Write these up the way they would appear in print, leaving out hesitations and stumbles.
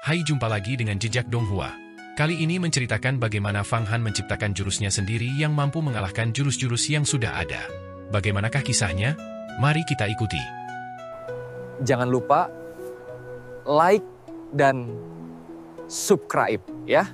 Hai, jumpa lagi dengan Jejak Donghua. Kali ini menceritakan bagaimana Fang Han menciptakan jurusnya sendiri yang mampu mengalahkan jurus-jurus yang sudah ada. Bagaimanakah kisahnya? Mari kita ikuti. Jangan lupa like dan subscribe ya.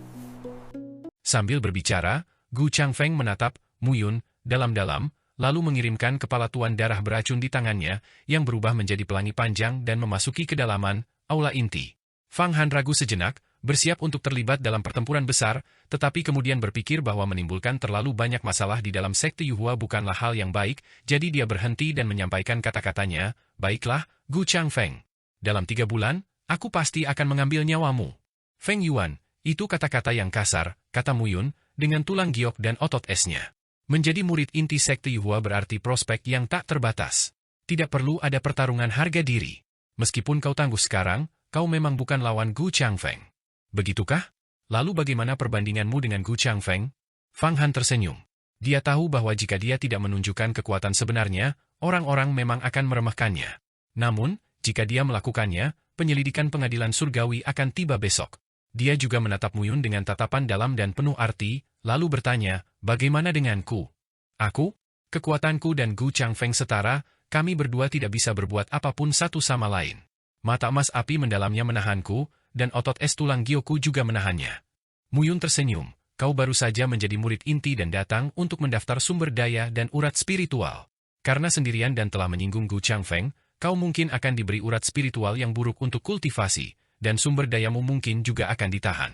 Sambil berbicara, Gu Changfeng menatap Mu Yun dalam-dalam, lalu mengirimkan kepala tuan darah beracun di tangannya yang berubah menjadi pelangi panjang dan memasuki kedalaman aula inti. Fang Han ragu sejenak, bersiap untuk terlibat dalam pertempuran besar, tetapi kemudian berpikir bahwa menimbulkan terlalu banyak masalah di dalam sekte Yuhua bukanlah hal yang baik, jadi dia berhenti dan menyampaikan kata-katanya, "Baiklah, Gu Changfeng. Dalam 3 bulan, aku pasti akan mengambil nyawamu." "Feng Yuan," itu kata-kata yang kasar, kata Mu Yun, dengan tulang giok dan otot esnya. Menjadi murid inti sekte Yuhua berarti prospek yang tak terbatas. Tidak perlu ada pertarungan harga diri. Meskipun kau tangguh sekarang, kau memang bukan lawan Gu Changfeng. Begitukah? Lalu bagaimana perbandinganmu dengan Gu Changfeng? Fang Han tersenyum. Dia tahu bahwa jika dia tidak menunjukkan kekuatan sebenarnya, orang-orang memang akan meremehkannya. Namun, jika dia melakukannya, penyelidikan pengadilan surgawi akan tiba besok. Dia juga menatap Mu Yun dengan tatapan dalam dan penuh arti, lalu bertanya, "Bagaimana denganku?" "Aku? Kekuatanku dan Gu Changfeng setara, kami berdua tidak bisa berbuat apapun satu sama lain. Mata emas api mendalamnya menahanku, dan otot es tulang gioku juga menahannya." Mu Yun tersenyum, "Kau baru saja menjadi murid inti dan datang untuk mendaftar sumber daya dan urat spiritual. Karena sendirian dan telah menyinggung Gu Changfeng, kau mungkin akan diberi urat spiritual yang buruk untuk kultivasi, dan sumber dayamu mungkin juga akan ditahan.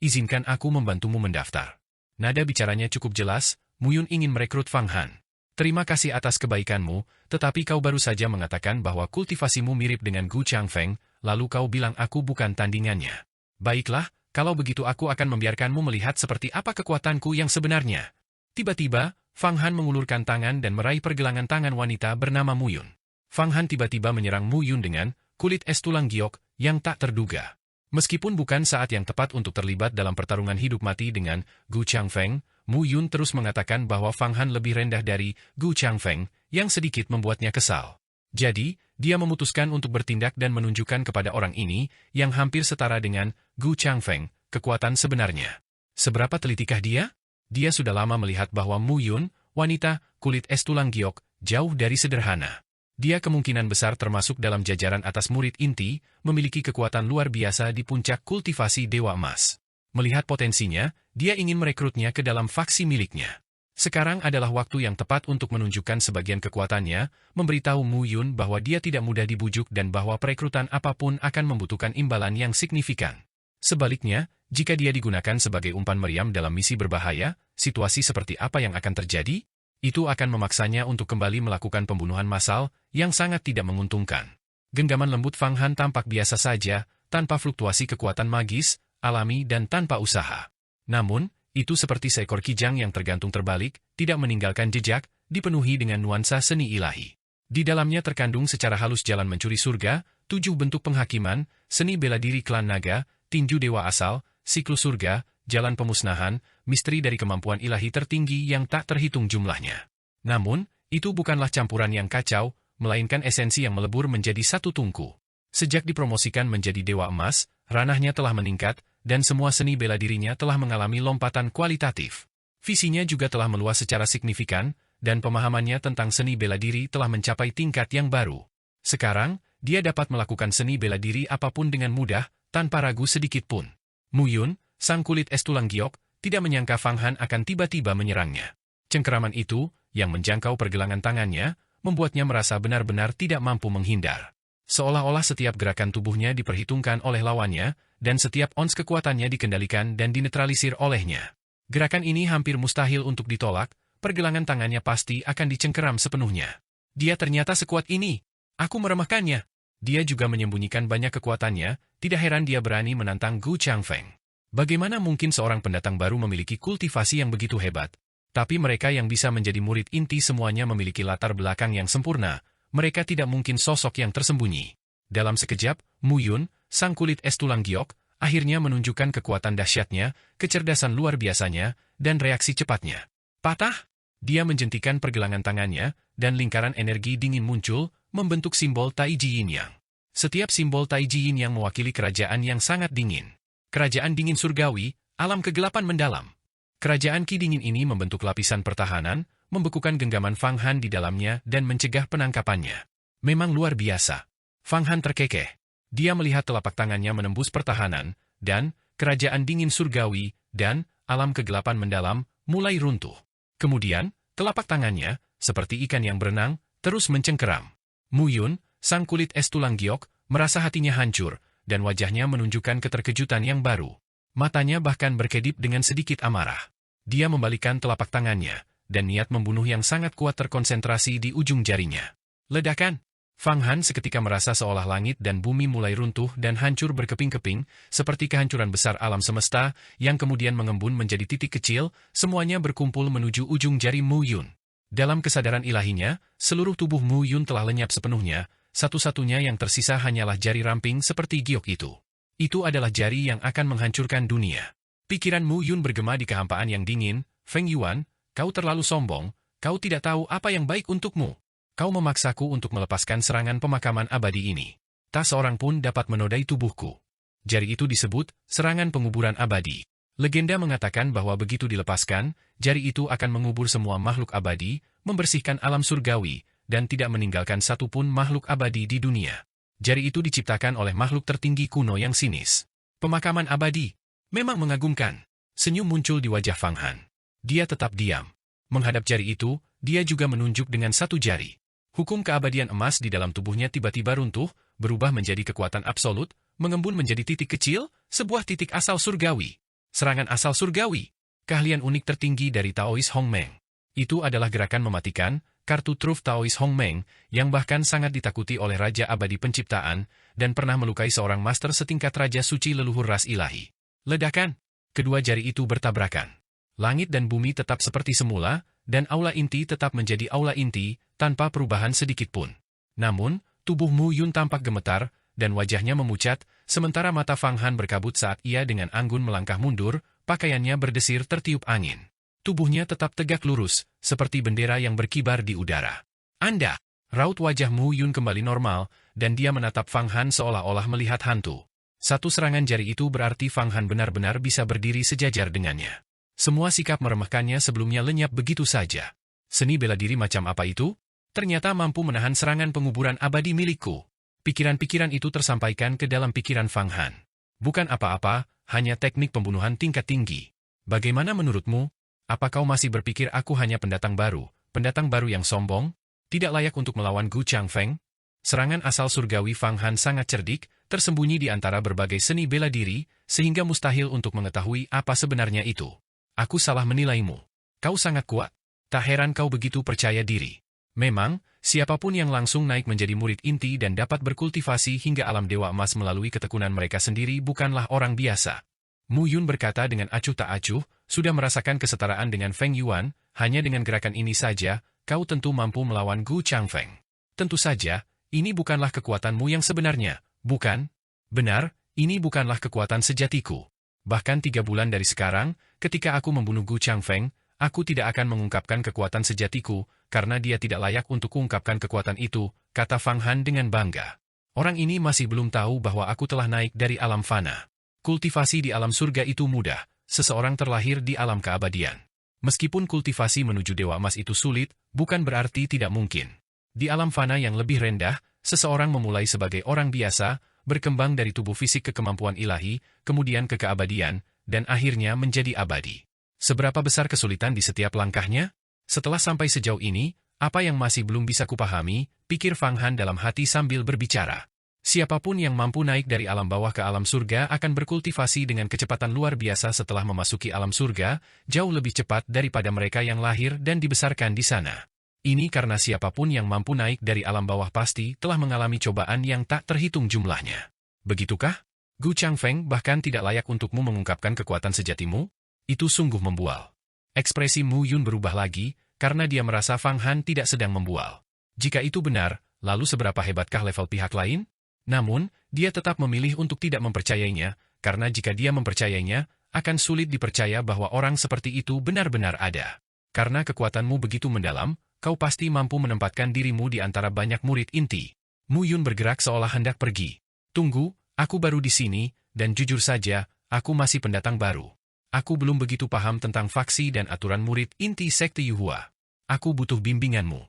Izinkan aku membantumu mendaftar." Nada bicaranya cukup jelas, Mu Yun ingin merekrut Fang Han. "Terima kasih atas kebaikanmu, tetapi kau baru saja mengatakan bahwa kultivasimu mirip dengan Gu Changfeng, lalu kau bilang aku bukan tandingannya. Baiklah, kalau begitu aku akan membiarkanmu melihat seperti apa kekuatanku yang sebenarnya." Tiba-tiba, Fang Han mengulurkan tangan dan meraih pergelangan tangan wanita bernama Mu Yun. Fang Han tiba-tiba menyerang Mu Yun dengan kulit es tulang giok yang tak terduga. Meskipun bukan saat yang tepat untuk terlibat dalam pertarungan hidup mati dengan Gu Changfeng, Mu Yun terus mengatakan bahwa Fang Han lebih rendah dari Gu Changfeng, yang sedikit membuatnya kesal. Jadi, dia memutuskan untuk bertindak dan menunjukkan kepada orang ini, yang hampir setara dengan Gu Changfeng, kekuatan sebenarnya. Seberapa telitikah dia? Dia sudah lama melihat bahwa Mu Yun, wanita, kulit es tulang giok, jauh dari sederhana. Dia kemungkinan besar termasuk dalam jajaran atas murid inti, memiliki kekuatan luar biasa di puncak kultivasi Dewa Emas. Melihat potensinya, dia ingin merekrutnya ke dalam faksi miliknya. Sekarang adalah waktu yang tepat untuk menunjukkan sebagian kekuatannya, memberitahu Mu Yun bahwa dia tidak mudah dibujuk dan bahwa perekrutan apapun akan membutuhkan imbalan yang signifikan. Sebaliknya, jika dia digunakan sebagai umpan meriam dalam misi berbahaya, situasi seperti apa yang akan terjadi? Itu akan memaksanya untuk kembali melakukan pembunuhan massal yang sangat tidak menguntungkan. Genggaman lembut Fang Han tampak biasa saja, tanpa fluktuasi kekuatan magis, alami dan tanpa usaha. Namun, itu seperti seekor kijang yang tergantung terbalik, tidak meninggalkan jejak, dipenuhi dengan nuansa seni ilahi. Di dalamnya terkandung secara halus jalan mencuri surga, 7 bentuk penghakiman, seni bela diri klan naga, tinju dewa asal, siklus surga, jalan pemusnahan, misteri dari kemampuan ilahi tertinggi yang tak terhitung jumlahnya. Namun, itu bukanlah campuran yang kacau, melainkan esensi yang melebur menjadi satu tungku. Sejak dipromosikan menjadi Dewa Emas, ranahnya telah meningkat, dan semua seni bela dirinya telah mengalami lompatan kualitatif. Visinya juga telah meluas secara signifikan, dan pemahamannya tentang seni bela diri telah mencapai tingkat yang baru. Sekarang, dia dapat melakukan seni bela diri apapun dengan mudah, tanpa ragu sedikit pun. Mu Yun, sang kulit es tulang giok, tidak menyangka Fang Han akan tiba-tiba menyerangnya. Cengkeraman itu, yang menjangkau pergelangan tangannya, membuatnya merasa benar-benar tidak mampu menghindar. Seolah-olah setiap gerakan tubuhnya diperhitungkan oleh lawannya, dan setiap ons kekuatannya dikendalikan dan dinetralisir olehnya. Gerakan ini hampir mustahil untuk ditolak, pergelangan tangannya pasti akan dicengkeram sepenuhnya. Dia ternyata sekuat ini. Aku meremehkannya. Dia juga menyembunyikan banyak kekuatannya, tidak heran dia berani menantang Gu Changfeng. Bagaimana mungkin seorang pendatang baru memiliki kultivasi yang begitu hebat? Tapi mereka yang bisa menjadi murid inti semuanya memiliki latar belakang yang sempurna, mereka tidak mungkin sosok yang tersembunyi. Dalam sekejap, Mu Yun, sang kulit es tulang giok, akhirnya menunjukkan kekuatan dahsyatnya, kecerdasan luar biasanya, dan reaksi cepatnya. Patah! Dia menjentikan pergelangan tangannya, dan lingkaran energi dingin muncul, membentuk simbol Taiji Yin Yang. Setiap simbol Taiji Yin yang mewakili kerajaan yang sangat dingin. Kerajaan dingin surgawi, alam kegelapan mendalam. Kerajaan Qi dingin ini membentuk lapisan pertahanan, membekukan genggaman Fang Han di dalamnya dan mencegah penangkapannya. Memang luar biasa. Fang Han terkekeh. Dia melihat telapak tangannya menembus pertahanan, dan kerajaan dingin surgawi dan alam kegelapan mendalam mulai runtuh. Kemudian, telapak tangannya, seperti ikan yang berenang, terus mencengkeram. Mu Yun, sang kulit es tulang giok, merasa hatinya hancur, dan wajahnya menunjukkan keterkejutan yang baru. Matanya bahkan berkedip dengan sedikit amarah. Dia membalikkan telapak tangannya, dan niat membunuh yang sangat kuat terkonsentrasi di ujung jarinya. Ledakan! Fang Han seketika merasa seolah langit dan bumi mulai runtuh dan hancur berkeping-keping, seperti kehancuran besar alam semesta, yang kemudian mengembun menjadi titik kecil, semuanya berkumpul menuju ujung jari Mu Yun. Dalam kesadaran ilahinya, seluruh tubuh Mu Yun telah lenyap sepenuhnya, satu-satunya yang tersisa hanyalah jari ramping seperti giok itu. Itu adalah jari yang akan menghancurkan dunia. Pikiran Mu Yun bergema di kehampaan yang dingin. Feng Yuan, kau terlalu sombong, kau tidak tahu apa yang baik untukmu. Kau memaksaku untuk melepaskan serangan pemakaman abadi ini. Tak seorang pun dapat menodai tubuhku. Jari itu disebut serangan penguburan abadi. Legenda mengatakan bahwa begitu dilepaskan, jari itu akan mengubur semua makhluk abadi, membersihkan alam surgawi, dan tidak meninggalkan satupun makhluk abadi di dunia. Jari itu diciptakan oleh makhluk tertinggi kuno yang sinis. Pemakaman abadi. Memang mengagumkan. Senyum muncul di wajah Fang Han. Dia tetap diam. Menghadap jari itu, dia juga menunjuk dengan satu jari. Hukum keabadian emas di dalam tubuhnya tiba-tiba runtuh, berubah menjadi kekuatan absolut, mengembun menjadi titik kecil, sebuah titik asal surgawi. Serangan asal surgawi. Keahlian unik tertinggi dari Taois Hong Meng. Itu adalah gerakan mematikan, kartu truf Taois Hong Meng, yang bahkan sangat ditakuti oleh Raja Abadi Penciptaan, dan pernah melukai seorang master setingkat Raja Suci leluhur ras ilahi. Ledakan. Kedua jari itu bertabrakan. Langit dan bumi tetap seperti semula, dan aula inti tetap menjadi aula inti, tanpa perubahan sedikitpun. Namun, tubuh Mu Yun tampak gemetar, dan wajahnya memucat, sementara mata Fang Han berkabut saat ia dengan anggun melangkah mundur, pakaiannya berdesir tertiup angin. Tubuhnya tetap tegak lurus, seperti bendera yang berkibar di udara. Anda! Raut wajah Mu Yun kembali normal, dan dia menatap Fang Han seolah-olah melihat hantu. Satu serangan jari itu berarti Fang Han benar-benar bisa berdiri sejajar dengannya. Semua sikap meremehkannya sebelumnya lenyap begitu saja. Seni bela diri macam apa itu? Ternyata mampu menahan serangan penguburan abadi milikku. Pikiran-pikiran itu tersampaikan ke dalam pikiran Fang Han. Bukan apa-apa, hanya teknik pembunuhan tingkat tinggi. Bagaimana menurutmu? Apa kau masih berpikir aku hanya pendatang baru yang sombong? Tidak layak untuk melawan Gu Changfeng? Serangan asal surgawi Fang Han sangat cerdik, tersembunyi di antara berbagai seni bela diri, sehingga mustahil untuk mengetahui apa sebenarnya itu. Aku salah menilaimu. Kau sangat kuat. Tak heran kau begitu percaya diri. Memang, siapapun yang langsung naik menjadi murid inti dan dapat berkultivasi hingga alam dewa emas melalui ketekunan mereka sendiri bukanlah orang biasa. Mu Yun berkata dengan acuh tak acuh, sudah merasakan kesetaraan dengan Feng Yuan, hanya dengan gerakan ini saja, kau tentu mampu melawan Gu Changfeng. Tentu saja, ini bukanlah kekuatanmu yang sebenarnya, bukan? Benar, ini bukanlah kekuatan sejatiku. Bahkan 3 bulan dari sekarang, ketika aku membunuh Gu Changfeng, aku tidak akan mengungkapkan kekuatan sejatiku, karena dia tidak layak untuk mengungkapkan kekuatan itu, kata Fang Han dengan bangga. Orang ini masih belum tahu bahwa aku telah naik dari alam fana. Kultivasi di alam surga itu mudah, seseorang terlahir di alam keabadian. Meskipun kultivasi menuju dewa emas itu sulit, bukan berarti tidak mungkin. Di alam fana yang lebih rendah, seseorang memulai sebagai orang biasa, berkembang dari tubuh fisik ke kemampuan ilahi, kemudian ke keabadian, dan akhirnya menjadi abadi. Seberapa besar kesulitan di setiap langkahnya? Setelah sampai sejauh ini, apa yang masih belum bisa kupahami, pikir Fang Han dalam hati sambil berbicara. Siapapun yang mampu naik dari alam bawah ke alam surga akan berkultivasi dengan kecepatan luar biasa setelah memasuki alam surga, jauh lebih cepat daripada mereka yang lahir dan dibesarkan di sana. Ini karena siapapun yang mampu naik dari alam bawah pasti telah mengalami cobaan yang tak terhitung jumlahnya. Begitukah? Gu Changfeng bahkan tidak layak untukmu mengungkapkan kekuatan sejatimu? Itu sungguh membual. Ekspresi Mu Yun berubah lagi, karena dia merasa Fang Han tidak sedang membual. Jika itu benar, lalu seberapa hebatkah level pihak lain? Namun, dia tetap memilih untuk tidak mempercayainya, karena jika dia mempercayainya, akan sulit dipercaya bahwa orang seperti itu benar-benar ada. Karena kekuatanmu begitu mendalam, kau pasti mampu menempatkan dirimu di antara banyak murid inti. Mu Yun bergerak seolah hendak pergi. Tunggu, aku baru di sini, dan jujur saja, aku masih pendatang baru. Aku belum begitu paham tentang faksi dan aturan murid inti sekte Yuhua. Aku butuh bimbinganmu.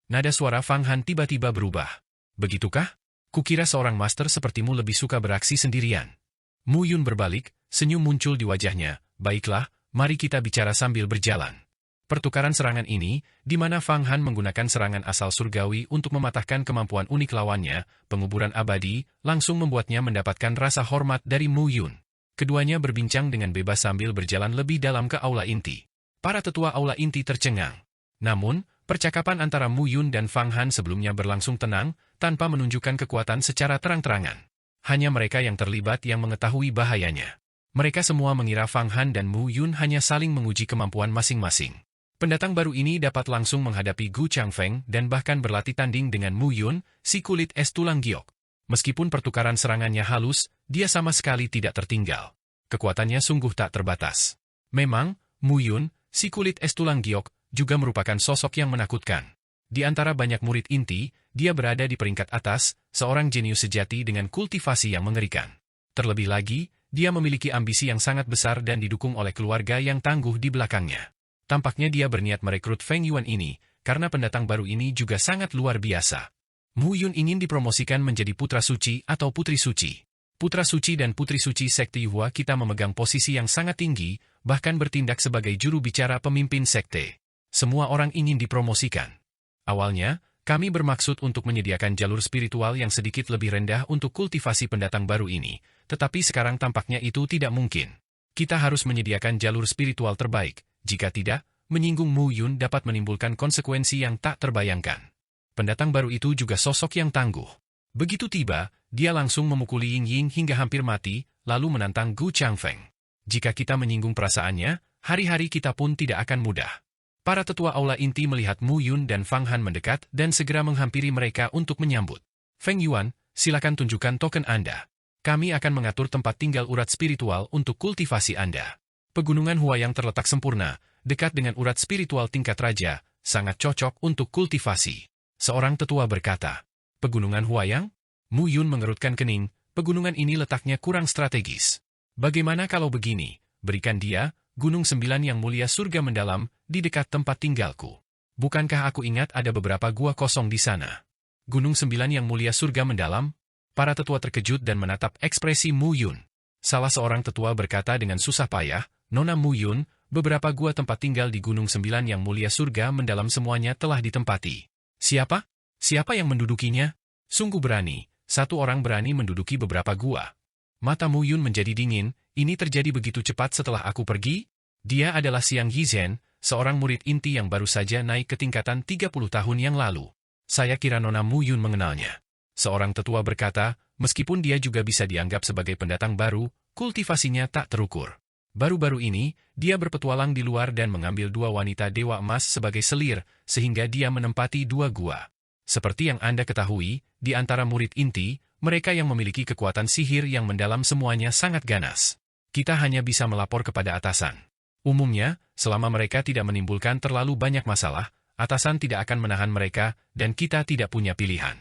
Nada suara Fang Han tiba-tiba berubah. Begitukah? Kukira seorang master sepertimu lebih suka beraksi sendirian. Mu Yun berbalik, senyum muncul di wajahnya. Baiklah, mari kita bicara sambil berjalan. Pertukaran serangan ini, di mana Fang Han menggunakan serangan asal surgawi untuk mematahkan kemampuan unik lawannya, penguburan abadi, langsung membuatnya mendapatkan rasa hormat dari Mu Yun. Keduanya berbincang dengan bebas sambil berjalan lebih dalam ke aula inti. Para tetua aula inti tercengang. Namun, percakapan antara Mu Yun dan Fang Han sebelumnya berlangsung tenang, tanpa menunjukkan kekuatan secara terang-terangan. Hanya mereka yang terlibat yang mengetahui bahayanya. Mereka semua mengira Fang Han dan Mu Yun hanya saling menguji kemampuan masing-masing. Pendatang baru ini dapat langsung menghadapi Gu Changfeng dan bahkan berlatih tanding dengan Mu Yun, si kulit es tulang giok. Meskipun pertukaran serangannya halus, dia sama sekali tidak tertinggal. Kekuatannya sungguh tak terbatas. Memang, Mu Yun, si kulit es tulang giok, juga merupakan sosok yang menakutkan. Di antara banyak murid inti, dia berada di peringkat atas, seorang jenius sejati dengan kultivasi yang mengerikan. Terlebih lagi, dia memiliki ambisi yang sangat besar dan didukung oleh keluarga yang tangguh di belakangnya. Tampaknya dia berniat merekrut Feng Yuan ini, karena pendatang baru ini juga sangat luar biasa. Mu Yun ingin dipromosikan menjadi putra suci atau putri suci. Putra suci dan putri suci sekte Yuhua kita memegang posisi yang sangat tinggi, bahkan bertindak sebagai juru bicara pemimpin sekte. Semua orang ingin dipromosikan. Awalnya, kami bermaksud untuk menyediakan jalur spiritual yang sedikit lebih rendah untuk kultivasi pendatang baru ini, tetapi sekarang tampaknya itu tidak mungkin. Kita harus menyediakan jalur spiritual terbaik, jika tidak, menyinggung Mu Yun dapat menimbulkan konsekuensi yang tak terbayangkan. Pendatang baru itu juga sosok yang tangguh. Begitu tiba, dia langsung memukuli Ying Ying hingga hampir mati, lalu menantang Gu Changfeng. Jika kita menyinggung perasaannya, hari-hari kita pun tidak akan mudah. Para tetua aula inti melihat Mu Yun dan Fang Han mendekat dan segera menghampiri mereka untuk menyambut. Feng Yuan, silakan tunjukkan token Anda. Kami akan mengatur tempat tinggal urat spiritual untuk kultivasi Anda. Pegunungan Huayang terletak sempurna, dekat dengan urat spiritual tingkat raja, sangat cocok untuk kultivasi. Seorang tetua berkata, Pegunungan Huayang? Mu Yun mengerutkan kening, pegunungan ini letaknya kurang strategis. Bagaimana kalau begini, berikan dia, Gunung Sembilan yang mulia surga mendalam, di dekat tempat tinggalku. Bukankah aku ingat ada beberapa gua kosong di sana? Gunung Sembilan yang mulia surga mendalam? Para tetua terkejut dan menatap ekspresi Mu Yun. Salah seorang tetua berkata dengan susah payah, Nona Mu Yun, beberapa gua tempat tinggal di Gunung Sembilan yang mulia surga mendalam semuanya telah ditempati. Siapa? Siapa yang mendudukinya? Sungguh berani, satu orang berani menduduki beberapa gua. Mata Mu Yun menjadi dingin, ini terjadi begitu cepat setelah aku pergi? Dia adalah Xiang Yizhen, seorang murid inti yang baru saja naik ke tingkatan 30 tahun yang lalu. Saya kira Nona Mu Yun mengenalnya. Seorang tetua berkata, meskipun dia juga bisa dianggap sebagai pendatang baru, kultivasinya tak terukur. Baru-baru ini, dia berpetualang di luar dan mengambil dua wanita dewa emas sebagai selir, sehingga dia menempati dua gua. Seperti yang Anda ketahui, di antara murid inti, mereka yang memiliki kekuatan sihir yang mendalam semuanya sangat ganas. Kita hanya bisa melapor kepada atasan. Umumnya, selama mereka tidak menimbulkan terlalu banyak masalah, atasan tidak akan menahan mereka, dan kita tidak punya pilihan.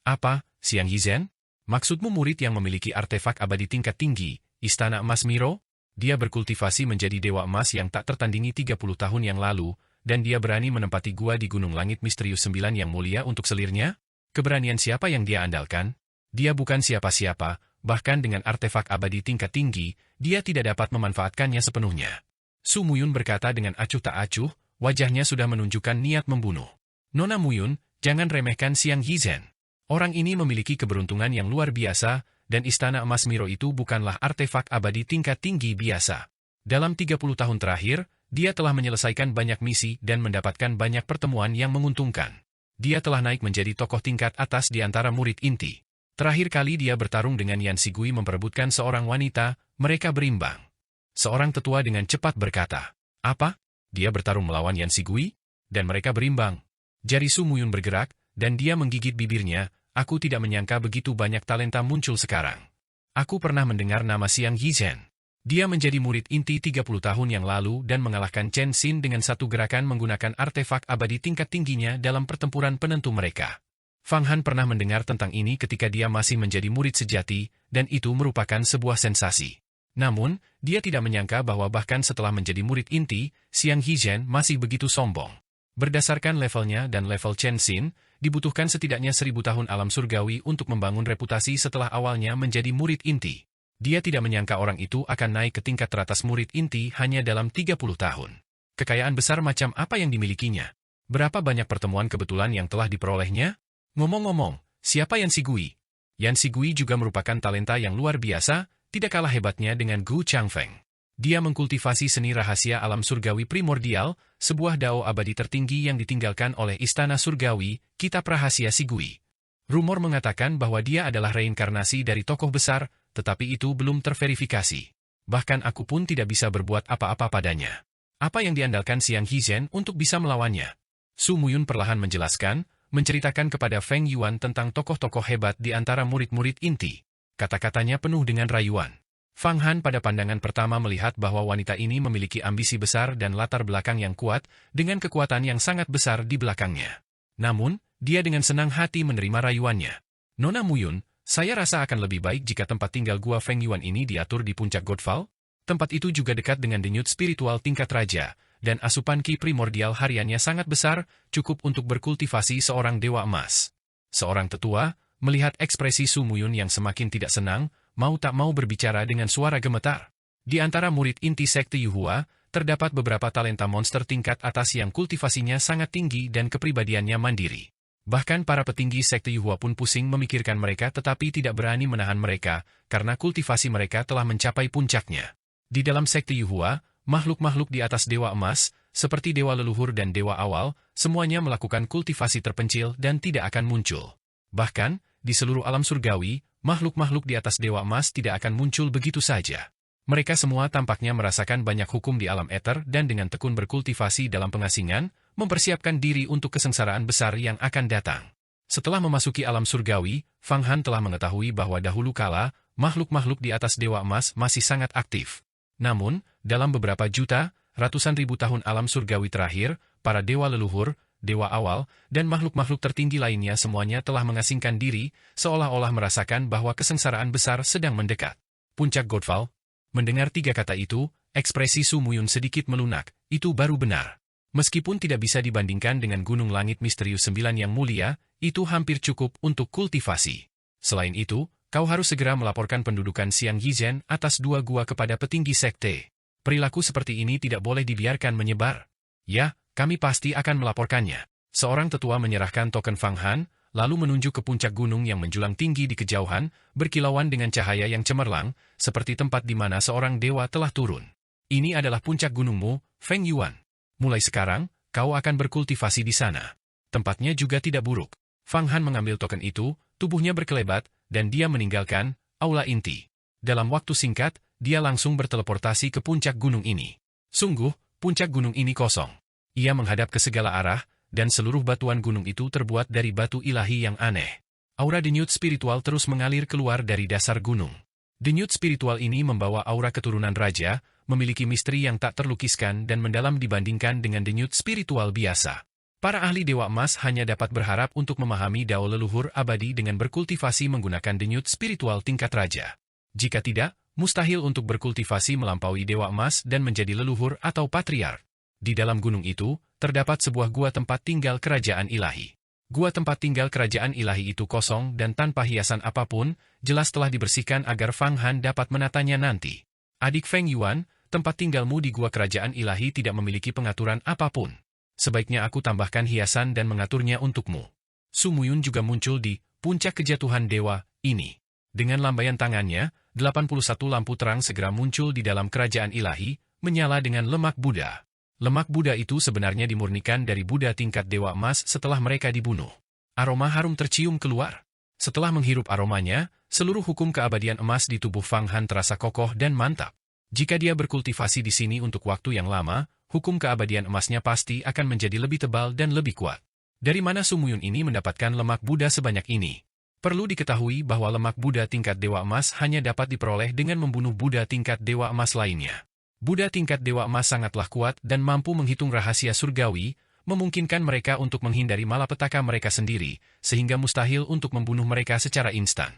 Apa, Xiang Yizhen? Maksudmu murid yang memiliki artefak abadi tingkat tinggi, Istana Emas Miro? Dia berkultivasi menjadi dewa emas yang tak tertandingi 30 tahun yang lalu, dan dia berani menempati gua di Gunung Langit Misterius 9 yang mulia untuk selirnya? Keberanian siapa yang dia andalkan? Dia bukan siapa-siapa, bahkan dengan artefak abadi tingkat tinggi, dia tidak dapat memanfaatkannya sepenuhnya. Su Muyun berkata dengan acuh tak acuh, wajahnya sudah menunjukkan niat membunuh. Nona Muyun, jangan remehkan Xiang Yizhen. Orang ini memiliki keberuntungan yang luar biasa, dan Istana Emas Miro itu bukanlah artefak abadi tingkat tinggi biasa. Dalam 30 tahun terakhir, dia telah menyelesaikan banyak misi dan mendapatkan banyak pertemuan yang menguntungkan. Dia telah naik menjadi tokoh tingkat atas di antara murid inti. Terakhir kali dia bertarung dengan Yan Sigui memperebutkan seorang wanita, mereka berimbang. Seorang tetua dengan cepat berkata, apa? Dia bertarung melawan Yan Sigui? Dan mereka berimbang. Jari Su Muyun bergerak, dan dia menggigit bibirnya, aku tidak menyangka begitu banyak talenta muncul sekarang. Aku pernah mendengar nama Xiang Yizhen. Dia menjadi murid inti 30 tahun yang lalu dan mengalahkan Chen Xin dengan satu gerakan menggunakan artefak abadi tingkat tingginya dalam pertempuran penentu mereka. Fang Han pernah mendengar tentang ini ketika dia masih menjadi murid sejati, dan itu merupakan sebuah sensasi. Namun, dia tidak menyangka bahwa bahkan setelah menjadi murid inti, Xiang Hizhen masih begitu sombong. Berdasarkan levelnya dan level Chen Xin, dibutuhkan setidaknya 1000 tahun alam surgawi untuk membangun reputasi setelah awalnya menjadi murid inti. Dia tidak menyangka orang itu akan naik ke tingkat teratas murid inti hanya dalam 30 tahun. Kekayaan besar macam apa yang dimilikinya? Berapa banyak pertemuan kebetulan yang telah diperolehnya? Ngomong-ngomong, siapa Yan Xigui? Yan Xigui juga merupakan talenta yang luar biasa, tidak kalah hebatnya dengan Gu Changfeng. Dia mengkultivasi seni rahasia alam surgawi primordial, sebuah dao abadi tertinggi yang ditinggalkan oleh Istana Surgawi, Kitab Rahasia Xigui. Rumor mengatakan bahwa dia adalah reinkarnasi dari tokoh besar, tetapi itu belum terverifikasi. Bahkan aku pun tidak bisa berbuat apa-apa padanya. Apa yang diandalkan Xiang Hizhen untuk bisa melawannya? Su Muyun perlahan menjelaskan, menceritakan kepada Feng Yuan tentang tokoh-tokoh hebat di antara murid-murid inti. Kata-katanya penuh dengan rayuan. Fang Han pada pandangan pertama melihat bahwa wanita ini memiliki ambisi besar dan latar belakang yang kuat, dengan kekuatan yang sangat besar di belakangnya. Namun, dia dengan senang hati menerima rayuannya. Nona Muyun, saya rasa akan lebih baik jika tempat tinggal gua Feng Yuan ini diatur di puncak Godfall. Tempat itu juga dekat dengan denyut spiritual tingkat raja, dan asupan ki primordial hariannya sangat besar, cukup untuk berkultivasi seorang dewa emas. Seorang tetua, melihat ekspresi Su Muyun yang semakin tidak senang, mau tak mau berbicara dengan suara gemetar. Di antara murid inti sekte Yuhua, terdapat beberapa talenta monster tingkat atas yang kultivasinya sangat tinggi dan kepribadiannya mandiri. Bahkan para petinggi sekte Yuhua pun pusing memikirkan mereka tetapi tidak berani menahan mereka, karena kultivasi mereka telah mencapai puncaknya. Di dalam sekte Yuhua, makhluk-makhluk di atas dewa emas, seperti dewa leluhur dan dewa awal, semuanya melakukan kultivasi terpencil dan tidak akan muncul. Bahkan, di seluruh alam surgawi, makhluk-makhluk di atas dewa emas tidak akan muncul begitu saja. Mereka semua tampaknya merasakan banyak hukum di alam ether dan dengan tekun berkultivasi dalam pengasingan, mempersiapkan diri untuk kesengsaraan besar yang akan datang. Setelah memasuki alam surgawi, Fang Han telah mengetahui bahwa dahulu kala, makhluk-makhluk di atas dewa emas masih sangat aktif. Namun, dalam beberapa juta, ratusan ribu tahun alam surgawi terakhir, para dewa leluhur, dewa awal, dan makhluk-makhluk tertinggi lainnya semuanya telah mengasingkan diri, seolah-olah merasakan bahwa kesengsaraan besar sedang mendekat. Puncak Godfall. Mendengar 3 kata itu, ekspresi Su Muyun sedikit melunak, itu baru benar. Meskipun tidak bisa dibandingkan dengan gunung langit misterius 9 yang mulia, itu hampir cukup untuk kultivasi. Selain itu, kau harus segera melaporkan pendudukan Xiang Hizhen atas 2 gua kepada petinggi sekte. Perilaku seperti ini tidak boleh dibiarkan menyebar. Ya, kami pasti akan melaporkannya. Seorang tetua menyerahkan token Fang Han, lalu menunjuk ke puncak gunung yang menjulang tinggi di kejauhan, berkilauan dengan cahaya yang cemerlang, seperti tempat di mana seorang dewa telah turun. Ini adalah puncak gunungmu, Feng Yuan. Mulai sekarang, kau akan berkultivasi di sana. Tempatnya juga tidak buruk. Fang Han mengambil token itu, tubuhnya berkelebat, dan dia meninggalkan aula inti. Dalam waktu singkat, dia langsung berteleportasi ke puncak gunung ini. Sungguh, puncak gunung ini kosong. Ia menghadap ke segala arah, dan seluruh batuan gunung itu terbuat dari batu ilahi yang aneh. Aura denyut spiritual terus mengalir keluar dari dasar gunung. Denyut spiritual ini membawa aura keturunan raja, memiliki misteri yang tak terlukiskan dan mendalam dibandingkan dengan denyut spiritual biasa. Para ahli dewa emas hanya dapat berharap untuk memahami dao leluhur abadi dengan berkultivasi menggunakan denyut spiritual tingkat raja. Jika tidak, mustahil untuk berkultivasi melampaui dewa emas dan menjadi leluhur atau patriark. Di dalam gunung itu, terdapat sebuah gua tempat tinggal kerajaan ilahi. Gua tempat tinggal kerajaan ilahi itu kosong dan tanpa hiasan apapun, jelas telah dibersihkan agar Fang Han dapat menatanya nanti. Adik Feng Yuan, tempat tinggalmu di gua kerajaan ilahi tidak memiliki pengaturan apapun. Sebaiknya aku tambahkan hiasan dan mengaturnya untukmu. Su Muyun juga muncul di puncak kejatuhan dewa ini. Dengan lambaian tangannya, 81 lampu terang segera muncul di dalam kerajaan ilahi, menyala dengan lemak Buddha. Lemak Buddha itu sebenarnya dimurnikan dari Buddha tingkat dewa emas setelah mereka dibunuh. Aroma harum tercium keluar. Setelah menghirup aromanya, seluruh hukum keabadian emas di tubuh Fang Han terasa kokoh dan mantap. Jika dia berkultivasi di sini untuk waktu yang lama, hukum keabadian emasnya pasti akan menjadi lebih tebal dan lebih kuat. Dari mana Su Muyun ini mendapatkan lemak Buddha sebanyak ini? Perlu diketahui bahwa lemak Buddha tingkat dewa emas hanya dapat diperoleh dengan membunuh Buddha tingkat dewa emas lainnya. Buddha tingkat dewa emas sangatlah kuat dan mampu menghitung rahasia surgawi, memungkinkan mereka untuk menghindari malapetaka mereka sendiri, sehingga mustahil untuk membunuh mereka secara instan.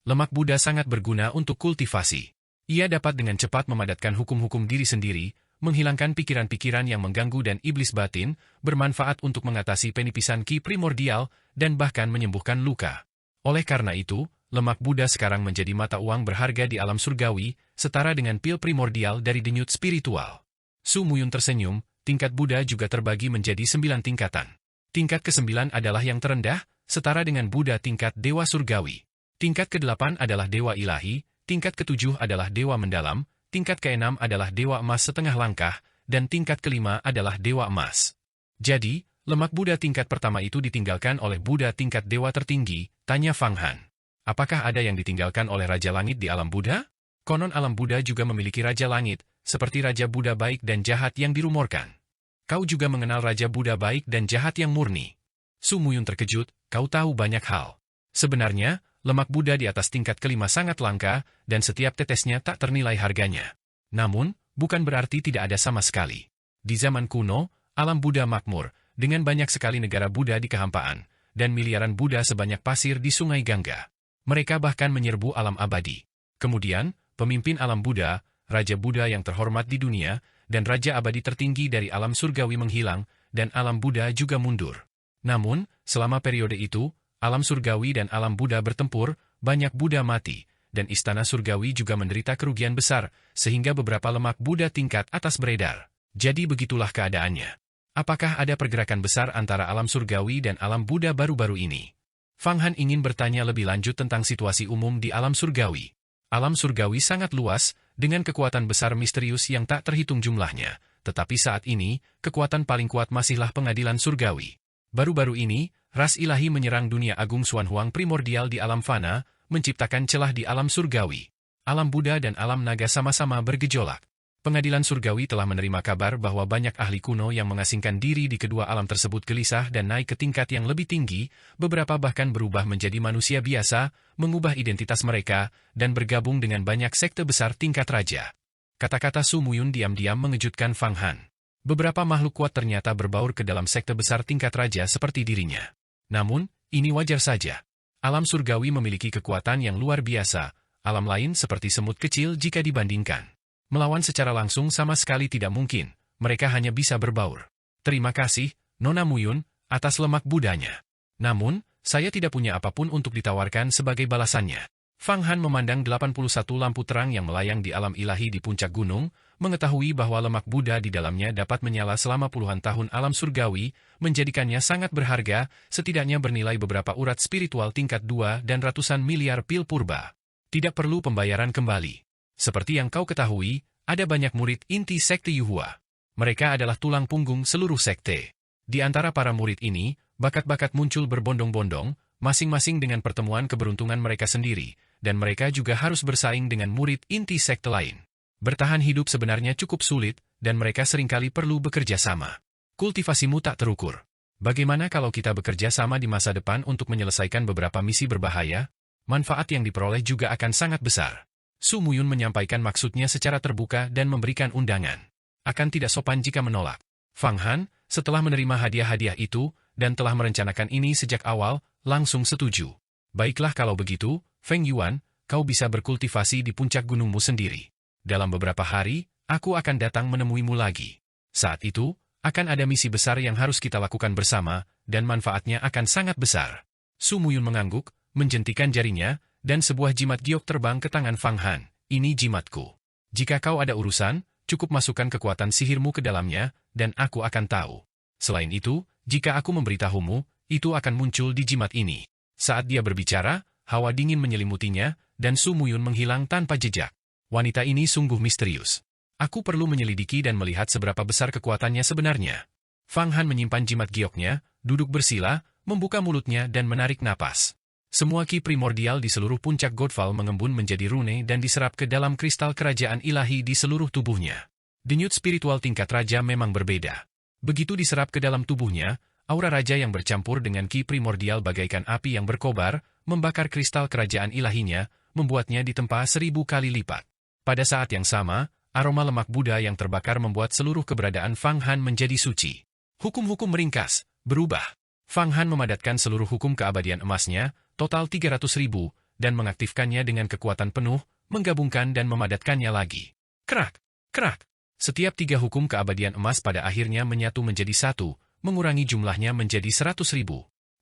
Lemak Buddha sangat berguna untuk kultivasi. Ia dapat dengan cepat memadatkan hukum-hukum diri sendiri, menghilangkan pikiran-pikiran yang mengganggu dan iblis batin, bermanfaat untuk mengatasi penipisan ki primordial, dan bahkan menyembuhkan luka. Oleh karena itu, lemak Buddha sekarang menjadi mata uang berharga di alam surgawi, setara dengan pil primordial dari denyut spiritual. Su Muyun tersenyum, tingkat Buddha juga terbagi menjadi 9 tingkatan. Tingkat ke-9 adalah yang terendah, setara dengan Buddha tingkat Dewa Surgawi. Tingkat ke-8 adalah Dewa Ilahi, tingkat ke-7 adalah Dewa Mendalam, tingkat ke-6 adalah Dewa Emas setengah langkah, dan tingkat ke-5 adalah Dewa Emas. Jadi, lemak Buddha tingkat pertama itu ditinggalkan oleh Buddha tingkat Dewa tertinggi, tanya Fang Han. Apakah ada yang ditinggalkan oleh Raja Langit di alam Buddha? Konon alam Buddha juga memiliki Raja Langit, seperti Raja Buddha baik dan jahat yang dirumorkan. Kau juga mengenal Raja Buddha baik dan jahat yang murni. Su Muyun terkejut, kau tahu banyak hal. Sebenarnya, lemak Buddha di atas tingkat ke-5 sangat langka, dan setiap tetesnya tak ternilai harganya. Namun, bukan berarti tidak ada sama sekali. Di zaman kuno, alam Buddha makmur, dengan banyak sekali negara Buddha di kehampaan, dan miliaran Buddha sebanyak pasir di Sungai Gangga. Mereka bahkan menyerbu alam abadi. Kemudian, pemimpin alam Buddha, Raja Buddha yang terhormat di dunia, dan Raja abadi tertinggi dari alam surgawi menghilang, dan alam Buddha juga mundur. Namun, selama periode itu, alam surgawi dan alam Buddha bertempur, banyak Buddha mati, dan istana surgawi juga menderita kerugian besar, sehingga beberapa lemak Buddha tingkat atas beredar. Jadi begitulah keadaannya. Apakah ada pergerakan besar antara alam surgawi dan alam Buddha baru-baru ini? Fang Han ingin bertanya lebih lanjut tentang situasi umum di alam surgawi. Alam surgawi sangat luas, dengan kekuatan besar misterius yang tak terhitung jumlahnya, tetapi saat ini, kekuatan paling kuat masihlah pengadilan surgawi. Baru-baru ini, ras ilahi menyerang dunia agung Xuan Huang primordial di alam fana, menciptakan celah di alam surgawi. Alam Buddha dan alam naga sama-sama bergejolak. Pengadilan surgawi telah menerima kabar bahwa banyak ahli kuno yang mengasingkan diri di kedua alam tersebut gelisah dan naik ke tingkat yang lebih tinggi, beberapa bahkan berubah menjadi manusia biasa, mengubah identitas mereka, dan bergabung dengan banyak sekte besar tingkat raja. Kata-kata Su Muyun diam-diam mengejutkan Fang Han. Beberapa makhluk kuat ternyata berbaur ke dalam sekte besar tingkat raja seperti dirinya. Namun, ini wajar saja. Alam surgawi memiliki kekuatan yang luar biasa, alam lain seperti semut kecil jika dibandingkan. Melawan secara langsung sama sekali tidak mungkin, mereka hanya bisa berbaur. Terima kasih, Nona Muyun, atas lemak Budanya. Namun, saya tidak punya apapun untuk ditawarkan sebagai balasannya. Fang Han memandang 81 lampu terang yang melayang di alam ilahi di puncak gunung, mengetahui bahwa lemak Buddha di dalamnya dapat menyala selama puluhan tahun alam surgawi, menjadikannya sangat berharga, setidaknya bernilai beberapa urat spiritual tingkat 2 dan ratusan miliar pil purba. Tidak perlu pembayaran kembali. Seperti yang kau ketahui, ada banyak murid inti sekte Yuhua. Mereka adalah tulang punggung seluruh sekte. Di antara para murid ini, bakat-bakat muncul berbondong-bondong, masing-masing dengan pertemuan keberuntungan mereka sendiri, dan mereka juga harus bersaing dengan murid inti sekte lain. Bertahan hidup sebenarnya cukup sulit, dan mereka seringkali perlu bekerja sama. Kultivasimu tak terukur. Bagaimana kalau kita bekerja sama di masa depan untuk menyelesaikan beberapa misi berbahaya? Manfaat yang diperoleh juga akan sangat besar. Su Muyun menyampaikan maksudnya secara terbuka dan memberikan undangan. Akan tidak sopan jika menolak. Fang Han, setelah menerima hadiah-hadiah itu, dan telah merencanakan ini sejak awal, langsung setuju. Baiklah kalau begitu, Feng Yuan, kau bisa berkultivasi di puncak gunungmu sendiri. Dalam beberapa hari, aku akan datang menemuimu lagi. Saat itu, akan ada misi besar yang harus kita lakukan bersama, dan manfaatnya akan sangat besar. Su Muyun mengangguk, menjentikan jarinya, dan sebuah jimat giok terbang ke tangan Fang Han. Ini jimatku. Jika kau ada urusan, cukup masukkan kekuatan sihirmu ke dalamnya, dan aku akan tahu. Selain itu, jika aku memberitahumu, itu akan muncul di jimat ini. Saat dia berbicara, hawa dingin menyelimutinya, dan Su Muyun menghilang tanpa jejak. Wanita ini sungguh misterius. Aku perlu menyelidiki dan melihat seberapa besar kekuatannya sebenarnya. Fang Han menyimpan jimat gioknya, duduk bersila, membuka mulutnya dan menarik napas. Semua ki primordial di seluruh puncak Godfall mengembun menjadi rune dan diserap ke dalam kristal kerajaan ilahi di seluruh tubuhnya. Denyut spiritual tingkat raja memang berbeda. Begitu diserap ke dalam tubuhnya, aura raja yang bercampur dengan ki primordial bagaikan api yang berkobar, membakar kristal kerajaan ilahinya, membuatnya ditempa 1000 kali lipat. Pada saat yang sama, aroma lemak Buddha yang terbakar membuat seluruh keberadaan Fang Han menjadi suci. Hukum-hukum meringkas, berubah. Fang Han memadatkan seluruh hukum keabadian emasnya, total 300.000, dan mengaktifkannya dengan kekuatan penuh, menggabungkan dan memadatkannya lagi. Kerak, kerak. Setiap 3 hukum keabadian emas pada akhirnya menyatu menjadi satu, mengurangi jumlahnya menjadi 100.000.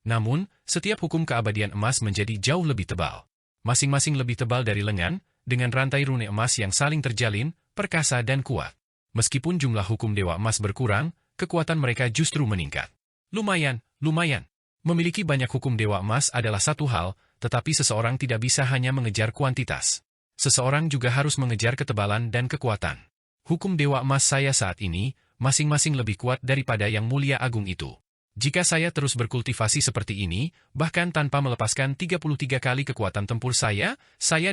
Namun, setiap hukum keabadian emas menjadi jauh lebih tebal. Masing-masing lebih tebal dari lengan, dengan rantai rune emas yang saling terjalin, perkasa dan kuat. Meskipun jumlah hukum dewa emas berkurang, kekuatan mereka justru meningkat. Lumayan. Memiliki banyak hukum dewa emas adalah satu hal, tetapi seseorang tidak bisa hanya mengejar kuantitas. Seseorang juga harus mengejar ketebalan dan kekuatan. Hukum dewa emas saya saat ini, masing-masing lebih kuat daripada yang mulia agung itu. Jika saya terus berkultivasi seperti ini, bahkan tanpa melepaskan 33 kali kekuatan tempur saya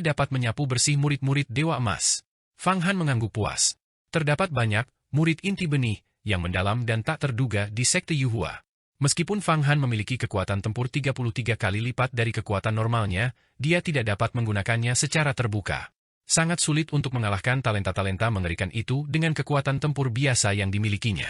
dapat menyapu bersih murid-murid dewa emas. Fang Han mengangguk puas. Terdapat banyak murid inti benih yang mendalam dan tak terduga di sekte Yuhua. Meskipun Fang Han memiliki kekuatan tempur 33 kali lipat dari kekuatan normalnya, dia tidak dapat menggunakannya secara terbuka. Sangat sulit untuk mengalahkan talenta-talenta mengerikan itu dengan kekuatan tempur biasa yang dimilikinya.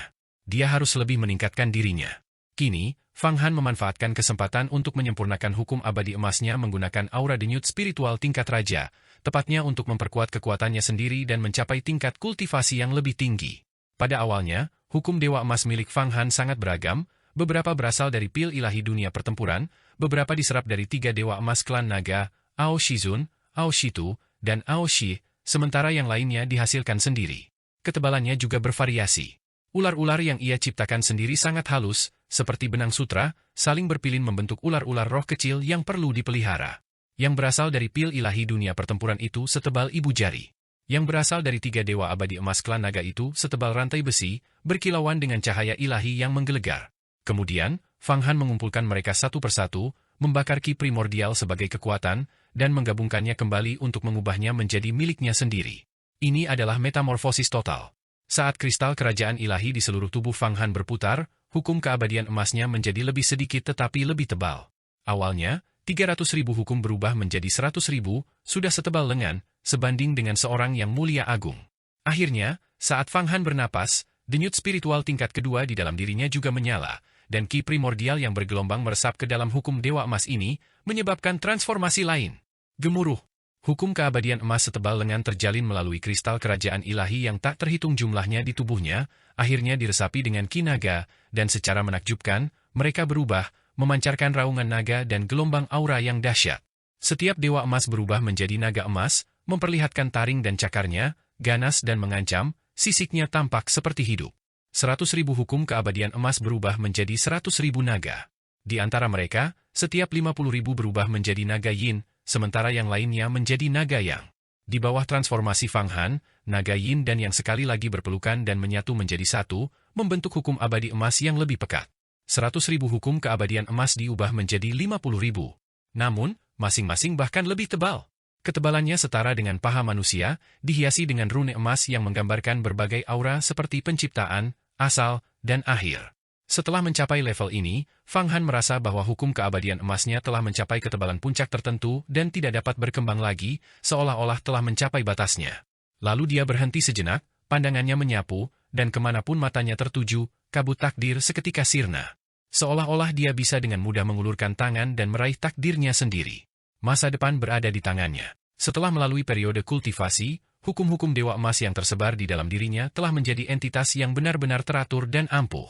Dia harus lebih meningkatkan dirinya. Kini, Fang Han memanfaatkan kesempatan untuk menyempurnakan hukum abadi emasnya menggunakan aura denyut spiritual tingkat raja, tepatnya untuk memperkuat kekuatannya sendiri dan mencapai tingkat kultivasi yang lebih tinggi. Pada awalnya, hukum dewa emas milik Fang Han sangat beragam, beberapa berasal dari pil ilahi dunia pertempuran, beberapa diserap dari 3 dewa emas klan naga, Ao Shizun, Ao Shitu, dan Ao Shi, sementara yang lainnya dihasilkan sendiri. Ketebalannya juga bervariasi. Ular-ular yang ia ciptakan sendiri sangat halus, seperti benang sutra, saling berpilin membentuk ular-ular roh kecil yang perlu dipelihara. Yang berasal dari pil ilahi dunia pertempuran itu setebal ibu jari. Yang berasal dari 3 dewa abadi emas klan naga itu setebal rantai besi, berkilauan dengan cahaya ilahi yang menggelegar. Kemudian, Fang Han mengumpulkan mereka satu persatu, membakar ki primordial sebagai kekuatan, dan menggabungkannya kembali untuk mengubahnya menjadi miliknya sendiri. Ini adalah metamorfosis total. Saat kristal kerajaan ilahi di seluruh tubuh Fang Han berputar, hukum keabadian emasnya menjadi lebih sedikit tetapi lebih tebal. Awalnya, 300.000 hukum berubah menjadi 100.000, sudah setebal lengan, sebanding dengan seorang yang mulia agung. Akhirnya, saat Fang Han bernapas, denyut spiritual tingkat kedua di dalam dirinya juga menyala, dan ki primordial yang bergelombang meresap ke dalam hukum dewa emas ini, menyebabkan transformasi lain. Gemuruh. Hukum keabadian emas setebal lengan terjalin melalui kristal kerajaan ilahi yang tak terhitung jumlahnya di tubuhnya, akhirnya diresapi dengan ki naga, dan secara menakjubkan, mereka berubah, memancarkan raungan naga dan gelombang aura yang dahsyat. Setiap dewa emas berubah menjadi naga emas, memperlihatkan taring dan cakarnya, ganas dan mengancam, sisiknya tampak seperti hidup. 100.000 hukum keabadian emas berubah menjadi 100.000 naga. Di antara mereka, setiap 50.000 berubah menjadi naga yin, sementara yang lainnya menjadi naga yang. Di bawah transformasi Fang Han, naga yin dan yang sekali lagi berpelukan dan menyatu menjadi satu, membentuk hukum abadi emas yang lebih pekat. 100.000 hukum keabadian emas diubah menjadi 50.000. Namun, masing-masing bahkan lebih tebal. Ketebalannya setara dengan paha manusia, dihiasi dengan rune emas yang menggambarkan berbagai aura seperti penciptaan, asal, dan akhir. Setelah mencapai level ini, Fang Han merasa bahwa hukum keabadian emasnya telah mencapai ketebalan puncak tertentu dan tidak dapat berkembang lagi, seolah-olah telah mencapai batasnya. Lalu dia berhenti sejenak, pandangannya menyapu, dan kemanapun matanya tertuju, kabut takdir seketika sirna. Seolah-olah dia bisa dengan mudah mengulurkan tangan dan meraih takdirnya sendiri. Masa depan berada di tangannya. Setelah melalui periode kultivasi, hukum-hukum dewa emas yang tersebar di dalam dirinya telah menjadi entitas yang benar-benar teratur dan ampuh.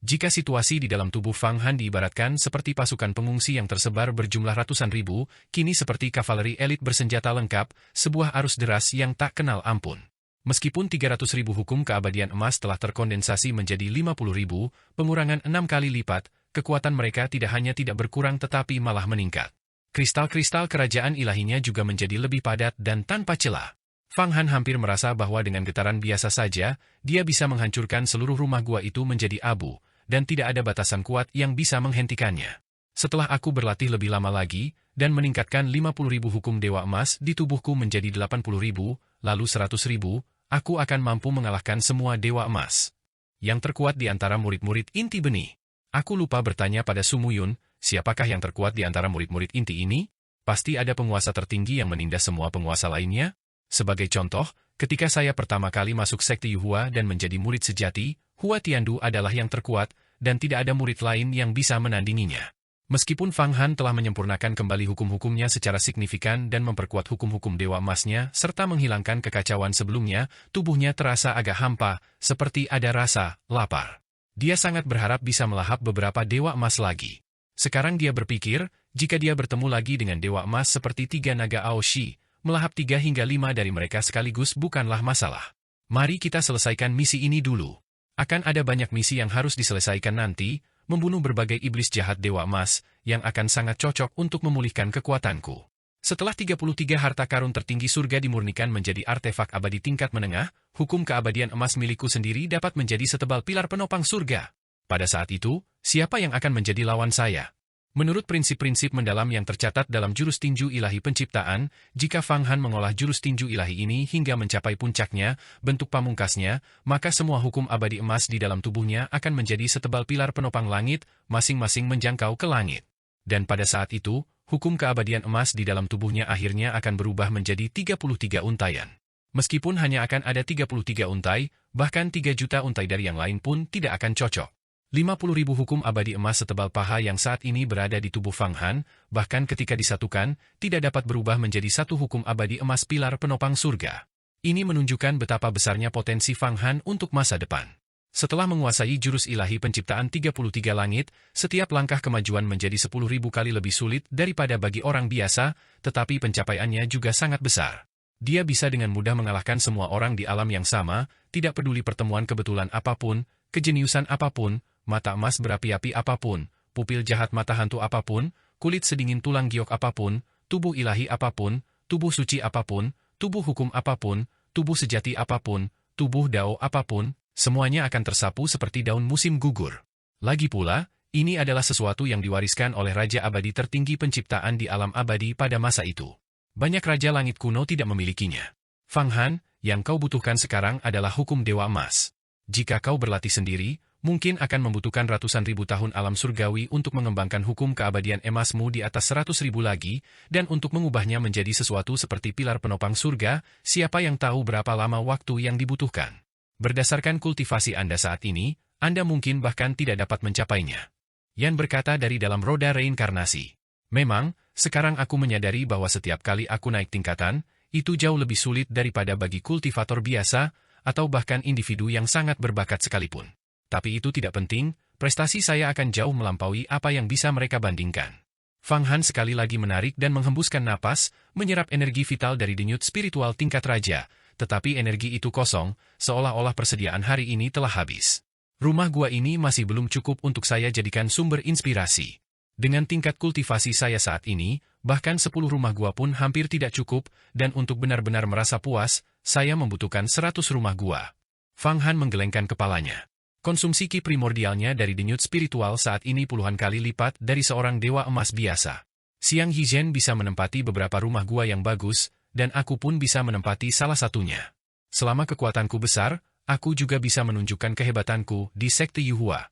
Jika situasi di dalam tubuh Fang Han diibaratkan seperti pasukan pengungsi yang tersebar berjumlah ratusan ribu, kini seperti kavaleri elit bersenjata lengkap, sebuah arus deras yang tak kenal ampun. Meskipun 300.000 hukum keabadian emas telah terkondensasi menjadi 50.000, pengurangan 6 kali lipat, kekuatan mereka tidak hanya tidak berkurang tetapi malah meningkat. Kristal-kristal kerajaan ilahinya juga menjadi lebih padat dan tanpa celah. Fang Han hampir merasa bahwa dengan getaran biasa saja, dia bisa menghancurkan seluruh rumah gua itu menjadi abu, dan tidak ada batasan kuat yang bisa menghentikannya. Setelah aku berlatih lebih lama lagi, dan meningkatkan 50.000 hukum dewa emas di tubuhku menjadi 80.000, lalu 100.000, aku akan mampu mengalahkan semua dewa emas. Yang terkuat di antara murid-murid inti benih. Aku lupa bertanya pada Sumuyun, siapakah yang terkuat di antara murid-murid inti ini? Pasti ada penguasa tertinggi yang menindas semua penguasa lainnya? Sebagai contoh, ketika saya pertama kali masuk sekte Yuhua dan menjadi murid sejati, Hua Tiandu adalah yang terkuat, dan tidak ada murid lain yang bisa menandinginya. Meskipun Fang Han telah menyempurnakan kembali hukum-hukumnya secara signifikan dan memperkuat hukum-hukum Dewa Emasnya, serta menghilangkan kekacauan sebelumnya, tubuhnya terasa agak hampa, seperti ada rasa lapar. Dia sangat berharap bisa melahap beberapa Dewa Emas lagi. Sekarang dia berpikir, jika dia bertemu lagi dengan Dewa Emas seperti 3 naga Aoshi, melahap 3 hingga 5 dari mereka sekaligus bukanlah masalah. Mari kita selesaikan misi ini dulu. Akan ada banyak misi yang harus diselesaikan nanti, membunuh berbagai iblis jahat Dewa Emas, yang akan sangat cocok untuk memulihkan kekuatanku. Setelah 33 harta karun tertinggi surga dimurnikan menjadi artefak abadi tingkat menengah, hukum keabadian emas milikku sendiri dapat menjadi setebal pilar penopang surga. Pada saat itu, siapa yang akan menjadi lawan saya? Menurut prinsip-prinsip mendalam yang tercatat dalam jurus tinju ilahi penciptaan, jika Fang Han mengolah jurus tinju ilahi ini hingga mencapai puncaknya, bentuk pamungkasnya, maka semua hukum abadi emas di dalam tubuhnya akan menjadi setebal pilar penopang langit, masing-masing menjangkau ke langit. Dan pada saat itu, hukum keabadian emas di dalam tubuhnya akhirnya akan berubah menjadi 33 untaian. Meskipun hanya akan ada 33 untai, bahkan 3 juta untai dari yang lain pun tidak akan cocok. 50.000 hukum abadi emas setebal paha yang saat ini berada di tubuh Fang Han, bahkan ketika disatukan, tidak dapat berubah menjadi satu hukum abadi emas pilar penopang surga. Ini menunjukkan betapa besarnya potensi Fang Han untuk masa depan. Setelah menguasai jurus ilahi penciptaan 33 langit, setiap langkah kemajuan menjadi 10.000 kali lebih sulit daripada bagi orang biasa, tetapi pencapaiannya juga sangat besar. Dia bisa dengan mudah mengalahkan semua orang di alam yang sama, tidak peduli pertemuan kebetulan apapun, kejeniusan apapun, mata emas berapi-api apapun, pupil jahat mata hantu apapun, kulit sedingin tulang giok apapun, tubuh ilahi apapun, tubuh suci apapun, tubuh hukum apapun, tubuh sejati apapun, tubuh dao apapun, semuanya akan tersapu seperti daun musim gugur. Lagi pula, ini adalah sesuatu yang diwariskan oleh Raja Abadi tertinggi penciptaan di alam abadi pada masa itu. Banyak Raja Langit kuno tidak memilikinya. Fang Han, yang kau butuhkan sekarang adalah hukum Dewa Emas. Jika kau berlatih sendiri, mungkin akan membutuhkan ratusan ribu tahun alam surgawi untuk mengembangkan hukum keabadian emasmu di atas 100.000 lagi, dan untuk mengubahnya menjadi sesuatu seperti pilar penopang surga, siapa yang tahu berapa lama waktu yang dibutuhkan. Berdasarkan kultivasi Anda saat ini, Anda mungkin bahkan tidak dapat mencapainya. Yan berkata dari dalam roda reinkarnasi. Memang, sekarang aku menyadari bahwa setiap kali aku naik tingkatan, itu jauh lebih sulit daripada bagi kultivator biasa, atau bahkan individu yang sangat berbakat sekalipun. Tapi itu tidak penting, prestasi saya akan jauh melampaui apa yang bisa mereka bandingkan. Fang Han sekali lagi menarik dan menghembuskan napas, menyerap energi vital dari denyut spiritual tingkat raja, tetapi energi itu kosong, seolah-olah persediaan hari ini telah habis. Rumah gua ini masih belum cukup untuk saya jadikan sumber inspirasi. Dengan tingkat kultivasi saya saat ini, bahkan 10 rumah gua pun hampir tidak cukup, dan untuk benar-benar merasa puas, saya membutuhkan 100 rumah gua. Fang Han menggelengkan kepalanya. Konsumsi ki primordialnya dari denyut spiritual saat ini puluhan kali lipat dari seorang dewa emas biasa. Xiang Hizhen bisa menempati beberapa rumah gua yang bagus, dan aku pun bisa menempati salah satunya. Selama kekuatanku besar, aku juga bisa menunjukkan kehebatanku di sekte Yuhua.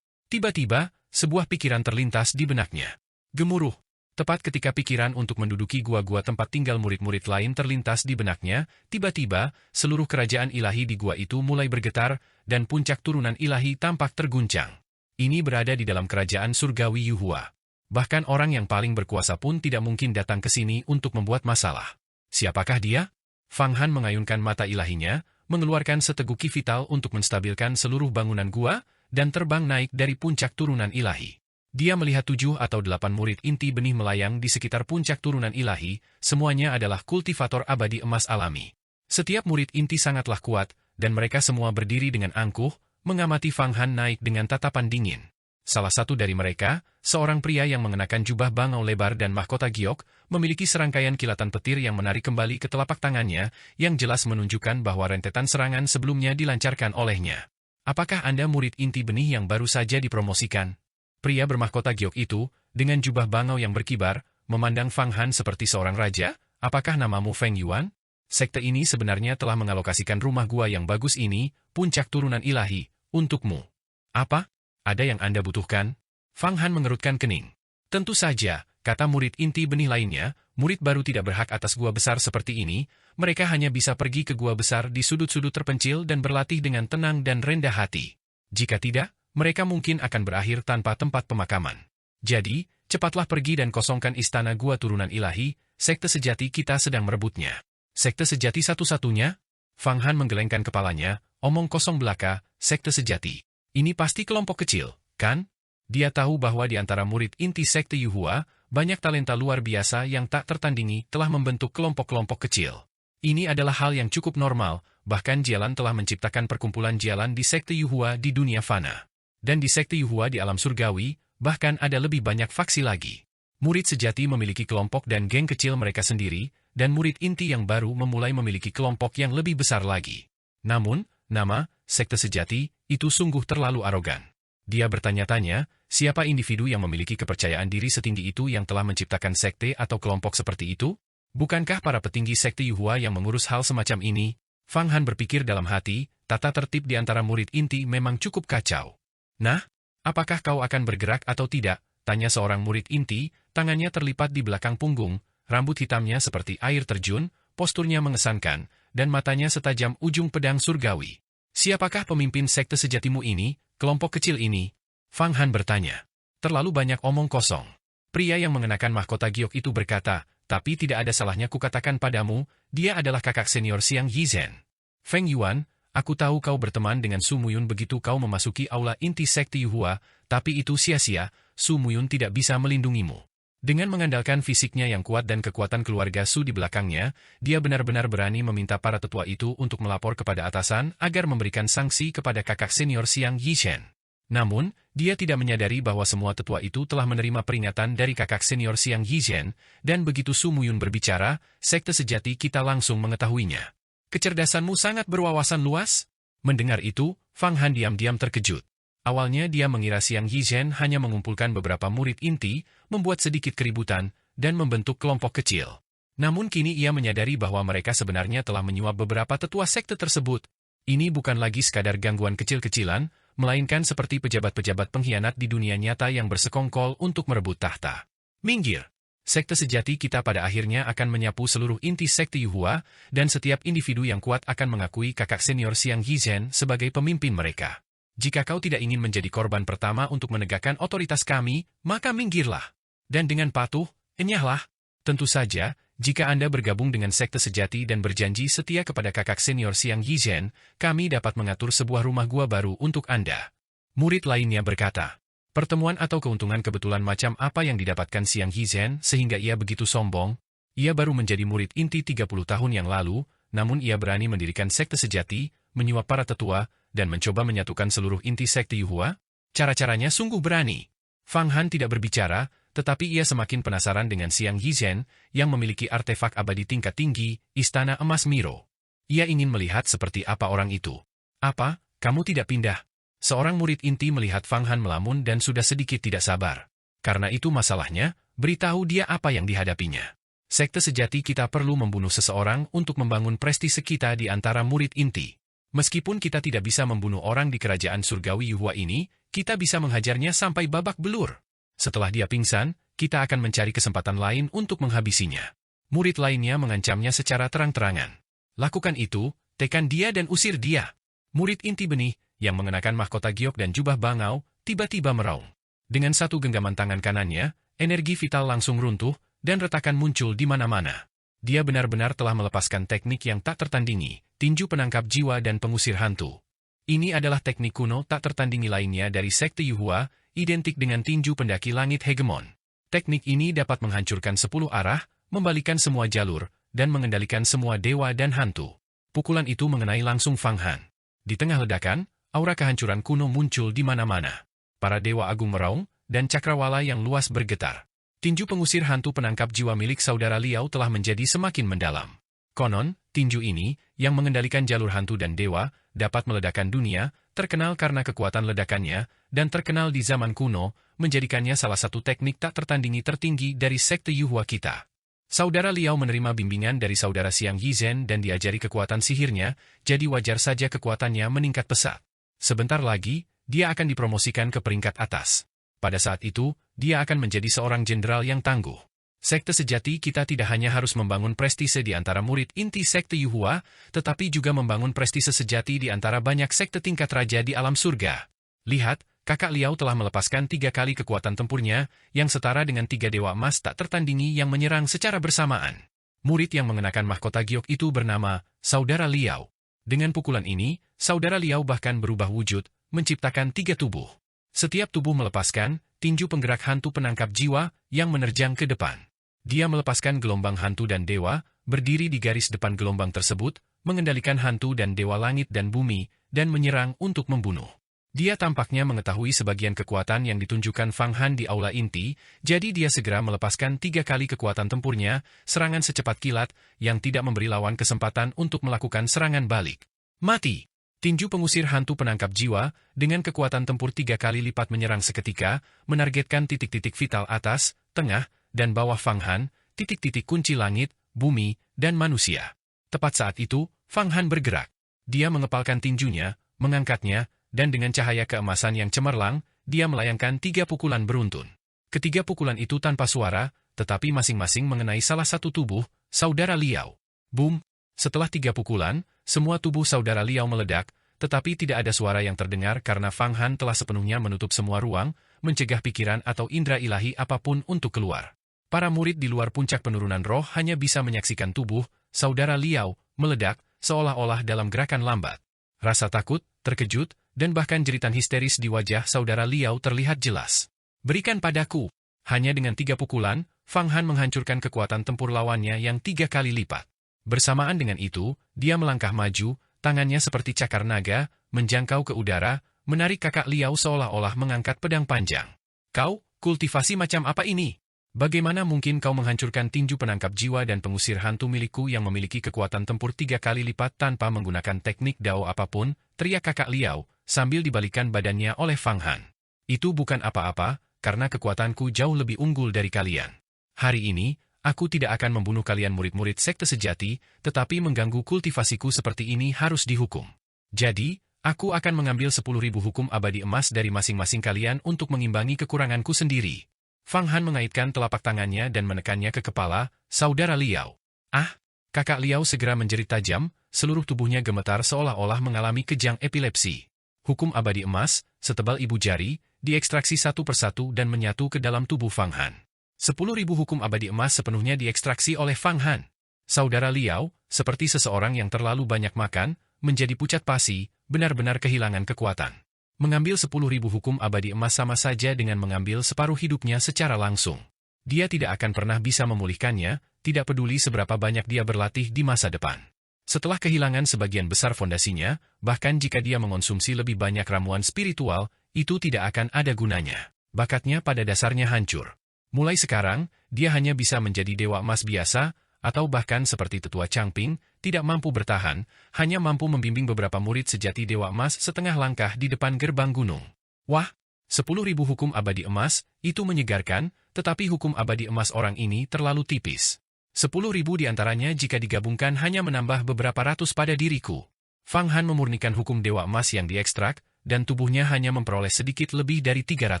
Tiba-tiba, sebuah pikiran terlintas di benaknya. Gemuruh. Tepat ketika pikiran untuk menduduki gua-gua tempat tinggal murid-murid lain terlintas di benaknya, tiba-tiba, seluruh kerajaan ilahi di gua itu mulai bergetar, dan puncak turunan ilahi tampak terguncang. Ini berada di dalam kerajaan surgawi Yuhua. Bahkan orang yang paling berkuasa pun tidak mungkin datang ke sini untuk membuat masalah. Siapakah dia? Fang Han mengayunkan mata ilahinya, mengeluarkan seteguk ki vital untuk menstabilkan seluruh bangunan gua, dan terbang naik dari puncak turunan ilahi. Dia melihat 7 atau 8 murid inti benih melayang di sekitar puncak turunan ilahi, semuanya adalah kultivator abadi emas alami. Setiap murid inti sangatlah kuat, dan mereka semua berdiri dengan angkuh, mengamati Fang Han naik dengan tatapan dingin. Salah satu dari mereka, seorang pria yang mengenakan jubah bangau lebar dan mahkota giok, memiliki serangkaian kilatan petir yang menarik kembali ke telapak tangannya, yang jelas menunjukkan bahwa rentetan serangan sebelumnya dilancarkan olehnya. Apakah Anda murid inti benih yang baru saja dipromosikan? Pria bermahkota giok itu, dengan jubah bangau yang berkibar, memandang Fang Han seperti seorang raja. Apakah namamu Feng Yuan? Sekte ini sebenarnya telah mengalokasikan rumah gua yang bagus ini, puncak turunan ilahi, untukmu. Apa? Ada yang Anda butuhkan? Fang Han mengerutkan kening. Tentu saja, kata murid inti benih lainnya, murid baru tidak berhak atas gua besar seperti ini, mereka hanya bisa pergi ke gua besar di sudut-sudut terpencil dan berlatih dengan tenang dan rendah hati. Jika tidak, mereka mungkin akan berakhir tanpa tempat pemakaman. Jadi, cepatlah pergi dan kosongkan istana gua turunan ilahi, sekte sejati kita sedang merebutnya. Sekte sejati satu-satunya? Fang Han menggelengkan kepalanya, omong kosong belaka, sekte sejati. Ini pasti kelompok kecil, kan? Dia tahu bahwa di antara murid inti sekte Yuhua, banyak talenta luar biasa yang tak tertandingi telah membentuk kelompok-kelompok kecil. Ini adalah hal yang cukup normal, bahkan Jialan telah menciptakan perkumpulan Jialan di sekte Yuhua di dunia fana. Dan di sekte Yuhua di alam surgawi, bahkan ada lebih banyak faksi lagi. Murid sejati memiliki kelompok dan geng kecil mereka sendiri, dan murid inti yang baru memulai memiliki kelompok yang lebih besar lagi. Namun, nama, sekte sejati, itu sungguh terlalu arogan. Dia bertanya-tanya, siapa individu yang memiliki kepercayaan diri setinggi itu yang telah menciptakan sekte atau kelompok seperti itu? Bukankah para petinggi sekte Yuhua yang mengurus hal semacam ini? Fang Han berpikir dalam hati, tata tertib di antara murid inti memang cukup kacau. Nah, apakah kau akan bergerak atau tidak? Tanya seorang murid inti, tangannya terlipat di belakang punggung, rambut hitamnya seperti air terjun, posturnya mengesankan, dan matanya setajam ujung pedang surgawi. Siapakah pemimpin sekte sejatimu ini, kelompok kecil ini? Fang Han bertanya. Terlalu banyak omong kosong. Pria yang mengenakan mahkota giok itu berkata, tapi tidak ada salahnya kukatakan padamu, dia adalah kakak senior Xiang Yizhen. Feng Yuan, aku tahu kau berteman dengan Su Muyun begitu kau memasuki aula inti sekte Yuhua, tapi itu sia-sia, Su Muyun tidak bisa melindungimu. Dengan mengandalkan fisiknya yang kuat dan kekuatan keluarga Su di belakangnya, dia benar-benar berani meminta para tetua itu untuk melapor kepada atasan agar memberikan sanksi kepada kakak senior Xiang Yizhen. Namun, dia tidak menyadari bahwa semua tetua itu telah menerima peringatan dari kakak senior Xiang Yizhen, dan begitu Su Muyun berbicara, sekte sejati kita langsung mengetahuinya. Kecerdasanmu sangat berwawasan luas? Mendengar itu, Fang Han diam-diam terkejut. Awalnya dia mengira Xiang Yizhen hanya mengumpulkan beberapa murid inti, membuat sedikit keributan, dan membentuk kelompok kecil. Namun kini ia menyadari bahwa mereka sebenarnya telah menyuap beberapa tetua sekte tersebut. Ini bukan lagi sekadar gangguan kecil-kecilan, melainkan seperti pejabat-pejabat pengkhianat di dunia nyata yang bersekongkol untuk merebut tahta. Minggir! Sekte sejati kita pada akhirnya akan menyapu seluruh inti sekte Yuhua, dan setiap individu yang kuat akan mengakui kakak senior Xiang Yizhen sebagai pemimpin mereka. Jika kau tidak ingin menjadi korban pertama untuk menegakkan otoritas kami, maka minggirlah. Dan dengan patuh, enyahlah. Tentu saja, jika Anda bergabung dengan sekte sejati dan berjanji setia kepada kakak senior Xiang Yizhen, kami dapat mengatur sebuah rumah gua baru untuk Anda. Murid lainnya berkata, pertemuan atau keuntungan kebetulan macam apa yang didapatkan Xiang Yizhen sehingga ia begitu sombong? Ia baru menjadi murid inti 30 tahun yang lalu, namun ia berani mendirikan sekte sejati, menyuap para tetua, dan mencoba menyatukan seluruh inti sekte Yuhua? Cara-caranya sungguh berani. Fang Han tidak berbicara, tetapi ia semakin penasaran dengan Xiang Yizhen yang memiliki artefak abadi tingkat tinggi, Istana Emas Miro. Ia ingin melihat seperti apa orang itu. Apa, kamu tidak pindah? Seorang murid inti melihat Fang Han melamun dan sudah sedikit tidak sabar. Karena itu masalahnya, beritahu dia apa yang dihadapinya. Sekte sejati kita perlu membunuh seseorang untuk membangun prestise kita di antara murid inti. Meskipun kita tidak bisa membunuh orang di kerajaan surgawi Yuhua ini, kita bisa menghajarnya sampai babak belur. Setelah dia pingsan, kita akan mencari kesempatan lain untuk menghabisinya. Murid lainnya mengancamnya secara terang-terangan. Lakukan itu, tekan dia dan usir dia. Murid inti benih, yang mengenakan mahkota giok dan jubah bangau, tiba-tiba meraung. Dengan satu genggaman tangan kanannya, energi vital langsung runtuh, dan retakan muncul di mana-mana. Dia benar-benar telah melepaskan teknik yang tak tertandingi, tinju penangkap jiwa dan pengusir hantu. Ini adalah teknik kuno tak tertandingi lainnya dari sekte Yuhua, identik dengan tinju pendaki langit hegemon. Teknik ini dapat menghancurkan 10 arah, membalikan semua jalur, dan mengendalikan semua dewa dan hantu. Pukulan itu mengenai langsung Fang Han. Di tengah ledakan, aura kehancuran kuno muncul di mana-mana. Para dewa agung meraung, dan cakrawala yang luas bergetar. Tinju pengusir hantu penangkap jiwa milik saudara Liao telah menjadi semakin mendalam. Konon, tinju ini, yang mengendalikan jalur hantu dan dewa, dapat meledakkan dunia, terkenal karena kekuatan ledakannya, dan terkenal di zaman kuno, menjadikannya salah satu teknik tak tertandingi tertinggi dari sekte Yuhua kita. Saudara Liao menerima bimbingan dari saudara Xiang Yizhen dan diajari kekuatan sihirnya, jadi wajar saja kekuatannya meningkat pesat. Sebentar lagi, dia akan dipromosikan ke peringkat atas. Pada saat itu, dia akan menjadi seorang jenderal yang tangguh. Sekte sejati kita tidak hanya harus membangun prestise di antara murid inti sekte Yuhua, tetapi juga membangun prestise sejati di antara banyak sekte tingkat raja di alam surga. Lihat, Kakak Liao telah melepaskan 3 kali kekuatan tempurnya, yang setara dengan 3 dewa emas tak tertandingi yang menyerang secara bersamaan. Murid yang mengenakan mahkota giok itu bernama Saudara Liao. Dengan pukulan ini, Saudara Liao bahkan berubah wujud, menciptakan 3 tubuh. Setiap tubuh melepaskan tinju penggerak hantu penangkap jiwa yang menerjang ke depan. Dia melepaskan gelombang hantu dan dewa, berdiri di garis depan gelombang tersebut, mengendalikan hantu dan dewa langit dan bumi, dan menyerang untuk membunuh. Dia tampaknya mengetahui sebagian kekuatan yang ditunjukkan Fang Han di aula inti, jadi dia segera melepaskan 3 kali kekuatan tempurnya, serangan secepat kilat, yang tidak memberi lawan kesempatan untuk melakukan serangan balik. Mati! Tinju pengusir hantu penangkap jiwa, dengan kekuatan tempur 3 kali lipat menyerang seketika, menargetkan titik-titik vital atas, tengah, dan bawah Fang Han, titik-titik kunci langit, bumi, dan manusia. Tepat saat itu, Fang Han bergerak. Dia mengepalkan tinjunya, mengangkatnya, dan dengan cahaya keemasan yang cemerlang, dia melayangkan 3 pukulan beruntun. Ketiga pukulan itu tanpa suara, tetapi masing-masing mengenai salah satu tubuh, Saudara Liao. Boom! Setelah 3 pukulan, semua tubuh Saudara Liao meledak, tetapi tidak ada suara yang terdengar karena Fang Han telah sepenuhnya menutup semua ruang, mencegah pikiran atau indera ilahi apapun untuk keluar. Para murid di luar puncak penurunan roh hanya bisa menyaksikan tubuh Saudara Liao meledak, seolah-olah dalam gerakan lambat. Rasa takut, terkejut, dan bahkan jeritan histeris di wajah Saudara Liao terlihat jelas. Berikan padaku. Hanya dengan 3 pukulan, Fang Han menghancurkan kekuatan tempur lawannya yang 3 kali lipat. Bersamaan dengan itu, dia melangkah maju, tangannya seperti cakar naga, menjangkau ke udara, menarik kakak Liao seolah-olah mengangkat pedang panjang. Kau, kultivasi macam apa ini? Bagaimana mungkin kau menghancurkan tinju penangkap jiwa dan pengusir hantu milikku yang memiliki kekuatan tempur 3 kali lipat tanpa menggunakan teknik dao apapun, teriak kakak Liao, sambil dibalikan badannya oleh Fang Han. Itu bukan apa-apa, karena kekuatanku jauh lebih unggul dari kalian. Hari ini, aku tidak akan membunuh kalian murid-murid sekte sejati, tetapi mengganggu kultivasiku seperti ini harus dihukum. Jadi, aku akan mengambil 10.000 hukum abadi emas dari masing-masing kalian untuk mengimbangi kekuranganku sendiri. Fang Han mengaitkan telapak tangannya dan menekannya ke kepala Saudara Liao. Ah! Kakak Liao segera menjerit tajam, seluruh tubuhnya gemetar seolah-olah mengalami kejang epilepsi. Hukum abadi emas, setebal ibu jari, diekstraksi satu persatu dan menyatu ke dalam tubuh Fang Han. 10.000 hukum abadi emas sepenuhnya diekstraksi oleh Fang Han. Saudara Liao, seperti seseorang yang terlalu banyak makan, menjadi pucat pasi, benar-benar kehilangan kekuatan. Mengambil 10.000 hukum abadi emas sama saja dengan mengambil separuh hidupnya secara langsung. Dia tidak akan pernah bisa memulihkannya, tidak peduli seberapa banyak dia berlatih di masa depan. Setelah kehilangan sebagian besar fondasinya, bahkan jika dia mengonsumsi lebih banyak ramuan spiritual, itu tidak akan ada gunanya. Bakatnya pada dasarnya hancur. Mulai sekarang, dia hanya bisa menjadi dewa emas biasa, atau bahkan seperti tetua Changping, tidak mampu bertahan, hanya mampu membimbing beberapa murid sejati dewa emas setengah langkah di depan gerbang gunung. Wah, 10.000 hukum abadi emas, itu menyegarkan, tetapi hukum abadi emas orang ini terlalu tipis. 10.000 diantaranya jika digabungkan hanya menambah beberapa ratus pada diriku. Fang Han memurnikan hukum dewa emas yang diekstrak, dan tubuhnya hanya memperoleh sedikit lebih dari 300.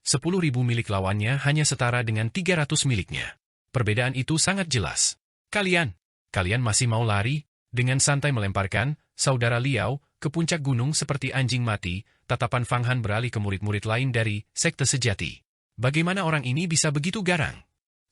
10.000 milik lawannya hanya setara dengan 300 miliknya. Perbedaan itu sangat jelas. Kalian masih mau lari? Dengan santai melemparkan Saudara Liao ke puncak gunung seperti anjing mati, tatapan Fang Han beralih ke murid-murid lain dari sekte sejati. Bagaimana orang ini bisa begitu garang?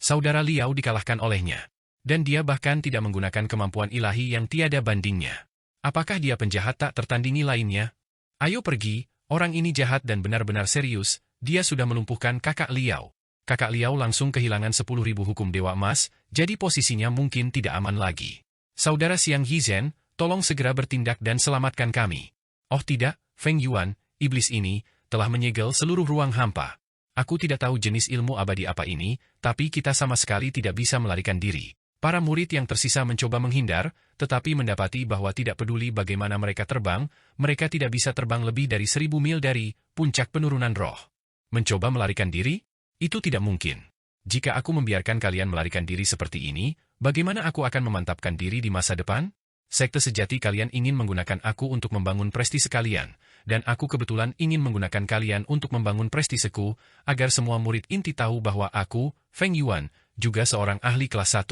Saudara Liao dikalahkan olehnya. Dan dia bahkan tidak menggunakan kemampuan ilahi yang tiada bandingnya. Apakah dia penjahat tak tertandingi lainnya? Ayo pergi, orang ini jahat dan benar-benar serius, dia sudah melumpuhkan kakak Liao. Kakak Liao langsung kehilangan 10.000 hukum dewa emas, jadi posisinya mungkin tidak aman lagi. Saudara Xiang Yizhen, tolong segera bertindak dan selamatkan kami. Oh tidak, Feng Yuan, iblis ini, telah menyegel seluruh ruang hampa. Aku tidak tahu jenis ilmu abadi apa ini, tapi kita sama sekali tidak bisa melarikan diri. Para murid yang tersisa mencoba menghindar, tetapi mendapati bahwa tidak peduli bagaimana mereka terbang, mereka tidak bisa terbang lebih dari 1.000 mil dari puncak penurunan roh. Mencoba melarikan diri? Itu tidak mungkin. Jika aku membiarkan kalian melarikan diri seperti ini, bagaimana aku akan memantapkan diri di masa depan? Sekte sejati kalian ingin menggunakan aku untuk membangun prestise kalian, dan aku kebetulan ingin menggunakan kalian untuk membangun prestiseku, agar semua murid inti tahu bahwa aku, Feng Yuan, juga seorang ahli kelas 1.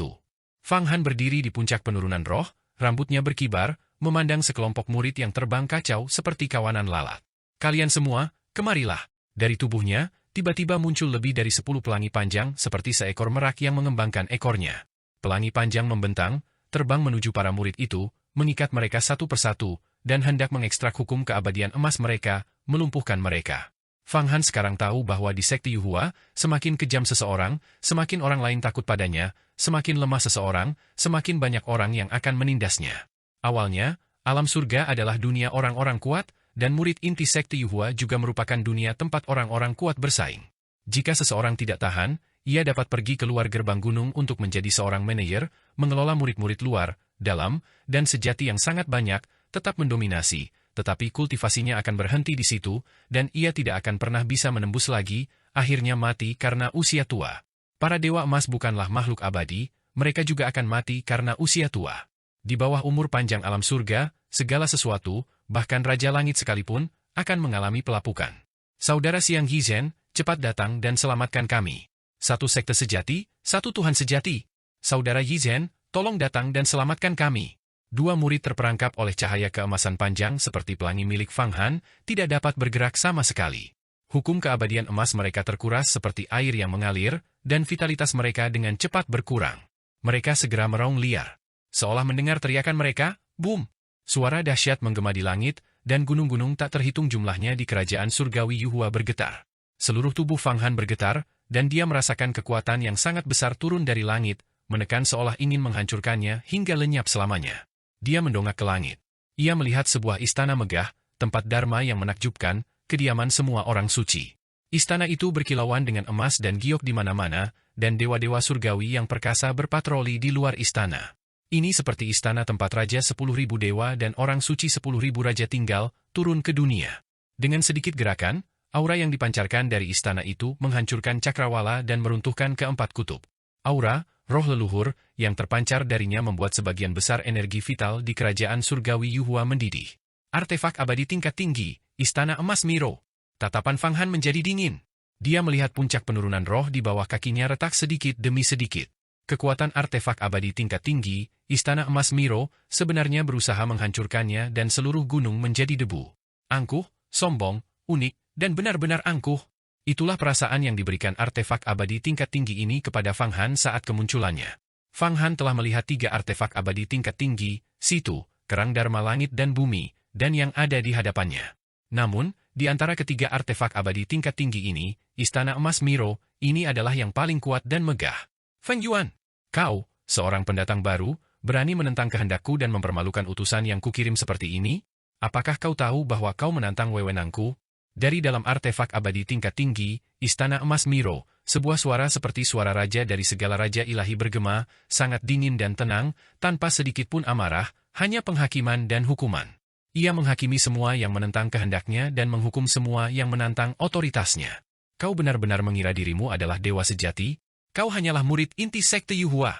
Fang Han berdiri di puncak penurunan roh, rambutnya berkibar, memandang sekelompok murid yang terbang kacau seperti kawanan lalat. Kalian semua, Kemarilah. Dari tubuhnya, tiba-tiba muncul lebih dari 10 pelangi panjang seperti seekor merak yang mengembangkan ekornya. Pelangi panjang membentang, terbang menuju para murid itu, mengikat mereka satu persatu, dan hendak mengekstrak hukum keabadian emas mereka, melumpuhkan mereka. Fang Han sekarang tahu bahwa di sekte Yuhua, semakin kejam seseorang, semakin orang lain takut padanya, semakin lemah seseorang, semakin banyak orang yang akan menindasnya. Awalnya, alam surga adalah dunia orang-orang kuat, dan murid inti sekte Yuhua juga merupakan dunia tempat orang-orang kuat bersaing. Jika seseorang tidak tahan, ia dapat pergi keluar gerbang gunung untuk menjadi seorang manajer, mengelola murid-murid luar, dalam, dan sejati yang sangat banyak, tetap mendominasi, tetapi kultivasinya akan berhenti di situ, dan ia tidak akan pernah bisa menembus lagi, akhirnya mati karena usia tua. Para dewa emas bukanlah makhluk abadi, mereka juga akan mati karena usia tua. Di bawah umur panjang alam surga, segala sesuatu, bahkan Raja Langit sekalipun, akan mengalami pelapukan. Saudara Xiang Yizhen, cepat datang dan selamatkan kami. Satu sekte sejati, satu Tuhan sejati. Saudara Yizhen, tolong datang dan selamatkan kami. Dua murid terperangkap oleh cahaya keemasan panjang seperti pelangi milik Fang Han, tidak dapat bergerak sama sekali. Hukum keabadian emas mereka terkuras seperti air yang mengalir, dan vitalitas mereka dengan cepat berkurang. Mereka segera meraung liar. Seolah mendengar teriakan mereka, boom! Suara dahsyat menggema di langit, dan gunung-gunung tak terhitung jumlahnya di kerajaan surgawi Yuhua bergetar. Seluruh tubuh Fang Han bergetar, dan dia merasakan kekuatan yang sangat besar turun dari langit, menekan seolah ingin menghancurkannya hingga lenyap selamanya. Dia mendongak ke langit. Ia melihat sebuah istana megah, tempat dharma yang menakjubkan, kediaman semua orang suci. Istana itu berkilauan dengan emas dan giok di mana-mana, dan dewa-dewa surgawi yang perkasa berpatroli di luar istana. Ini seperti istana tempat raja 10.000 dewa dan orang suci 10.000 raja tinggal, turun ke dunia. Dengan sedikit gerakan, aura yang dipancarkan dari istana itu menghancurkan cakrawala dan meruntuhkan keempat kutub. Aura, roh leluhur, yang terpancar darinya membuat sebagian besar energi vital di kerajaan surgawi Yuhua mendidih. Artefak abadi tingkat tinggi, Istana Emas Miro. Tatapan Fang Han menjadi dingin. Dia melihat puncak penurunan roh di bawah kakinya retak sedikit demi sedikit. Kekuatan artefak abadi tingkat tinggi, Istana Emas Miro, sebenarnya berusaha menghancurkannya dan seluruh gunung menjadi debu. Angkuh, sombong, unik, dan benar-benar angkuh. Itulah perasaan yang diberikan artefak abadi tingkat tinggi ini kepada Fang Han saat kemunculannya. Fang Han telah melihat 3 artefak abadi tingkat tinggi, situ, kerang dharma langit dan bumi, dan yang ada di hadapannya. Namun, di antara ketiga artefak abadi tingkat tinggi ini, Istana Emas Miro, ini adalah yang paling kuat dan megah. Feng Yuan, kau, seorang pendatang baru, berani menentang kehendakku dan mempermalukan utusan yang kukirim seperti ini? Apakah kau tahu bahwa kau menantang wewenangku? Dari dalam artefak abadi tingkat tinggi, Istana Emas Miro, sebuah suara seperti suara raja dari segala raja ilahi bergema, sangat dingin dan tenang, tanpa sedikit pun amarah, hanya penghakiman dan hukuman. Ia menghakimi semua yang menentang kehendaknya dan menghukum semua yang menantang otoritasnya. Kau benar-benar mengira dirimu adalah dewa sejati? Kau hanyalah murid inti sekte Yuhua.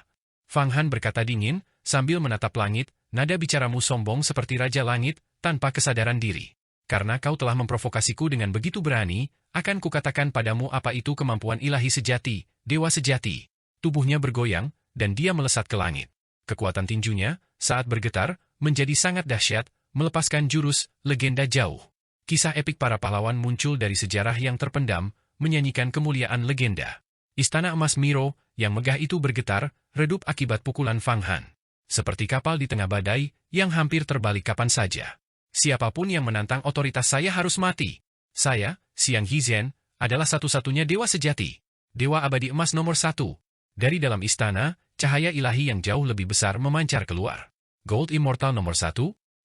Fang Han berkata dingin, sambil menatap langit, nada bicaramu sombong seperti Raja Langit, tanpa kesadaran diri. Karena kau telah memprovokasiku dengan begitu berani, akan kukatakan padamu apa itu kemampuan ilahi sejati, dewa sejati. Tubuhnya bergoyang, dan dia melesat ke langit. Kekuatan tinjunya, saat bergetar, menjadi sangat dahsyat, melepaskan jurus, legenda jauh. Kisah epik para pahlawan muncul dari sejarah yang terpendam, menyanyikan kemuliaan legenda. Istana Emas Miro, yang megah itu bergetar, redup akibat pukulan Fang Han. Seperti kapal di tengah badai, yang hampir terbalik kapan saja. Siapapun yang menantang otoritas saya harus mati. Saya, Xiang Yizhen, adalah satu-satunya dewa sejati. Dewa abadi emas nomor 1. Dari dalam istana, cahaya ilahi yang jauh lebih besar memancar keluar. Gold Immortal nomor 1?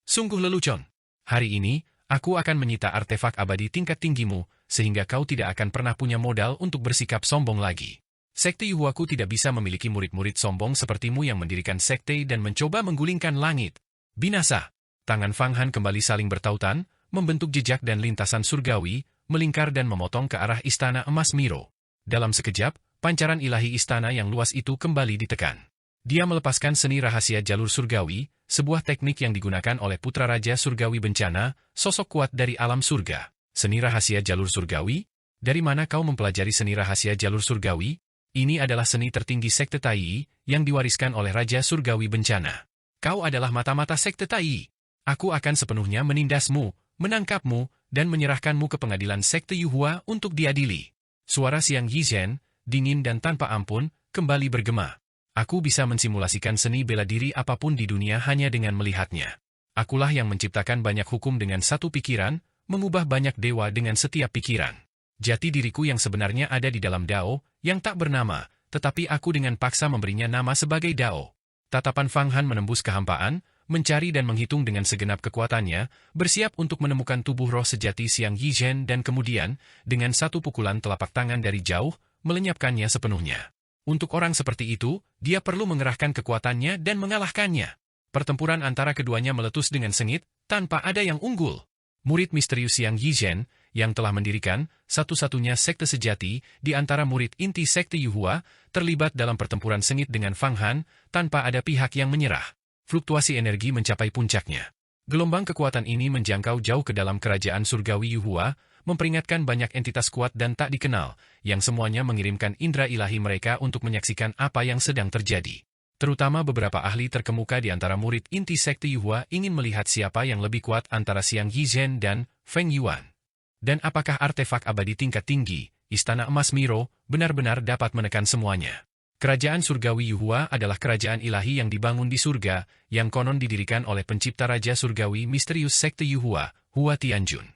Sungguh lelucon. Hari ini, aku akan menyita artefak abadi tingkat tinggimu, sehingga kau tidak akan pernah punya modal untuk bersikap sombong lagi. Sekte Yuhuaku tidak bisa memiliki murid-murid sombong sepertimu yang mendirikan sekte dan mencoba menggulingkan langit. Binasa! Tangan Fang Han kembali saling bertautan, membentuk jejak dan lintasan surgawi, melingkar dan memotong ke arah Istana Emas Miro. Dalam sekejap, pancaran ilahi istana yang luas itu kembali ditekan. Dia melepaskan seni rahasia jalur surgawi, sebuah teknik yang digunakan oleh putra raja surgawi bencana, sosok kuat dari alam surga. Seni rahasia jalur surgawi? Dari mana kau mempelajari seni rahasia jalur surgawi? Ini adalah seni tertinggi sekte Tai, yang diwariskan oleh raja surgawi bencana. Kau adalah mata-mata sekte Tai. Aku akan sepenuhnya menindasmu, menangkapmu, dan menyerahkanmu ke pengadilan Sekte Yuhua untuk diadili. Suara Xiang Yizhen, dingin dan tanpa ampun, kembali bergema. Aku bisa mensimulasikan seni bela diri apapun di dunia hanya dengan melihatnya. Akulah yang menciptakan banyak hukum dengan satu pikiran, mengubah banyak dewa dengan setiap pikiran. Jati diriku yang sebenarnya ada di dalam Dao, yang tak bernama, tetapi aku dengan paksa memberinya nama sebagai Dao. Tatapan Fang Han menembus kehampaan, mencari dan menghitung dengan segenap kekuatannya, bersiap untuk menemukan tubuh roh sejati Xiang Yizhen dan kemudian, dengan satu pukulan telapak tangan dari jauh, melenyapkannya sepenuhnya. Untuk orang seperti itu, dia perlu mengerahkan kekuatannya dan mengalahkannya. Pertempuran antara keduanya meletus dengan sengit, tanpa ada yang unggul. Murid misterius Xiang Yizhen, yang telah mendirikan satu-satunya sekte sejati di antara murid inti sekte Yuhua, terlibat dalam pertempuran sengit dengan Fang Han, tanpa ada pihak yang menyerah. Fluktuasi energi mencapai puncaknya. Gelombang kekuatan ini menjangkau jauh ke dalam kerajaan surgawi Yuhua, memperingatkan banyak entitas kuat dan tak dikenal, yang semuanya mengirimkan indera ilahi mereka untuk menyaksikan apa yang sedang terjadi. Terutama beberapa ahli terkemuka di antara murid inti sekte Yuhua ingin melihat siapa yang lebih kuat antara Xiang Yizhen dan Feng Yuan. Dan apakah artefak abadi tingkat tinggi, Istana Emas Miro, benar-benar dapat menekan semuanya. Kerajaan surgawi Yuhua adalah kerajaan ilahi yang dibangun di surga, yang konon didirikan oleh pencipta raja surgawi misterius sekte Yuhua, Hua Tianjun.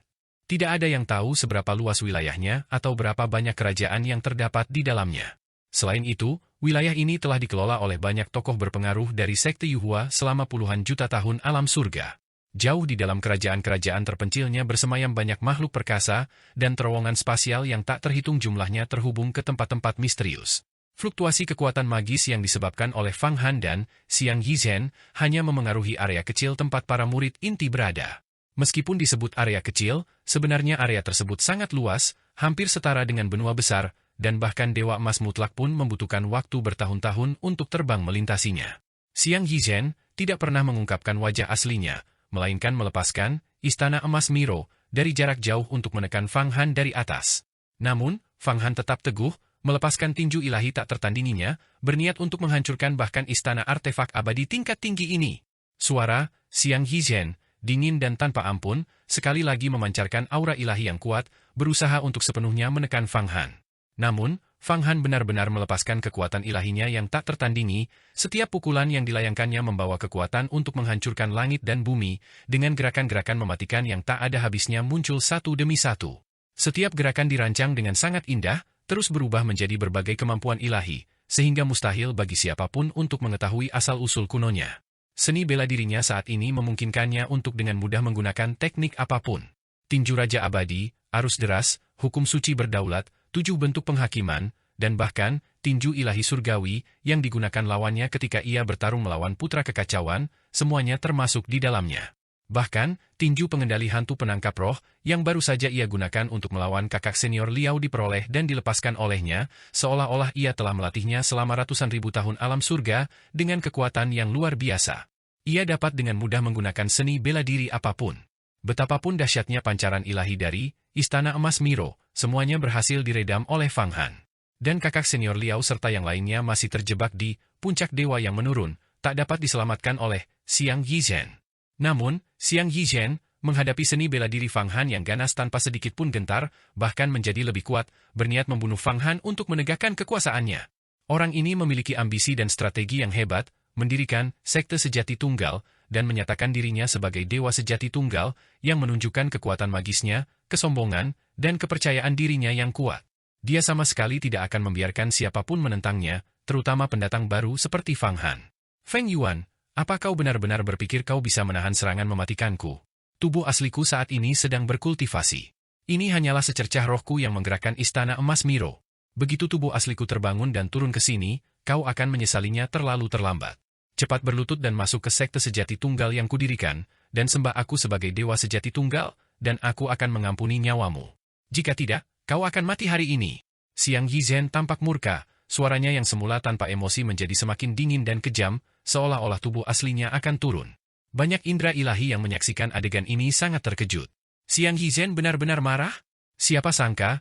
Tidak ada yang tahu seberapa luas wilayahnya atau berapa banyak kerajaan yang terdapat di dalamnya. Selain itu, wilayah ini telah dikelola oleh banyak tokoh berpengaruh dari sekte Yuhua selama puluhan juta tahun alam surga. Jauh di dalam kerajaan-kerajaan terpencilnya bersemayam banyak makhluk perkasa dan terowongan spasial yang tak terhitung jumlahnya terhubung ke tempat-tempat misterius. Fluktuasi kekuatan magis yang disebabkan oleh Fang Han dan Xiang Yizhen hanya memengaruhi area kecil tempat para murid inti berada. Meskipun disebut area kecil, sebenarnya area tersebut sangat luas, hampir setara dengan benua besar, dan bahkan Dewa Emas Mutlak pun membutuhkan waktu bertahun-tahun untuk terbang melintasinya. Xiang Yizhen tidak pernah mengungkapkan wajah aslinya, melainkan melepaskan Istana Emas Miro dari jarak jauh untuk menekan Fang Han dari atas. Namun, Fang Han tetap teguh, melepaskan tinju ilahi tak tertandinginya, berniat untuk menghancurkan bahkan istana artefak abadi tingkat tinggi ini. Suara Xiang Yizhen, dingin dan tanpa ampun, sekali lagi memancarkan aura ilahi yang kuat, berusaha untuk sepenuhnya menekan Fang Han. Namun, Fang Han benar-benar melepaskan kekuatan ilahinya yang tak tertandingi, setiap pukulan yang dilayangkannya membawa kekuatan untuk menghancurkan langit dan bumi, dengan gerakan-gerakan mematikan yang tak ada habisnya muncul satu demi satu. Setiap gerakan dirancang dengan sangat indah, terus berubah menjadi berbagai kemampuan ilahi, sehingga mustahil bagi siapapun untuk mengetahui asal-usul kunonya. Seni bela dirinya saat ini memungkinkannya untuk dengan mudah menggunakan teknik apapun. Tinju Raja Abadi, arus deras, hukum suci berdaulat, 7 bentuk penghakiman, dan bahkan tinju ilahi surgawi yang digunakan lawannya ketika ia bertarung melawan putra kekacauan, semuanya termasuk di dalamnya. Bahkan, tinju pengendali hantu penangkap roh yang baru saja ia gunakan untuk melawan kakak senior Liao diperoleh dan dilepaskan olehnya, seolah-olah ia telah melatihnya selama ratusan ribu tahun alam surga dengan kekuatan yang luar biasa. Ia dapat dengan mudah menggunakan seni bela diri apapun. Betapapun dahsyatnya pancaran ilahi dari Istana Emas Miro, semuanya berhasil diredam oleh Fang Han. Dan kakak senior Liao serta yang lainnya masih terjebak di puncak dewa yang menurun, tak dapat diselamatkan oleh Xiang Yizhen. Namun, Xiang Yizhen menghadapi seni bela diri Fang Han yang ganas tanpa sedikit pun gentar, bahkan menjadi lebih kuat, berniat membunuh Fang Han untuk menegakkan kekuasaannya. Orang ini memiliki ambisi dan strategi yang hebat, mendirikan sekte sejati tunggal, dan menyatakan dirinya sebagai dewa sejati tunggal yang menunjukkan kekuatan magisnya, kesombongan, dan kepercayaan dirinya yang kuat. Dia sama sekali tidak akan membiarkan siapapun menentangnya, terutama pendatang baru seperti Fang Han. Feng Yuan, apa kau benar-benar berpikir kau bisa menahan serangan mematikanku? Tubuh asliku saat ini sedang berkultivasi. Ini hanyalah secercah rohku yang menggerakkan Istana Emas Miro. Begitu tubuh asliku terbangun dan turun ke sini, kau akan menyesalinya terlalu terlambat. Cepat berlutut dan masuk ke sekte sejati tunggal yang kudirikan, dan sembah aku sebagai dewa sejati tunggal, dan aku akan mengampuni nyawamu. Jika tidak, kau akan mati hari ini. Xiang Yizhen tampak murka, suaranya yang semula tanpa emosi menjadi semakin dingin dan kejam, seolah-olah tubuh aslinya akan turun. Banyak indera ilahi yang menyaksikan adegan ini sangat terkejut. Xiang Yizhen benar-benar marah? Siapa sangka,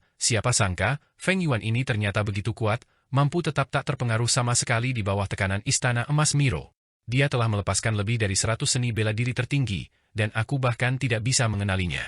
Feng Yuan ini ternyata begitu kuat, mampu tetap tak terpengaruh sama sekali di bawah tekanan Istana Emas Miro. Dia telah melepaskan lebih dari 100 seni bela diri tertinggi, dan aku bahkan tidak bisa mengenalinya.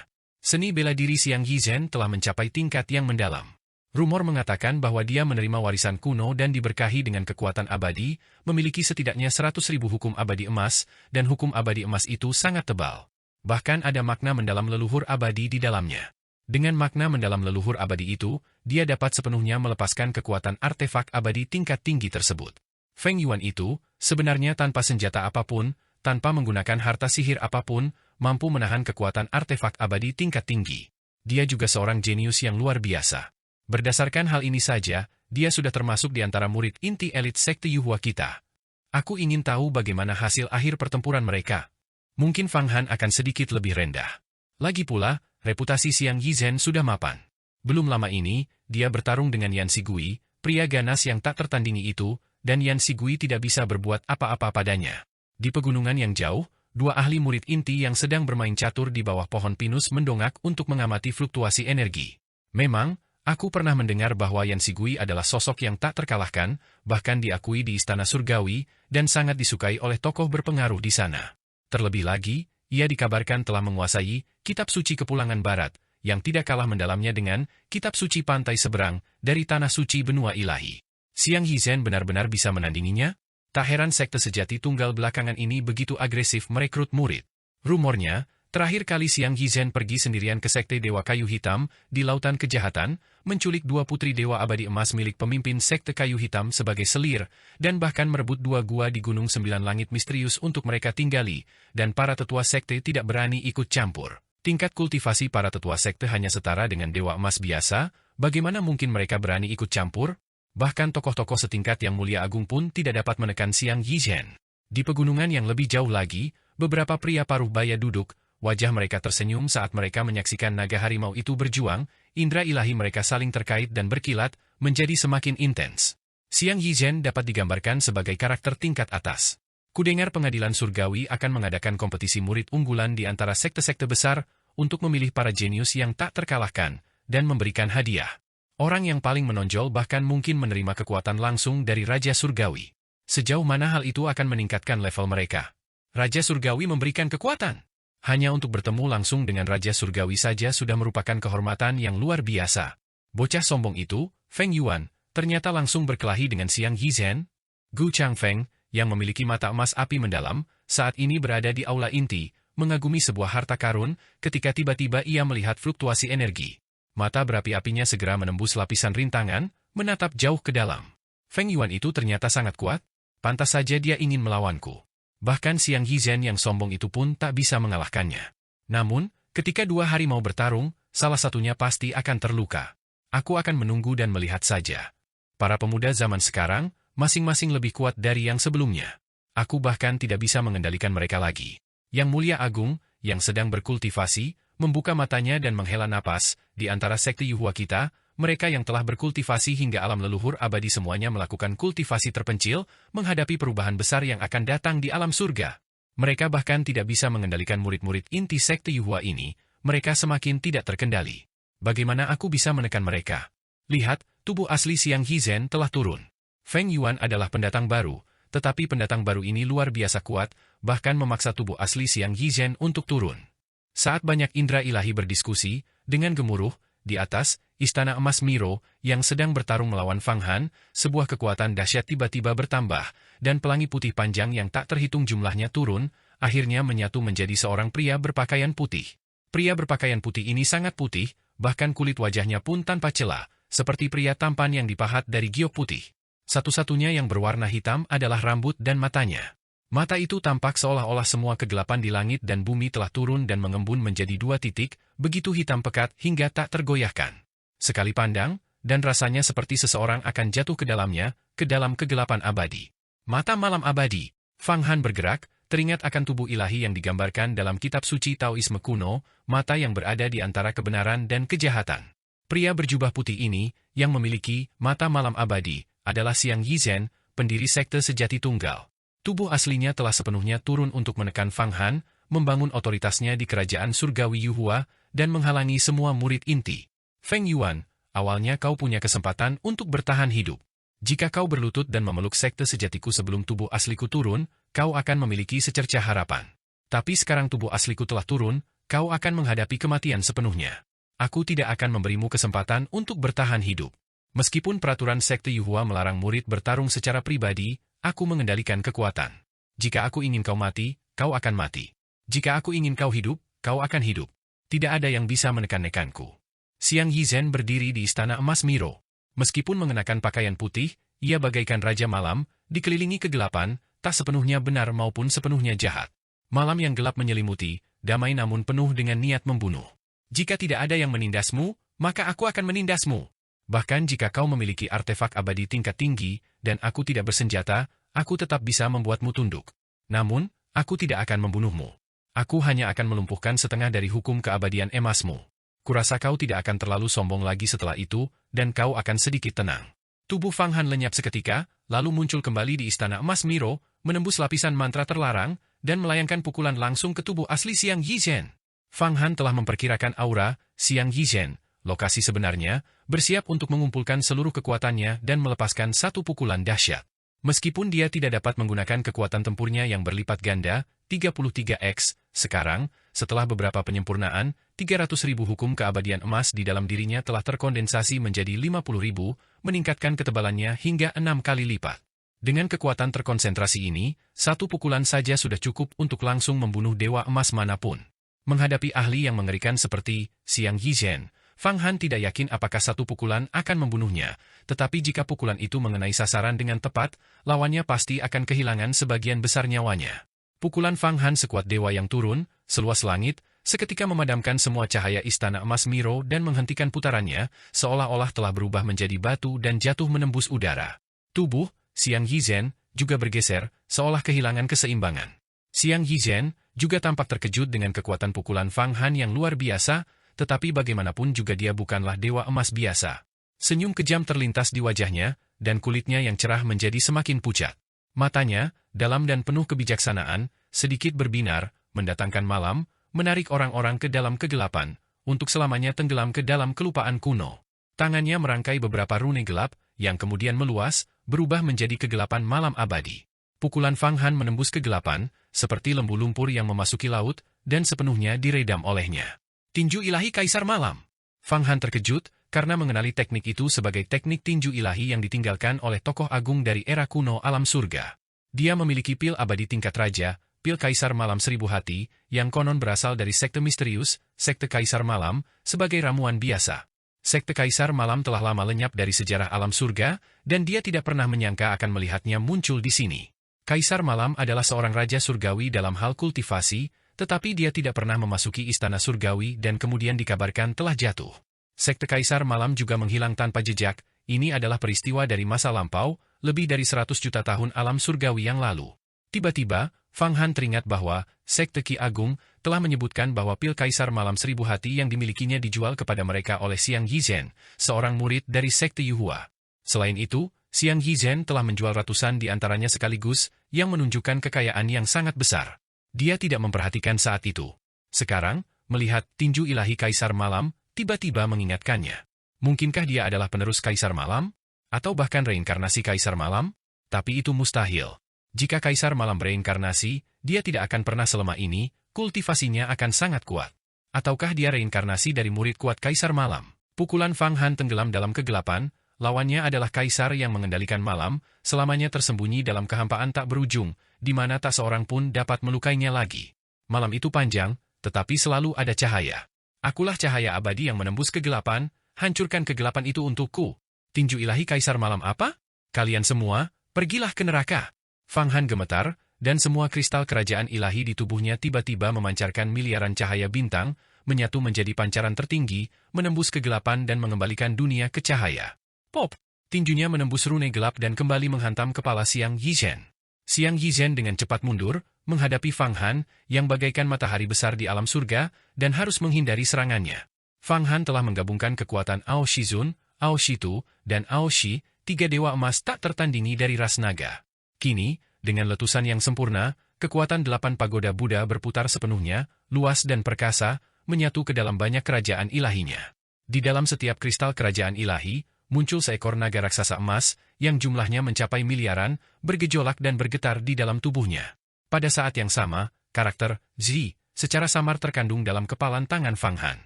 Seni bela diri Xiang Yizhen telah mencapai tingkat yang mendalam. Rumor mengatakan bahwa dia menerima warisan kuno dan diberkahi dengan kekuatan abadi, memiliki setidaknya 100.000 hukum abadi emas, dan hukum abadi emas itu sangat tebal. Bahkan ada makna mendalam leluhur abadi di dalamnya. Dengan makna mendalam leluhur abadi itu, dia dapat sepenuhnya melepaskan kekuatan artefak abadi tingkat tinggi tersebut. Feng Yuan itu, sebenarnya tanpa senjata apapun, tanpa menggunakan harta sihir apapun, mampu menahan kekuatan artefak abadi tingkat tinggi. Dia juga seorang jenius yang luar biasa. Berdasarkan hal ini saja, dia sudah termasuk di antara murid inti elit sekte Yuhua kita. Aku ingin tahu bagaimana hasil akhir pertempuran mereka. Mungkin Fang Han akan sedikit lebih rendah. Lagi pula, reputasi Xiang Yizhen sudah mapan. Belum lama ini, dia bertarung dengan Yan Xigui, pria ganas yang tak tertandingi itu, dan Yan Xigui tidak bisa berbuat apa-apa padanya. Di pegunungan yang jauh, dua ahli murid inti yang sedang bermain catur di bawah pohon pinus mendongak untuk mengamati fluktuasi energi. Memang, aku pernah mendengar bahwa Yan Xigui adalah sosok yang tak terkalahkan, bahkan diakui di Istana Surgawi, dan sangat disukai oleh tokoh berpengaruh di sana. Terlebih lagi, ia dikabarkan telah menguasai Kitab Suci Kepulangan Barat, yang tidak kalah mendalamnya dengan Kitab Suci Pantai Seberang dari Tanah Suci Benua Ilahi. Xiang Yizhen benar-benar bisa menandinginya? Tak heran sekte sejati tunggal belakangan ini begitu agresif merekrut murid. Rumornya, terakhir kali Xiang Yizhen pergi sendirian ke sekte Dewa Kayu Hitam di Lautan Kejahatan, menculik dua putri Dewa Abadi Emas milik pemimpin sekte Kayu Hitam sebagai selir, dan bahkan merebut dua gua di Gunung Sembilan Langit misterius untuk mereka tinggali, dan para tetua sekte tidak berani ikut campur. Tingkat kultivasi para tetua sekte hanya setara dengan Dewa Emas biasa, bagaimana mungkin mereka berani ikut campur? Bahkan tokoh-tokoh setingkat Yang Mulia Agung pun tidak dapat menekan Xiang Yizhen. Di pegunungan yang lebih jauh lagi, beberapa pria paruh baya duduk, wajah mereka tersenyum saat mereka menyaksikan naga harimau itu berjuang, indera ilahi mereka saling terkait dan berkilat, menjadi semakin intens. Xiang Yizhen dapat digambarkan sebagai karakter tingkat atas. Kudengar pengadilan surgawi akan mengadakan kompetisi murid unggulan di antara sekte-sekte besar, untuk memilih para jenius yang tak terkalahkan, dan memberikan hadiah. Orang yang paling menonjol bahkan mungkin menerima kekuatan langsung dari Raja Surgawi. Sejauh mana hal itu akan meningkatkan level mereka? Raja Surgawi memberikan kekuatan. Hanya untuk bertemu langsung dengan Raja Surgawi saja sudah merupakan kehormatan yang luar biasa. Bocah sombong itu, Feng Yuan, ternyata langsung berkelahi dengan Xiang Yizhen. Gu Changfeng, yang memiliki mata emas api mendalam, saat ini berada di aula inti, mengagumi sebuah harta karun, ketika tiba-tiba ia melihat fluktuasi energi. Mata berapi-apinya segera menembus lapisan rintangan, menatap jauh ke dalam. Feng Yuan itu ternyata sangat kuat, pantas saja dia ingin melawanku. Bahkan Xiang Yizhen yang sombong itu pun tak bisa mengalahkannya. Namun, ketika dua harimau bertarung, salah satunya pasti akan terluka. Aku akan menunggu dan melihat saja. Para pemuda zaman sekarang, masing-masing lebih kuat dari yang sebelumnya. Aku bahkan tidak bisa mengendalikan mereka lagi. Yang Mulia Agung, yang sedang berkultivasi, membuka matanya dan menghela napas, di antara sekte Yuhua kita, mereka yang telah berkultivasi hingga alam leluhur abadi semuanya melakukan kultivasi terpencil, menghadapi perubahan besar yang akan datang di alam surga. Mereka bahkan tidak bisa mengendalikan murid-murid inti sekte Yuhua ini, mereka semakin tidak terkendali. Bagaimana aku bisa menekan mereka? Lihat, tubuh asli Xiang Yizhen telah turun. Feng Yuan adalah pendatang baru, tetapi pendatang baru ini luar biasa kuat, bahkan memaksa tubuh asli Xiang Yizhen untuk turun. Saat banyak indera ilahi berdiskusi, dengan gemuruh, di atas, Istana Emas Miro, yang sedang bertarung melawan Fang Han, sebuah kekuatan dahsyat tiba-tiba bertambah, dan pelangi putih panjang yang tak terhitung jumlahnya turun, akhirnya menyatu menjadi seorang pria berpakaian putih. Pria berpakaian putih ini sangat putih, bahkan kulit wajahnya pun tanpa celah, seperti pria tampan yang dipahat dari giok putih. Satu-satunya yang berwarna hitam adalah rambut dan matanya. Mata itu tampak seolah-olah semua kegelapan di langit dan bumi telah turun dan mengembun menjadi dua titik, begitu hitam pekat hingga tak tergoyahkan. Sekali pandang, dan rasanya seperti seseorang akan jatuh ke dalamnya, ke dalam kegelapan abadi. Mata malam abadi. Fang Han bergerak, teringat akan tubuh ilahi yang digambarkan dalam kitab suci Taoisme kuno, mata yang berada di antara kebenaran dan kejahatan. Pria berjubah putih ini, yang memiliki mata malam abadi, adalah Xiang Yizhen, pendiri sekte sejati tunggal. Tubuh aslinya telah sepenuhnya turun untuk menekan Fang Han, membangun otoritasnya di kerajaan surgawi Yuhua, dan menghalangi semua murid inti. Feng Yuan, awalnya kau punya kesempatan untuk bertahan hidup. Jika kau berlutut dan memeluk sekte sejatiku sebelum tubuh asliku turun, kau akan memiliki secercah harapan. Tapi sekarang tubuh asliku telah turun, kau akan menghadapi kematian sepenuhnya. Aku tidak akan memberimu kesempatan untuk bertahan hidup. Meskipun peraturan sekte Yuhua melarang murid bertarung secara pribadi, aku mengendalikan kekuatan. Jika aku ingin kau mati, kau akan mati. Jika aku ingin kau hidup, kau akan hidup. Tidak ada yang bisa menekan-nekanku. Xiang Yizhen berdiri di Istana Emas Miro. Meskipun mengenakan pakaian putih, ia bagaikan Raja Malam, dikelilingi kegelapan, tak sepenuhnya benar maupun sepenuhnya jahat. Malam yang gelap menyelimuti, damai namun penuh dengan niat membunuh. Jika tidak ada yang menindasmu, maka aku akan menindasmu. Bahkan jika kau memiliki artefak abadi tingkat tinggi, dan aku tidak bersenjata, aku tetap bisa membuatmu tunduk. Namun, aku tidak akan membunuhmu. Aku hanya akan melumpuhkan setengah dari hukum keabadian emasmu. Kurasa kau tidak akan terlalu sombong lagi setelah itu, dan kau akan sedikit tenang. Tubuh Fang Han lenyap seketika, lalu muncul kembali di Istana Emas Miro, menembus lapisan mantra terlarang, dan melayangkan pukulan langsung ke tubuh asli Xiang Yizhen. Fang Han telah memperkirakan aura Xiang Yizhen, lokasi sebenarnya, bersiap untuk mengumpulkan seluruh kekuatannya dan melepaskan satu pukulan dahsyat. Meskipun dia tidak dapat menggunakan kekuatan tempurnya yang berlipat ganda, 33x, sekarang, setelah beberapa penyempurnaan, 300.000 hukum keabadian emas di dalam dirinya telah terkondensasi menjadi 50.000, meningkatkan ketebalannya hingga 6 kali lipat. Dengan kekuatan terkonsentrasi ini, satu pukulan saja sudah cukup untuk langsung membunuh dewa emas manapun. Menghadapi ahli yang mengerikan seperti Xiang Yizhen, Fang Han tidak yakin apakah satu pukulan akan membunuhnya, tetapi jika pukulan itu mengenai sasaran dengan tepat, lawannya pasti akan kehilangan sebagian besar nyawanya. Pukulan Fang Han sekuat dewa yang turun, seluas langit, seketika memadamkan semua cahaya Istana Emas Miro dan menghentikan putarannya, seolah-olah telah berubah menjadi batu dan jatuh menembus udara. Tubuh Xiang Yizhen juga bergeser, seolah kehilangan keseimbangan. Xiang Yizhen juga tampak terkejut dengan kekuatan pukulan Fang Han yang luar biasa, tetapi bagaimanapun juga dia bukanlah dewa emas biasa. Senyum kejam terlintas di wajahnya, dan kulitnya yang cerah menjadi semakin pucat. Matanya, dalam dan penuh kebijaksanaan, sedikit berbinar, mendatangkan malam, menarik orang-orang ke dalam kegelapan, untuk selamanya tenggelam ke dalam kelupaan kuno. Tangannya merangkai beberapa rune gelap, yang kemudian meluas, berubah menjadi kegelapan malam abadi. Pukulan Fang Han menembus kegelapan, seperti lembu lumpur yang memasuki laut, dan sepenuhnya diredam olehnya. Tinju ilahi Kaisar Malam. Fang Han terkejut, karena mengenali teknik itu sebagai teknik tinju ilahi yang ditinggalkan oleh tokoh agung dari era kuno alam surga. Dia memiliki pil abadi tingkat raja, pil Kaisar Malam Seribu Hati, yang konon berasal dari sekte misterius, sekte Kaisar Malam, sebagai ramuan biasa. Sekte Kaisar Malam telah lama lenyap dari sejarah alam surga, dan dia tidak pernah menyangka akan melihatnya muncul di sini. Kaisar Malam adalah seorang raja surgawi dalam hal kultivasi, tetapi dia tidak pernah memasuki istana surgawi dan kemudian dikabarkan telah jatuh. Sekte Kaisar Malam juga menghilang tanpa jejak, ini adalah peristiwa dari masa lampau, lebih dari 100 juta tahun alam surgawi yang lalu. Tiba-tiba, Fang Han teringat bahwa sekte Ki Agung telah menyebutkan bahwa pil Kaisar Malam Seribu Hati yang dimilikinya dijual kepada mereka oleh Xiang Yizhen, seorang murid dari sekte Yuhua. Selain itu, Xiang Yizhen telah menjual ratusan di antaranya sekaligus, yang menunjukkan kekayaan yang sangat besar. Dia tidak memperhatikan saat itu. Sekarang, melihat tinju ilahi Kaisar Malam, tiba-tiba mengingatkannya. Mungkinkah dia adalah penerus Kaisar Malam? Atau bahkan reinkarnasi Kaisar Malam? Tapi itu mustahil. Jika Kaisar Malam reinkarnasi, dia tidak akan pernah selemah ini, kultivasinya akan sangat kuat. Ataukah dia reinkarnasi dari murid kuat Kaisar Malam? Pukulan Fang Han tenggelam dalam kegelapan, lawannya adalah Kaisar yang mengendalikan malam, selamanya tersembunyi dalam kehampaan tak berujung, di mana tak seorang pun dapat melukainya lagi. Malam itu panjang, tetapi selalu ada cahaya. Akulah cahaya abadi yang menembus kegelapan, hancurkan kegelapan itu untukku. Tinju ilahi Kaisar Malam apa? Kalian semua, pergilah ke neraka. Fang Han gemetar, dan semua kristal kerajaan ilahi di tubuhnya tiba-tiba memancarkan miliaran cahaya bintang, menyatu menjadi pancaran tertinggi, menembus kegelapan dan mengembalikan dunia ke cahaya. Pop! Tinjunya menembus rune gelap dan kembali menghantam kepala Xiang Yizhen. Xiang Yizhen dengan cepat mundur, menghadapi Fang Han, yang bagaikan matahari besar di alam surga, dan harus menghindari serangannya. Fang Han telah menggabungkan kekuatan Ao Shizun, Ao Shitu, dan Ao Shi, 3 dewa emas tak tertandingi dari ras naga. Kini, dengan letusan yang sempurna, kekuatan 8 pagoda Buddha berputar sepenuhnya, luas dan perkasa, menyatu ke dalam banyak kerajaan ilahinya. Di dalam setiap kristal kerajaan ilahi, muncul seekor naga raksasa emas, yang jumlahnya mencapai miliaran, bergejolak dan bergetar di dalam tubuhnya. Pada saat yang sama, karakter Zi, secara samar terkandung dalam kepalan tangan Fang Han.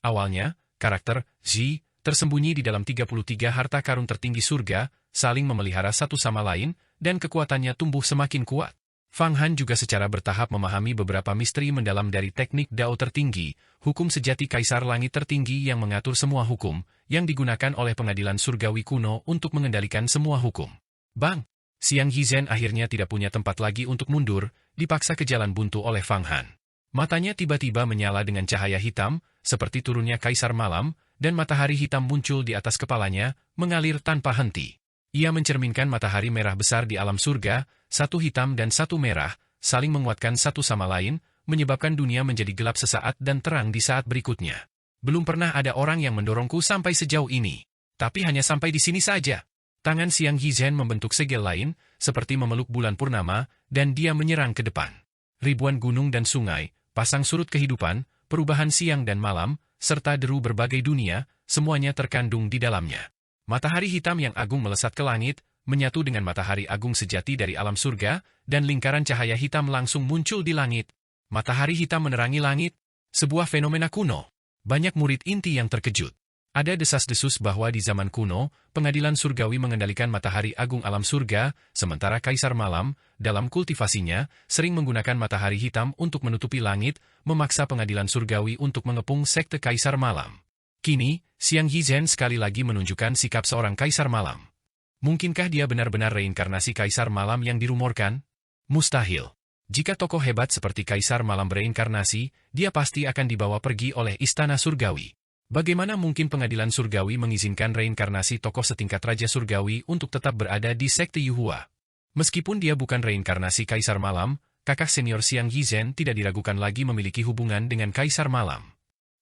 Awalnya, karakter Zi tersembunyi di dalam 33 harta karun tertinggi surga, saling memelihara satu sama lain, dan kekuatannya tumbuh semakin kuat. Fang Han juga secara bertahap memahami beberapa misteri mendalam dari teknik Dao tertinggi, hukum sejati Kaisar Langit tertinggi yang mengatur semua hukum, yang digunakan oleh pengadilan surgawi kuno untuk mengendalikan semua hukum. Bang! Xiang Yizhen akhirnya tidak punya tempat lagi untuk mundur, dipaksa ke jalan buntu oleh Fang Han. Matanya tiba-tiba menyala dengan cahaya hitam, seperti turunnya Kaisar Malam, dan matahari hitam muncul di atas kepalanya, mengalir tanpa henti. Ia mencerminkan matahari merah besar di alam surga, satu hitam dan satu merah, saling menguatkan satu sama lain, menyebabkan dunia menjadi gelap sesaat dan terang di saat berikutnya. Belum pernah ada orang yang mendorongku sampai sejauh ini. Tapi hanya sampai di sini saja. Tangan Xiang Yizhen membentuk segel lain, seperti memeluk bulan purnama, dan dia menyerang ke depan. Ribuan gunung dan sungai, pasang surut kehidupan, perubahan siang dan malam, serta deru berbagai dunia, semuanya terkandung di dalamnya. Matahari hitam yang agung melesat ke langit, menyatu dengan matahari agung sejati dari alam surga, dan lingkaran cahaya hitam langsung muncul di langit. Matahari hitam menerangi langit, sebuah fenomena kuno. Banyak murid inti yang terkejut. Ada desas-desus bahwa di zaman kuno, pengadilan surgawi mengendalikan matahari agung alam surga, sementara Kaisar Malam, dalam kultivasinya, sering menggunakan matahari hitam untuk menutupi langit, memaksa pengadilan surgawi untuk mengepung sekte Kaisar Malam. Kini, Xiang Yizhen sekali lagi menunjukkan sikap seorang Kaisar Malam. Mungkinkah dia benar-benar reinkarnasi Kaisar Malam yang dirumorkan? Mustahil. Jika tokoh hebat seperti Kaisar Malam bereinkarnasi, dia pasti akan dibawa pergi oleh Istana Surgawi. Bagaimana mungkin pengadilan surgawi mengizinkan reinkarnasi tokoh setingkat Raja Surgawi untuk tetap berada di sekte Yuhua? Meskipun dia bukan reinkarnasi Kaisar Malam, kakak senior Xiang Yizhen tidak diragukan lagi memiliki hubungan dengan Kaisar Malam.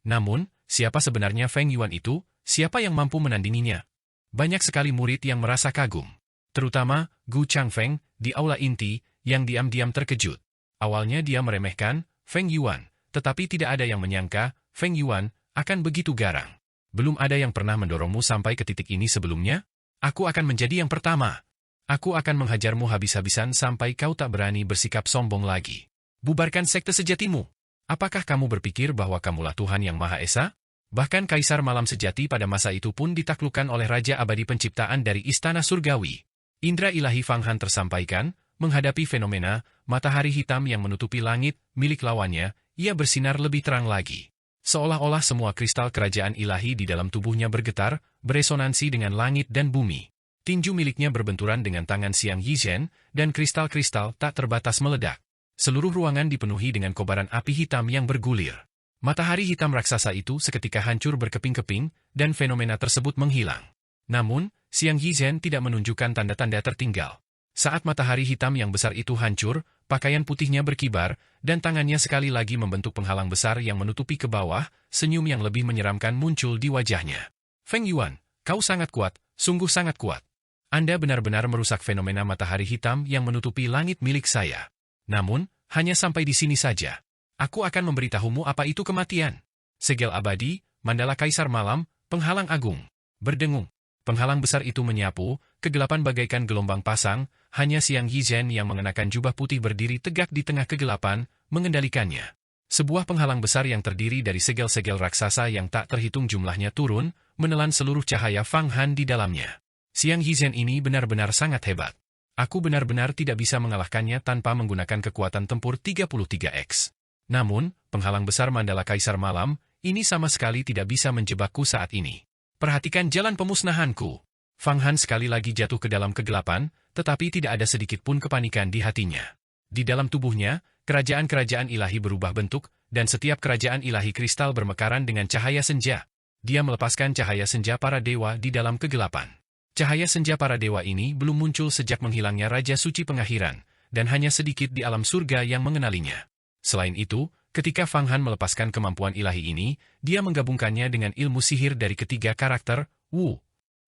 Namun, siapa sebenarnya Feng Yuan itu? Siapa yang mampu menandinginya? Banyak sekali murid yang merasa kagum. Terutama, Gu Changfeng, di aula inti, yang diam-diam terkejut. Awalnya dia meremehkan Feng Yuan, tetapi tidak ada yang menyangka Feng Yuan akan begitu garang. Belum ada yang pernah mendorongmu sampai ke titik ini sebelumnya? Aku akan menjadi yang pertama. Aku akan menghajarmu habis-habisan sampai kau tak berani bersikap sombong lagi. Bubarkan sekte sejatimu. Apakah kamu berpikir bahwa kamulah Tuhan yang Maha Esa? Bahkan Kaisar Malam sejati pada masa itu pun ditaklukkan oleh Raja Abadi Penciptaan dari Istana Surgawi. Indra ilahi Fang Han tersampaikan, menghadapi fenomena matahari hitam yang menutupi langit milik lawannya, ia bersinar lebih terang lagi. Seolah-olah semua kristal kerajaan ilahi di dalam tubuhnya bergetar, beresonansi dengan langit dan bumi. Tinju miliknya berbenturan dengan tangan Xiang Yizhen, dan kristal-kristal tak terbatas meledak. Seluruh ruangan dipenuhi dengan kobaran api hitam yang bergulir. Matahari hitam raksasa itu seketika hancur berkeping-keping, dan fenomena tersebut menghilang. Namun, Xiang Yizhen tidak menunjukkan tanda-tanda tertinggal. Saat matahari hitam yang besar itu hancur, pakaian putihnya berkibar, dan tangannya sekali lagi membentuk penghalang besar yang menutupi ke bawah, senyum yang lebih menyeramkan muncul di wajahnya. Feng Yuan, kau sangat kuat, sungguh sangat kuat. Anda benar-benar merusak fenomena matahari hitam yang menutupi langit milik saya. Namun, hanya sampai di sini saja. Aku akan memberitahumu apa itu kematian. Segel abadi, mandala Kaisar Malam, penghalang agung. Berdengung. Penghalang besar itu menyapu, kegelapan bagaikan gelombang pasang, hanya Xiang Yizhen yang mengenakan jubah putih berdiri tegak di tengah kegelapan, mengendalikannya. Sebuah penghalang besar yang terdiri dari segel-segel raksasa yang tak terhitung jumlahnya turun, menelan seluruh cahaya Fang Han di dalamnya. Xiang Yizhen ini benar-benar sangat hebat. Aku benar-benar tidak bisa mengalahkannya tanpa menggunakan kekuatan tempur 33x. Namun, penghalang besar mandala Kaisar Malam, ini sama sekali tidak bisa menjebakku saat ini. Perhatikan jalan pemusnahanku. Fang Han sekali lagi jatuh ke dalam kegelapan, tetapi tidak ada sedikit pun kepanikan di hatinya. Di dalam tubuhnya, kerajaan-kerajaan ilahi berubah bentuk, dan setiap kerajaan ilahi kristal bermekaran dengan cahaya senja. Dia melepaskan cahaya senja para dewa di dalam kegelapan. Cahaya senja para dewa ini belum muncul sejak menghilangnya Raja Suci Pengakhiran, dan hanya sedikit di alam surga yang mengenalinya. Selain itu, ketika Fang Han melepaskan kemampuan ilahi ini, dia menggabungkannya dengan ilmu sihir dari ketiga karakter, Wu.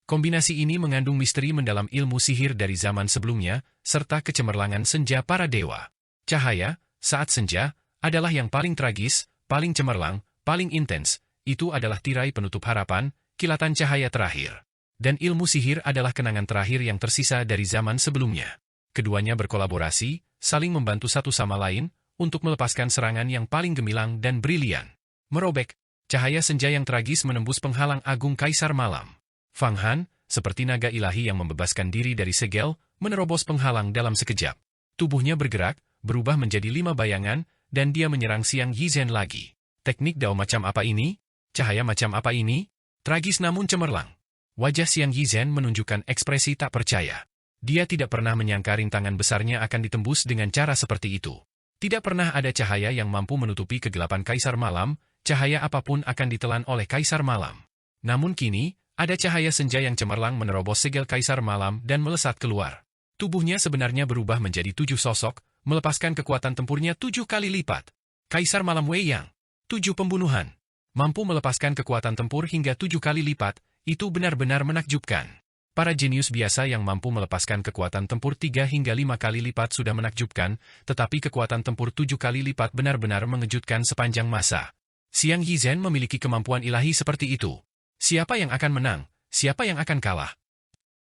Kombinasi ini mengandung misteri mendalam ilmu sihir dari zaman sebelumnya, serta kecemerlangan senja para dewa. Cahaya, saat senja, adalah yang paling tragis, paling cemerlang, paling intens. Itu adalah tirai penutup harapan, kilatan cahaya terakhir. Dan ilmu sihir adalah kenangan terakhir yang tersisa dari zaman sebelumnya. Keduanya berkolaborasi, saling membantu satu sama lain, untuk melepaskan serangan yang paling gemilang dan brilian. Merobek, cahaya senja yang tragis menembus penghalang agung Kaisar Malam. Fang Han, seperti naga ilahi yang membebaskan diri dari segel, menerobos penghalang dalam sekejap. Tubuhnya bergerak, berubah menjadi 5 bayangan, dan dia menyerang Xiang Yizhen lagi. Teknik dao macam apa ini? Cahaya macam apa ini? Tragis namun cemerlang. Wajah Xiang Yizhen menunjukkan ekspresi tak percaya. Dia tidak pernah menyangka rintangan besarnya akan ditembus dengan cara seperti itu. Tidak pernah ada cahaya yang mampu menutupi kegelapan Kaisar Malam, cahaya apapun akan ditelan oleh Kaisar Malam. Namun kini, ada cahaya senja yang cemerlang menerobos segel Kaisar Malam dan melesat keluar. Tubuhnya sebenarnya berubah menjadi 7 sosok, melepaskan kekuatan tempurnya 7 kali lipat. Kaisar Malam Wei Yang, 7 pembunuhan. Mampu melepaskan kekuatan tempur hingga 7 kali lipat, itu benar-benar menakjubkan. Para jenius biasa yang mampu melepaskan kekuatan tempur 3 hingga 5 kali lipat sudah menakjubkan, tetapi kekuatan tempur 7 kali lipat benar-benar mengejutkan sepanjang masa. Xiang Yizhen memiliki kemampuan ilahi seperti itu. Siapa yang akan menang? Siapa yang akan kalah?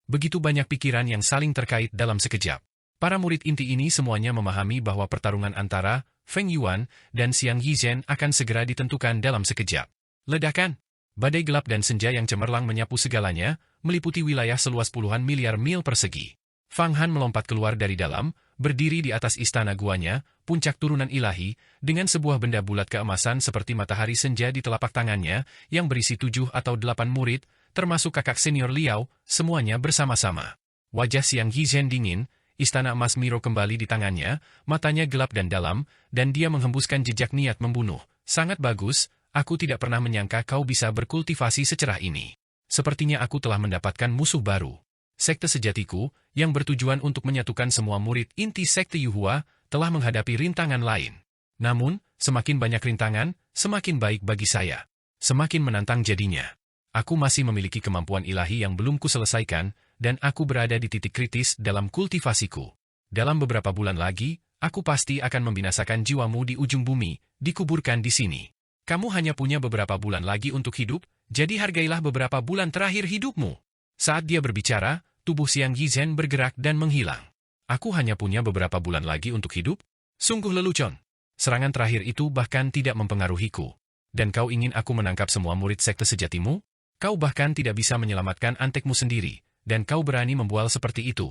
Begitu banyak pikiran yang saling terkait dalam sekejap. Para murid inti ini semuanya memahami bahwa pertarungan antara Feng Yuan dan Xiang Yizhen akan segera ditentukan dalam sekejap. Ledakan! Badai gelap dan senja yang cemerlang menyapu segalanya, meliputi wilayah seluas puluhan miliar mil persegi. Fang Han melompat keluar dari dalam, berdiri di atas istana guanya, puncak turunan ilahi, dengan sebuah benda bulat keemasan seperti matahari senja di telapak tangannya, yang berisi 7 atau 8 murid, termasuk kakak senior Liao, semuanya bersama-sama. Wajah Xiang Yizhen dingin, istana emas Miro kembali di tangannya, matanya gelap dan dalam, dan dia menghembuskan jejak niat membunuh. Sangat bagus. Aku tidak pernah menyangka kau bisa berkultivasi secerah ini. Sepertinya aku telah mendapatkan musuh baru. Sekte sejatiku, yang bertujuan untuk menyatukan semua murid inti sekte Yuhua, telah menghadapi rintangan lain. Namun, semakin banyak rintangan, semakin baik bagi saya. Semakin menantang jadinya. Aku masih memiliki kemampuan ilahi yang belum kuselesaikan, dan aku berada di titik kritis dalam kultivasiku. Dalam beberapa bulan lagi, aku pasti akan membinasakan jiwamu di ujung bumi, dikuburkan di sini. Kamu hanya punya beberapa bulan lagi untuk hidup, jadi hargailah beberapa bulan terakhir hidupmu. Saat dia berbicara, tubuh Xiang Yizhen bergerak dan menghilang. Aku hanya punya beberapa bulan lagi untuk hidup? Sungguh lelucon. Serangan terakhir itu bahkan tidak mempengaruhiku. Dan kau ingin aku menangkap semua murid sekte sejatimu? Kau bahkan tidak bisa menyelamatkan antekmu sendiri, dan kau berani membual seperti itu.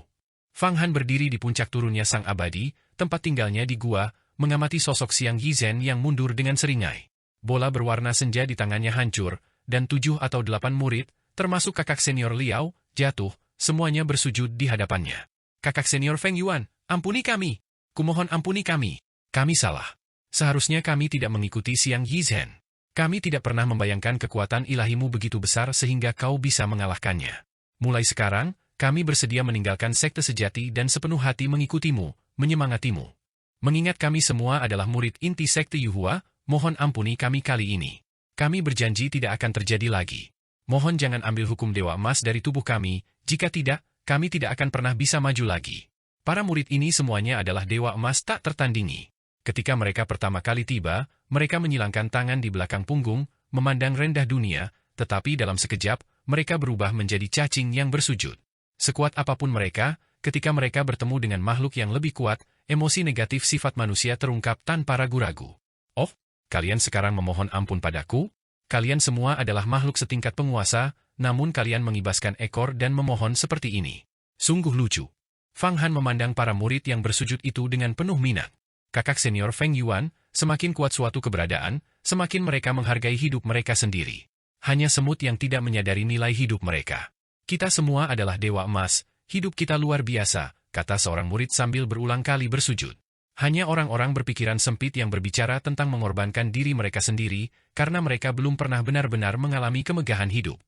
Fang Han berdiri di puncak turunnya Sang Abadi, tempat tinggalnya di gua, mengamati sosok Xiang Yizhen yang mundur dengan seringai. Bola berwarna senja di tangannya hancur, dan 7 atau 8 murid, termasuk kakak senior Liao, jatuh, semuanya bersujud di hadapannya. Kakak senior Feng Yuan, ampuni kami. Kumohon ampuni kami. Kami salah. Seharusnya kami tidak mengikuti Xiang Yizhen. Kami tidak pernah membayangkan kekuatan ilahimu begitu besar sehingga kau bisa mengalahkannya. Mulai sekarang, kami bersedia meninggalkan sekte sejati dan sepenuh hati mengikutimu, menyemangatimu. Mengingat kami semua adalah murid inti sekte Yuhua, mohon ampuni kami kali ini. Kami berjanji tidak akan terjadi lagi. Mohon jangan ambil hukum Dewa Emas dari tubuh kami, jika tidak, kami tidak akan pernah bisa maju lagi. Para murid ini semuanya adalah Dewa Emas tak tertandingi. Ketika mereka pertama kali tiba, mereka menyilangkan tangan di belakang punggung, memandang rendah dunia, tetapi dalam sekejap, mereka berubah menjadi cacing yang bersujud. Sekuat apapun mereka, ketika mereka bertemu dengan makhluk yang lebih kuat, emosi negatif sifat manusia terungkap tanpa ragu-ragu. Oh, kalian sekarang memohon ampun padaku? Kalian semua adalah makhluk setingkat penguasa, namun kalian mengibaskan ekor dan memohon seperti ini. Sungguh lucu. Fang Han memandang para murid yang bersujud itu dengan penuh minat. Kakak senior Feng Yuan, semakin kuat suatu keberadaan, semakin mereka menghargai hidup mereka sendiri. Hanya semut yang tidak menyadari nilai hidup mereka. Kita semua adalah Dewa Emas, hidup kita luar biasa, kata seorang murid sambil berulang kali bersujud. Hanya orang-orang berpikiran sempit yang berbicara tentang mengorbankan diri mereka sendiri, karena mereka belum pernah benar-benar mengalami kemegahan hidup.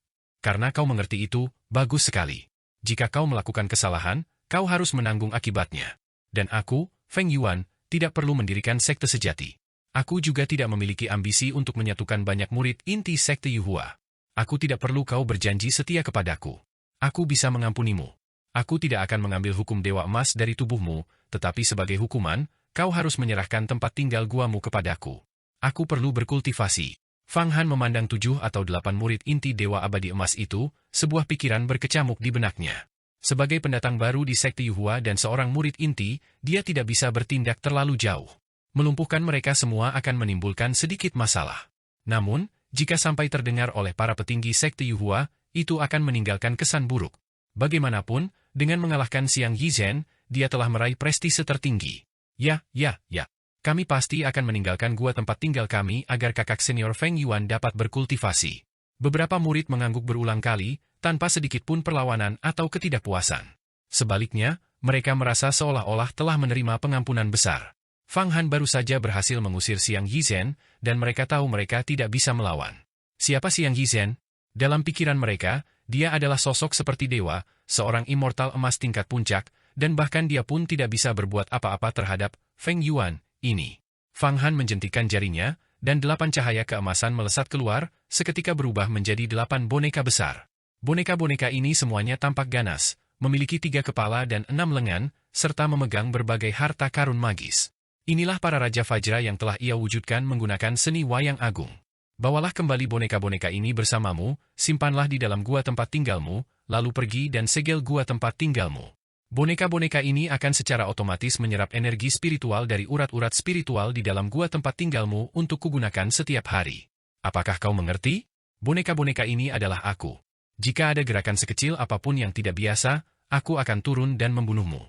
Karena kau mengerti itu, bagus sekali. Jika kau melakukan kesalahan, kau harus menanggung akibatnya. Dan aku, Feng Yuan, tidak perlu mendirikan sekte sejati. Aku juga tidak memiliki ambisi untuk menyatukan banyak murid inti sekte Yuhua. Aku tidak perlu kau berjanji setia kepadaku. Aku bisa mengampunimu. Aku tidak akan mengambil hukum Dewa Emas dari tubuhmu, tetapi sebagai hukuman, kau harus menyerahkan tempat tinggal guamu kepadaku. Aku perlu berkultivasi. Fang Han memandang 7 atau 8 murid inti Dewa Abadi Emas itu, sebuah pikiran berkecamuk di benaknya. Sebagai pendatang baru di sekte Yuhua dan seorang murid inti, dia tidak bisa bertindak terlalu jauh. Melumpuhkan mereka semua akan menimbulkan sedikit masalah. Namun, jika sampai terdengar oleh para petinggi sekte Yuhua, itu akan meninggalkan kesan buruk. Bagaimanapun, dengan mengalahkan Xiang Yizhen, dia telah meraih prestise tertinggi. Ya. Kami pasti akan meninggalkan gua tempat tinggal kami agar kakak senior Feng Yuan dapat berkultivasi. Beberapa murid mengangguk berulang kali, tanpa sedikit pun perlawanan atau ketidakpuasan. Sebaliknya, mereka merasa seolah-olah telah menerima pengampunan besar. Fang Han baru saja berhasil mengusir Xiang Yizhen, dan mereka tahu mereka tidak bisa melawan. Siapa Xiang Yizhen? Dalam pikiran mereka, dia adalah sosok seperti dewa, seorang immortal emas tingkat puncak, dan bahkan dia pun tidak bisa berbuat apa-apa terhadap Feng Yuan ini. Fang Han menjentikan jarinya, dan 8 cahaya keemasan melesat keluar, seketika berubah menjadi 8 boneka besar. Boneka-boneka ini semuanya tampak ganas, memiliki 3 kepala dan 6 lengan, serta memegang berbagai harta karun magis. Inilah para Raja Fajra yang telah ia wujudkan menggunakan seni wayang agung. Bawalah kembali boneka-boneka ini bersamamu, simpanlah di dalam gua tempat tinggalmu, lalu pergi dan segel gua tempat tinggalmu. Boneka-boneka ini akan secara otomatis menyerap energi spiritual dari urat-urat spiritual di dalam gua tempat tinggalmu untuk kugunakan setiap hari. Apakah kau mengerti? Boneka-boneka ini adalah aku. Jika ada gerakan sekecil apapun yang tidak biasa, aku akan turun dan membunuhmu.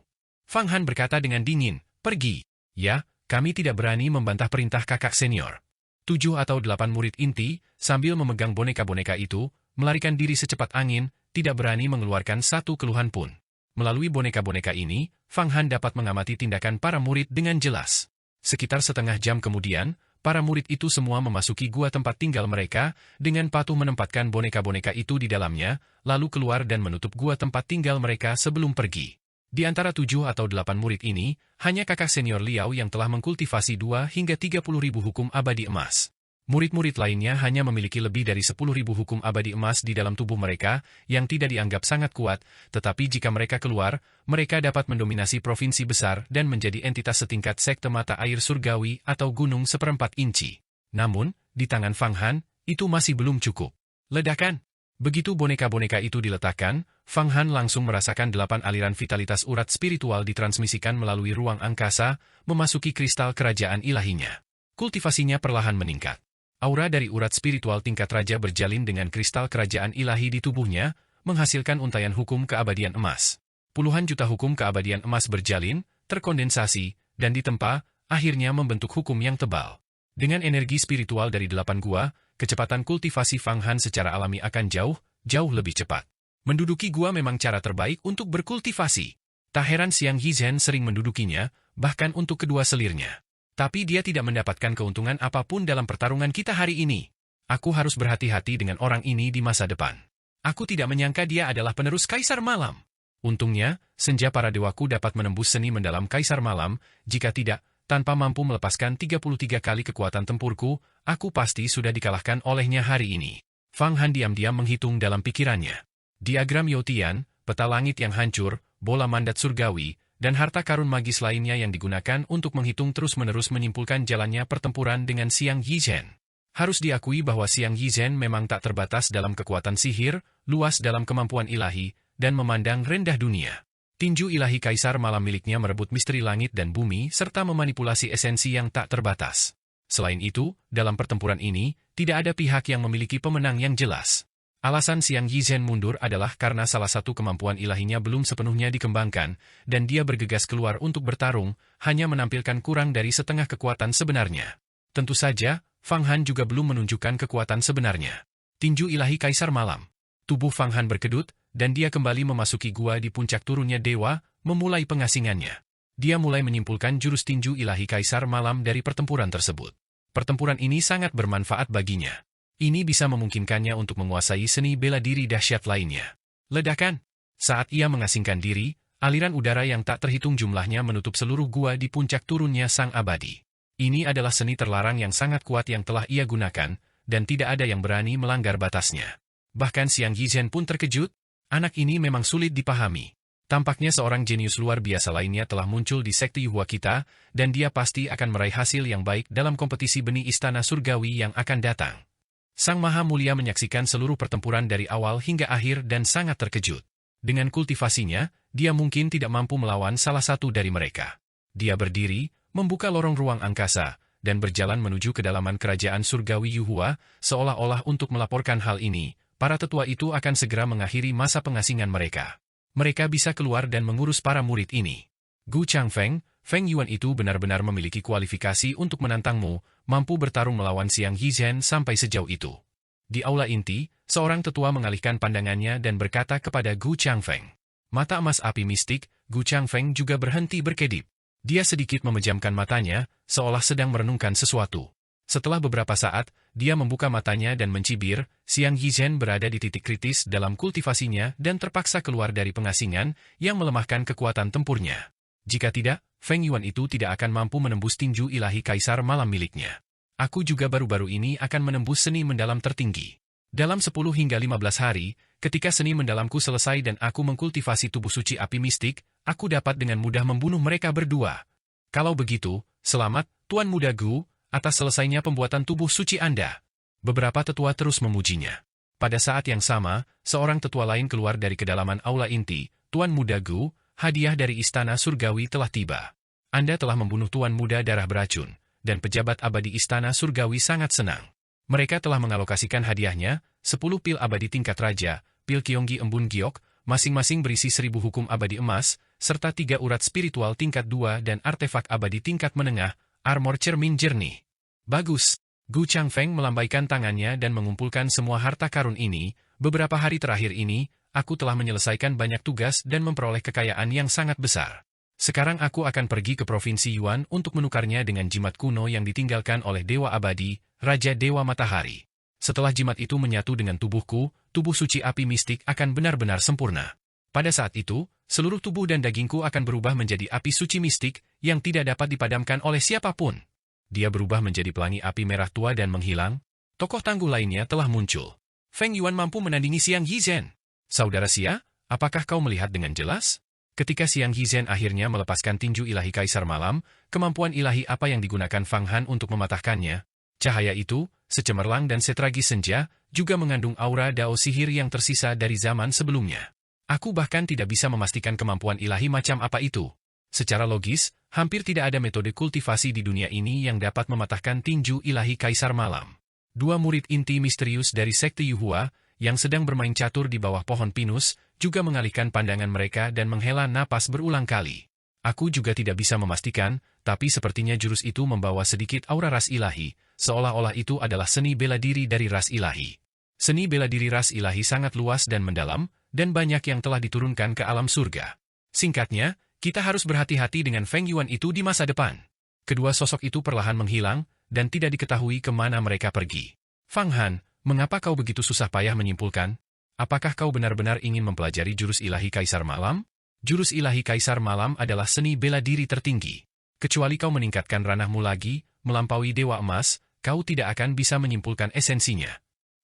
Fang Han berkata dengan dingin, pergi. Ya, kami tidak berani membantah perintah kakak senior. 7 atau 8 murid inti, sambil memegang boneka-boneka itu, melarikan diri secepat angin, tidak berani mengeluarkan satu keluhan pun. Melalui boneka-boneka ini, Fang Han dapat mengamati tindakan para murid dengan jelas. Sekitar setengah jam kemudian, para murid itu semua memasuki gua tempat tinggal mereka, dengan patuh menempatkan boneka-boneka itu di dalamnya, lalu keluar dan menutup gua tempat tinggal mereka sebelum pergi. Di antara 7 atau 8 murid ini, hanya kakak senior Liao yang telah mengkultivasi 2 hingga 30.000 hukum abadi emas. Murid-murid lainnya hanya memiliki lebih dari 10.000 hukum abadi emas di dalam tubuh mereka, yang tidak dianggap sangat kuat, tetapi jika mereka keluar, mereka dapat mendominasi provinsi besar dan menjadi entitas setingkat sekte mata air surgawi atau gunung 1/4 inci. Namun, di tangan Fang Han, itu masih belum cukup. Ledakan! Begitu boneka-boneka itu diletakkan, Fang Han langsung merasakan 8 aliran vitalitas urat spiritual ditransmisikan melalui ruang angkasa, memasuki kristal kerajaan ilahinya. Kultivasinya perlahan meningkat. Aura dari urat spiritual tingkat raja berjalin dengan kristal kerajaan ilahi di tubuhnya, menghasilkan untaian hukum keabadian emas. Puluhan juta hukum keabadian emas berjalin, terkondensasi, dan ditempa, akhirnya membentuk hukum yang tebal. Dengan energi spiritual dari 8 gua, kecepatan kultivasi Fang Han secara alami akan jauh lebih cepat. Menduduki gua memang cara terbaik untuk berkultivasi. Tak heran Xiang Yizhen sering mendudukinya, bahkan untuk kedua selirnya. Tapi dia tidak mendapatkan keuntungan apapun dalam pertarungan kita hari ini. Aku harus berhati-hati dengan orang ini di masa depan. Aku tidak menyangka dia adalah penerus Kaisar Malam. Untungnya, senja para dewaku dapat menembus seni mendalam Kaisar Malam, jika tidak, tanpa mampu melepaskan 33 kali kekuatan tempurku, aku pasti sudah dikalahkan olehnya hari ini. Fang Han diam-diam menghitung dalam pikirannya. Diagram Youtian, peta langit yang hancur, bola mandat surgawi, dan harta karun magis lainnya yang digunakan untuk menghitung terus-menerus menyimpulkan jalannya pertempuran dengan Xiang Yizhen. Harus diakui bahwa Xiang Yizhen memang tak terbatas dalam kekuatan sihir, luas dalam kemampuan ilahi, dan memandang rendah dunia. Tinju ilahi Kaisar Malam miliknya merebut misteri langit dan bumi serta memanipulasi esensi yang tak terbatas. Selain itu, dalam pertempuran ini, tidak ada pihak yang memiliki pemenang yang jelas. Alasan Xiang Yizhen mundur adalah karena salah satu kemampuan ilahinya belum sepenuhnya dikembangkan, dan dia bergegas keluar untuk bertarung, hanya menampilkan kurang dari setengah kekuatan sebenarnya. Tentu saja, Fang Han juga belum menunjukkan kekuatan sebenarnya. Tinju ilahi Kaisar Malam. Tubuh Fang Han berkedut, dan dia kembali memasuki gua di puncak turunnya dewa, memulai pengasingannya. Dia mulai menyimpulkan jurus tinju ilahi Kaisar Malam dari pertempuran tersebut. Pertempuran ini sangat bermanfaat baginya. Ini bisa memungkinkannya untuk menguasai seni bela diri dahsyat lainnya. Ledakan! Saat ia mengasingkan diri, aliran udara yang tak terhitung jumlahnya menutup seluruh gua di puncak turunnya Sang Abadi. Ini adalah seni terlarang yang sangat kuat yang telah ia gunakan, dan tidak ada yang berani melanggar batasnya. Bahkan Xiang Yizhen pun terkejut, anak ini memang sulit dipahami. Tampaknya seorang jenius luar biasa lainnya telah muncul di sekte Yuhua kita, dan dia pasti akan meraih hasil yang baik dalam kompetisi benih istana surgawi yang akan datang. Sang Maha Mulia menyaksikan seluruh pertempuran dari awal hingga akhir dan sangat terkejut. Dengan kultivasinya, dia mungkin tidak mampu melawan salah satu dari mereka. Dia berdiri, membuka lorong ruang angkasa, dan berjalan menuju kedalaman kerajaan surgawi Yuhua, seolah-olah untuk melaporkan hal ini, para tetua itu akan segera mengakhiri masa pengasingan mereka. Mereka bisa keluar dan mengurus para murid ini. Gu Changfeng, Feng Yuan itu benar-benar memiliki kualifikasi untuk menantangmu, mampu bertarung melawan Xiang Yizhen sampai sejauh itu. Di aula inti, seorang tetua mengalihkan pandangannya dan berkata kepada Gu Changfeng. Mata emas api mistik, Gu Changfeng juga berhenti berkedip. Dia sedikit memejamkan matanya, seolah sedang merenungkan sesuatu. Setelah beberapa saat, dia membuka matanya dan mencibir, Xiang Yizhen berada di titik kritis dalam kultivasinya dan terpaksa keluar dari pengasingan yang melemahkan kekuatan tempurnya. Jika tidak, Feng Yuan itu tidak akan mampu menembus tinju ilahi kaisar malam miliknya. Aku juga baru-baru ini akan menembus seni mendalam tertinggi. Dalam 10 hingga 15 hari, ketika seni mendalamku selesai dan aku mengkultivasi tubuh suci api mistik, aku dapat dengan mudah membunuh mereka berdua. Kalau begitu, selamat, Tuan Muda Gu, atas selesainya pembuatan tubuh suci Anda. Beberapa tetua terus memujinya. Pada saat yang sama, seorang tetua lain keluar dari kedalaman aula inti. Tuan Muda Gu, hadiah dari Istana Surgawi telah tiba. Anda telah membunuh Tuan Muda Darah Beracun, dan pejabat abadi Istana Surgawi sangat senang. Mereka telah mengalokasikan hadiahnya, 10 pil abadi tingkat raja, pil Kyonggi Embun Giok, masing-masing berisi 1000 hukum abadi emas, serta 3 urat spiritual tingkat 2 dan artefak abadi tingkat menengah, armor cermin jernih. Bagus. Gu Changfeng melambaikan tangannya dan mengumpulkan semua harta karun ini. Beberapa hari terakhir ini, aku telah menyelesaikan banyak tugas dan memperoleh kekayaan yang sangat besar. Sekarang aku akan pergi ke Provinsi Yuan untuk menukarnya dengan jimat kuno yang ditinggalkan oleh Dewa Abadi, Raja Dewa Matahari. Setelah jimat itu menyatu dengan tubuhku, tubuh suci api mistik akan benar-benar sempurna. Pada saat itu, seluruh tubuh dan dagingku akan berubah menjadi api suci mistik yang tidak dapat dipadamkan oleh siapapun. Dia berubah menjadi pelangi api merah tua dan menghilang. Tokoh tangguh lainnya telah muncul. Feng Yuan mampu menandingi Xiang Yizhen. Saudara Xia, apakah kau melihat dengan jelas? Ketika Xiang Yizhen akhirnya melepaskan tinju ilahi Kaisar Malam, kemampuan ilahi apa yang digunakan Fang Han untuk mematahkannya? Cahaya itu, secemerlang dan setragis senja, juga mengandung aura dao sihir yang tersisa dari zaman sebelumnya. Aku bahkan tidak bisa memastikan kemampuan ilahi macam apa itu. Secara logis, hampir tidak ada metode kultivasi di dunia ini yang dapat mematahkan tinju ilahi Kaisar Malam. 2 murid inti misterius dari Sekte Yuhua, yang sedang bermain catur di bawah pohon pinus, juga mengalihkan pandangan mereka dan menghela napas berulang kali. Aku juga tidak bisa memastikan, tapi sepertinya jurus itu membawa sedikit aura ras ilahi, seolah-olah itu adalah seni bela diri dari ras ilahi. Seni bela diri ras ilahi sangat luas dan mendalam, dan banyak yang telah diturunkan ke alam surga. Singkatnya, kita harus berhati-hati dengan Feng Yuan itu di masa depan. Kedua sosok itu perlahan menghilang, dan tidak diketahui kemana mereka pergi. Fang Han, mengapa kau begitu susah payah menyimpulkan? Apakah kau benar-benar ingin mempelajari jurus ilahi Kaisar Malam? Jurus ilahi Kaisar Malam adalah seni bela diri tertinggi. Kecuali kau meningkatkan ranahmu lagi, melampaui Dewa Emas, kau tidak akan bisa menyimpulkan esensinya.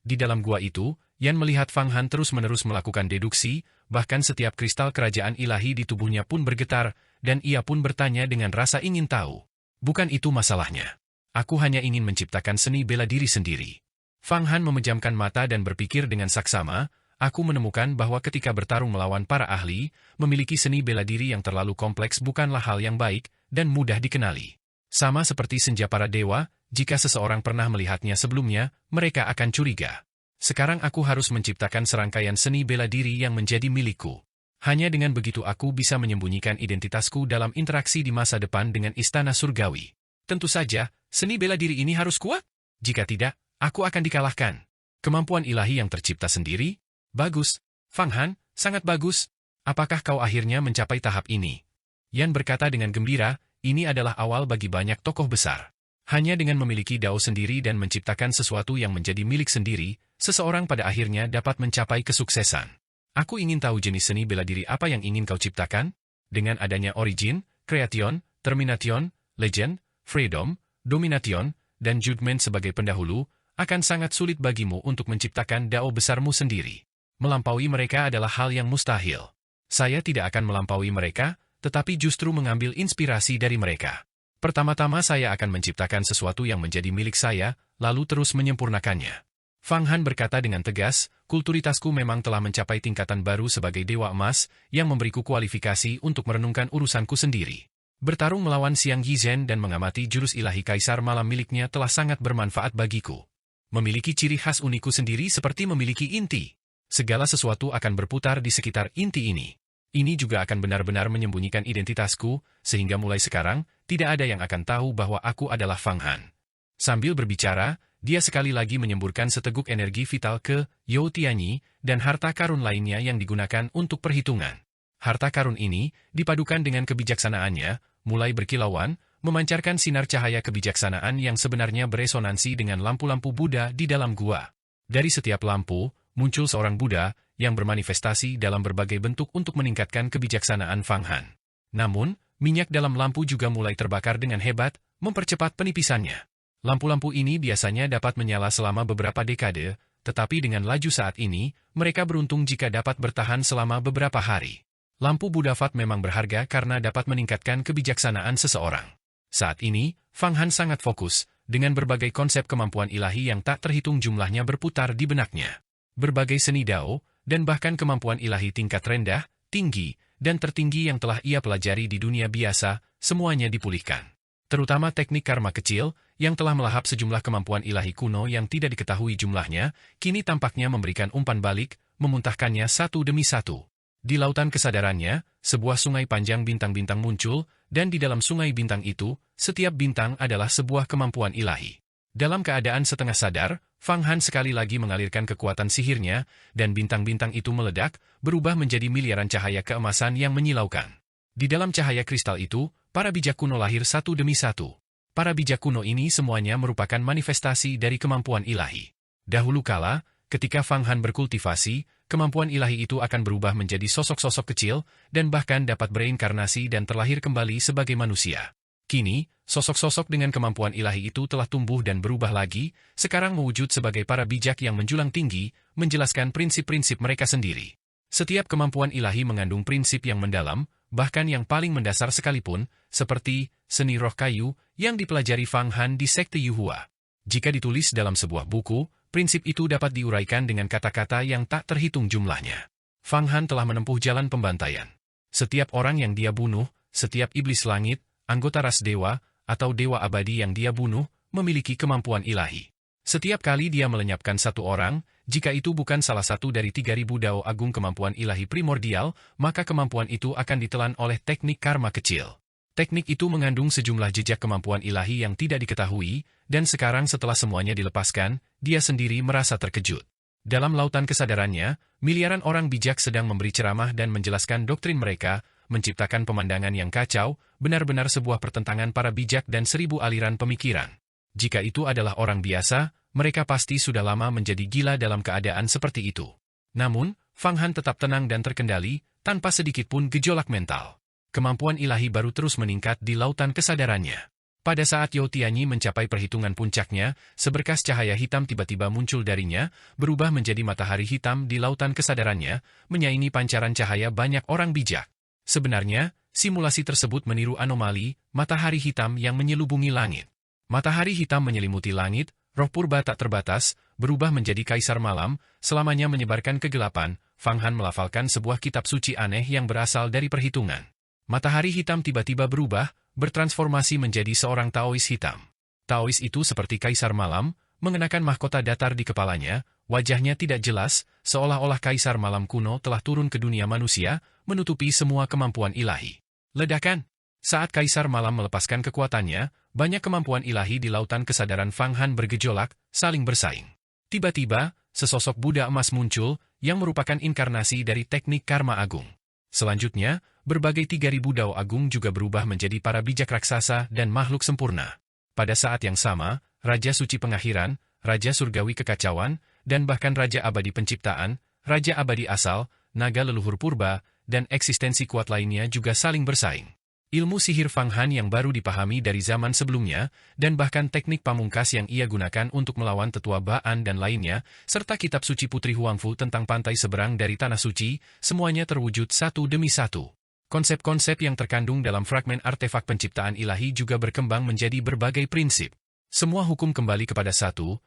Di dalam gua itu, Yan melihat Fang Han terus-menerus melakukan deduksi, bahkan setiap kristal kerajaan ilahi di tubuhnya pun bergetar, dan ia pun bertanya dengan rasa ingin tahu. Bukan itu masalahnya. Aku hanya ingin menciptakan seni bela diri sendiri. Fang Han memejamkan mata dan berpikir dengan saksama. Aku menemukan bahwa ketika bertarung melawan para ahli, memiliki seni bela diri yang terlalu kompleks bukanlah hal yang baik dan mudah dikenali. Sama seperti senja para dewa, jika seseorang pernah melihatnya sebelumnya, mereka akan curiga. Sekarang aku harus menciptakan serangkaian seni bela diri yang menjadi milikku. Hanya dengan begitu aku bisa menyembunyikan identitasku dalam interaksi di masa depan dengan Istana Surgawi. Tentu saja, seni bela diri ini harus kuat. Jika tidak, aku akan dikalahkan. Kemampuan ilahi yang tercipta sendiri? Bagus. Fang Han, sangat bagus. Apakah kau akhirnya mencapai tahap ini? Yan berkata dengan gembira, ini adalah awal bagi banyak tokoh besar. Hanya dengan memiliki dao sendiri dan menciptakan sesuatu yang menjadi milik sendiri, seseorang pada akhirnya dapat mencapai kesuksesan. Aku ingin tahu jenis seni bela diri apa yang ingin kau ciptakan? Dengan adanya Origin, Creation, Termination, Legend, Freedom, Domination, dan Judgment sebagai pendahulu, akan sangat sulit bagimu untuk menciptakan dao besarmu sendiri. Melampaui mereka adalah hal yang mustahil. Saya tidak akan melampaui mereka, tetapi justru mengambil inspirasi dari mereka. Pertama-tama saya akan menciptakan sesuatu yang menjadi milik saya, lalu terus menyempurnakannya. Fang Han berkata dengan tegas, kulturitasku memang telah mencapai tingkatan baru sebagai Dewa Emas, yang memberiku kualifikasi untuk merenungkan urusanku sendiri. Bertarung melawan Xiang Yizhen dan mengamati jurus ilahi kaisar malam miliknya telah sangat bermanfaat bagiku. Memiliki ciri khas uniku sendiri seperti memiliki inti. Segala sesuatu akan berputar di sekitar inti ini. Ini juga akan benar-benar menyembunyikan identitasku, sehingga mulai sekarang, tidak ada yang akan tahu bahwa aku adalah Fang Han. Sambil berbicara, dia sekali lagi menyemburkan seteguk energi vital ke You Tianyi dan harta karun lainnya yang digunakan untuk perhitungan. Harta karun ini, dipadukan dengan kebijaksanaannya, mulai berkilauan, memancarkan sinar cahaya kebijaksanaan yang sebenarnya beresonansi dengan lampu-lampu Buddha di dalam gua. Dari setiap lampu, muncul seorang Buddha yang bermanifestasi dalam berbagai bentuk untuk meningkatkan kebijaksanaan Fang Han. Namun, minyak dalam lampu juga mulai terbakar dengan hebat, mempercepat penipisannya. Lampu-lampu ini biasanya dapat menyala selama beberapa dekade, tetapi dengan laju saat ini, mereka beruntung jika dapat bertahan selama beberapa hari. Lampu Buddha Fat memang berharga karena dapat meningkatkan kebijaksanaan seseorang. Saat ini, Fang Han sangat fokus, dengan berbagai konsep kemampuan ilahi yang tak terhitung jumlahnya berputar di benaknya. Berbagai seni Dao, dan bahkan kemampuan ilahi tingkat rendah, tinggi, dan tertinggi yang telah ia pelajari di dunia biasa, semuanya dipulihkan. Terutama teknik karma kecil, yang telah melahap sejumlah kemampuan ilahi kuno yang tidak diketahui jumlahnya, kini tampaknya memberikan umpan balik, memuntahkannya satu demi satu. Di lautan kesadarannya, sebuah sungai panjang bintang-bintang muncul, dan di dalam sungai bintang itu, setiap bintang adalah sebuah kemampuan ilahi. Dalam keadaan setengah sadar, Fang Han sekali lagi mengalirkan kekuatan sihirnya, dan bintang-bintang itu meledak, berubah menjadi miliaran cahaya keemasan yang menyilaukan. Di dalam cahaya kristal itu, para bijak kuno lahir satu demi satu. Para bijak kuno ini semuanya merupakan manifestasi dari kemampuan ilahi. Dahulu kala, ketika Fang Han berkultivasi, kemampuan ilahi itu akan berubah menjadi sosok-sosok kecil, dan bahkan dapat bereinkarnasi dan terlahir kembali sebagai manusia. Kini, sosok-sosok dengan kemampuan ilahi itu telah tumbuh dan berubah lagi, sekarang mewujud sebagai para bijak yang menjulang tinggi, menjelaskan prinsip-prinsip mereka sendiri. Setiap kemampuan ilahi mengandung prinsip yang mendalam, bahkan yang paling mendasar sekalipun, seperti seni roh kayu yang dipelajari Fang Han di sekte Yuhua. Jika ditulis dalam sebuah buku, prinsip itu dapat diuraikan dengan kata-kata yang tak terhitung jumlahnya. Fang Han telah menempuh jalan pembantaian. Setiap orang yang dia bunuh, setiap iblis langit, anggota ras dewa, atau dewa abadi yang dia bunuh, memiliki kemampuan ilahi. Setiap kali dia melenyapkan satu orang, jika itu bukan salah satu dari 3000 dao agung kemampuan ilahi primordial, maka kemampuan itu akan ditelan oleh teknik karma kecil. Teknik itu mengandung sejumlah jejak kemampuan ilahi yang tidak diketahui, dan sekarang setelah semuanya dilepaskan, dia sendiri merasa terkejut. Dalam lautan kesadarannya, miliaran orang bijak sedang memberi ceramah dan menjelaskan doktrin mereka, menciptakan pemandangan yang kacau, benar-benar sebuah pertentangan para bijak dan 1000 aliran pemikiran. Jika itu adalah orang biasa, mereka pasti sudah lama menjadi gila dalam keadaan seperti itu. Namun, Fang Han tetap tenang dan terkendali, tanpa sedikit pun gejolak mental. Kemampuan ilahi baru terus meningkat di lautan kesadarannya. Pada saat You Tianyi mencapai perhitungan puncaknya, seberkas cahaya hitam tiba-tiba muncul darinya, berubah menjadi matahari hitam di lautan kesadarannya, menyaingi pancaran cahaya banyak orang bijak. Sebenarnya, simulasi tersebut meniru anomali matahari hitam yang menyelubungi langit. Matahari hitam menyelimuti langit, roh purba tak terbatas, berubah menjadi kaisar malam, selamanya menyebarkan kegelapan. Fang Han melafalkan sebuah kitab suci aneh yang berasal dari perhitungan. Matahari hitam tiba-tiba berubah, bertransformasi menjadi seorang Taois hitam. Taois itu seperti kaisar malam, mengenakan mahkota datar di kepalanya, wajahnya tidak jelas, seolah-olah kaisar malam kuno telah turun ke dunia manusia, menutupi semua kemampuan ilahi. Ledakan! Saat kaisar malam melepaskan kekuatannya, banyak kemampuan ilahi di lautan kesadaran Fang Han bergejolak, saling bersaing. Tiba-tiba, sesosok Buddha emas muncul, yang merupakan inkarnasi dari teknik karma agung. Selanjutnya, berbagai 3000 dao agung juga berubah menjadi para bijak raksasa dan makhluk sempurna. Pada saat yang sama, Raja Suci Pengakhiran, Raja Surgawi Kekacauan, dan bahkan Raja Abadi Penciptaan, Raja Abadi Asal, Naga Leluhur Purba, dan eksistensi kuat lainnya juga saling bersaing. Ilmu sihir Fang Han yang baru dipahami dari zaman sebelumnya, dan bahkan teknik pamungkas yang ia gunakan untuk melawan tetua Baan dan lainnya, serta kitab suci Putri Huangfu tentang pantai seberang dari Tanah Suci, semuanya terwujud satu demi satu. Konsep-konsep yang terkandung dalam fragmen artefak penciptaan ilahi juga berkembang menjadi berbagai prinsip. Semua hukum kembali kepada satu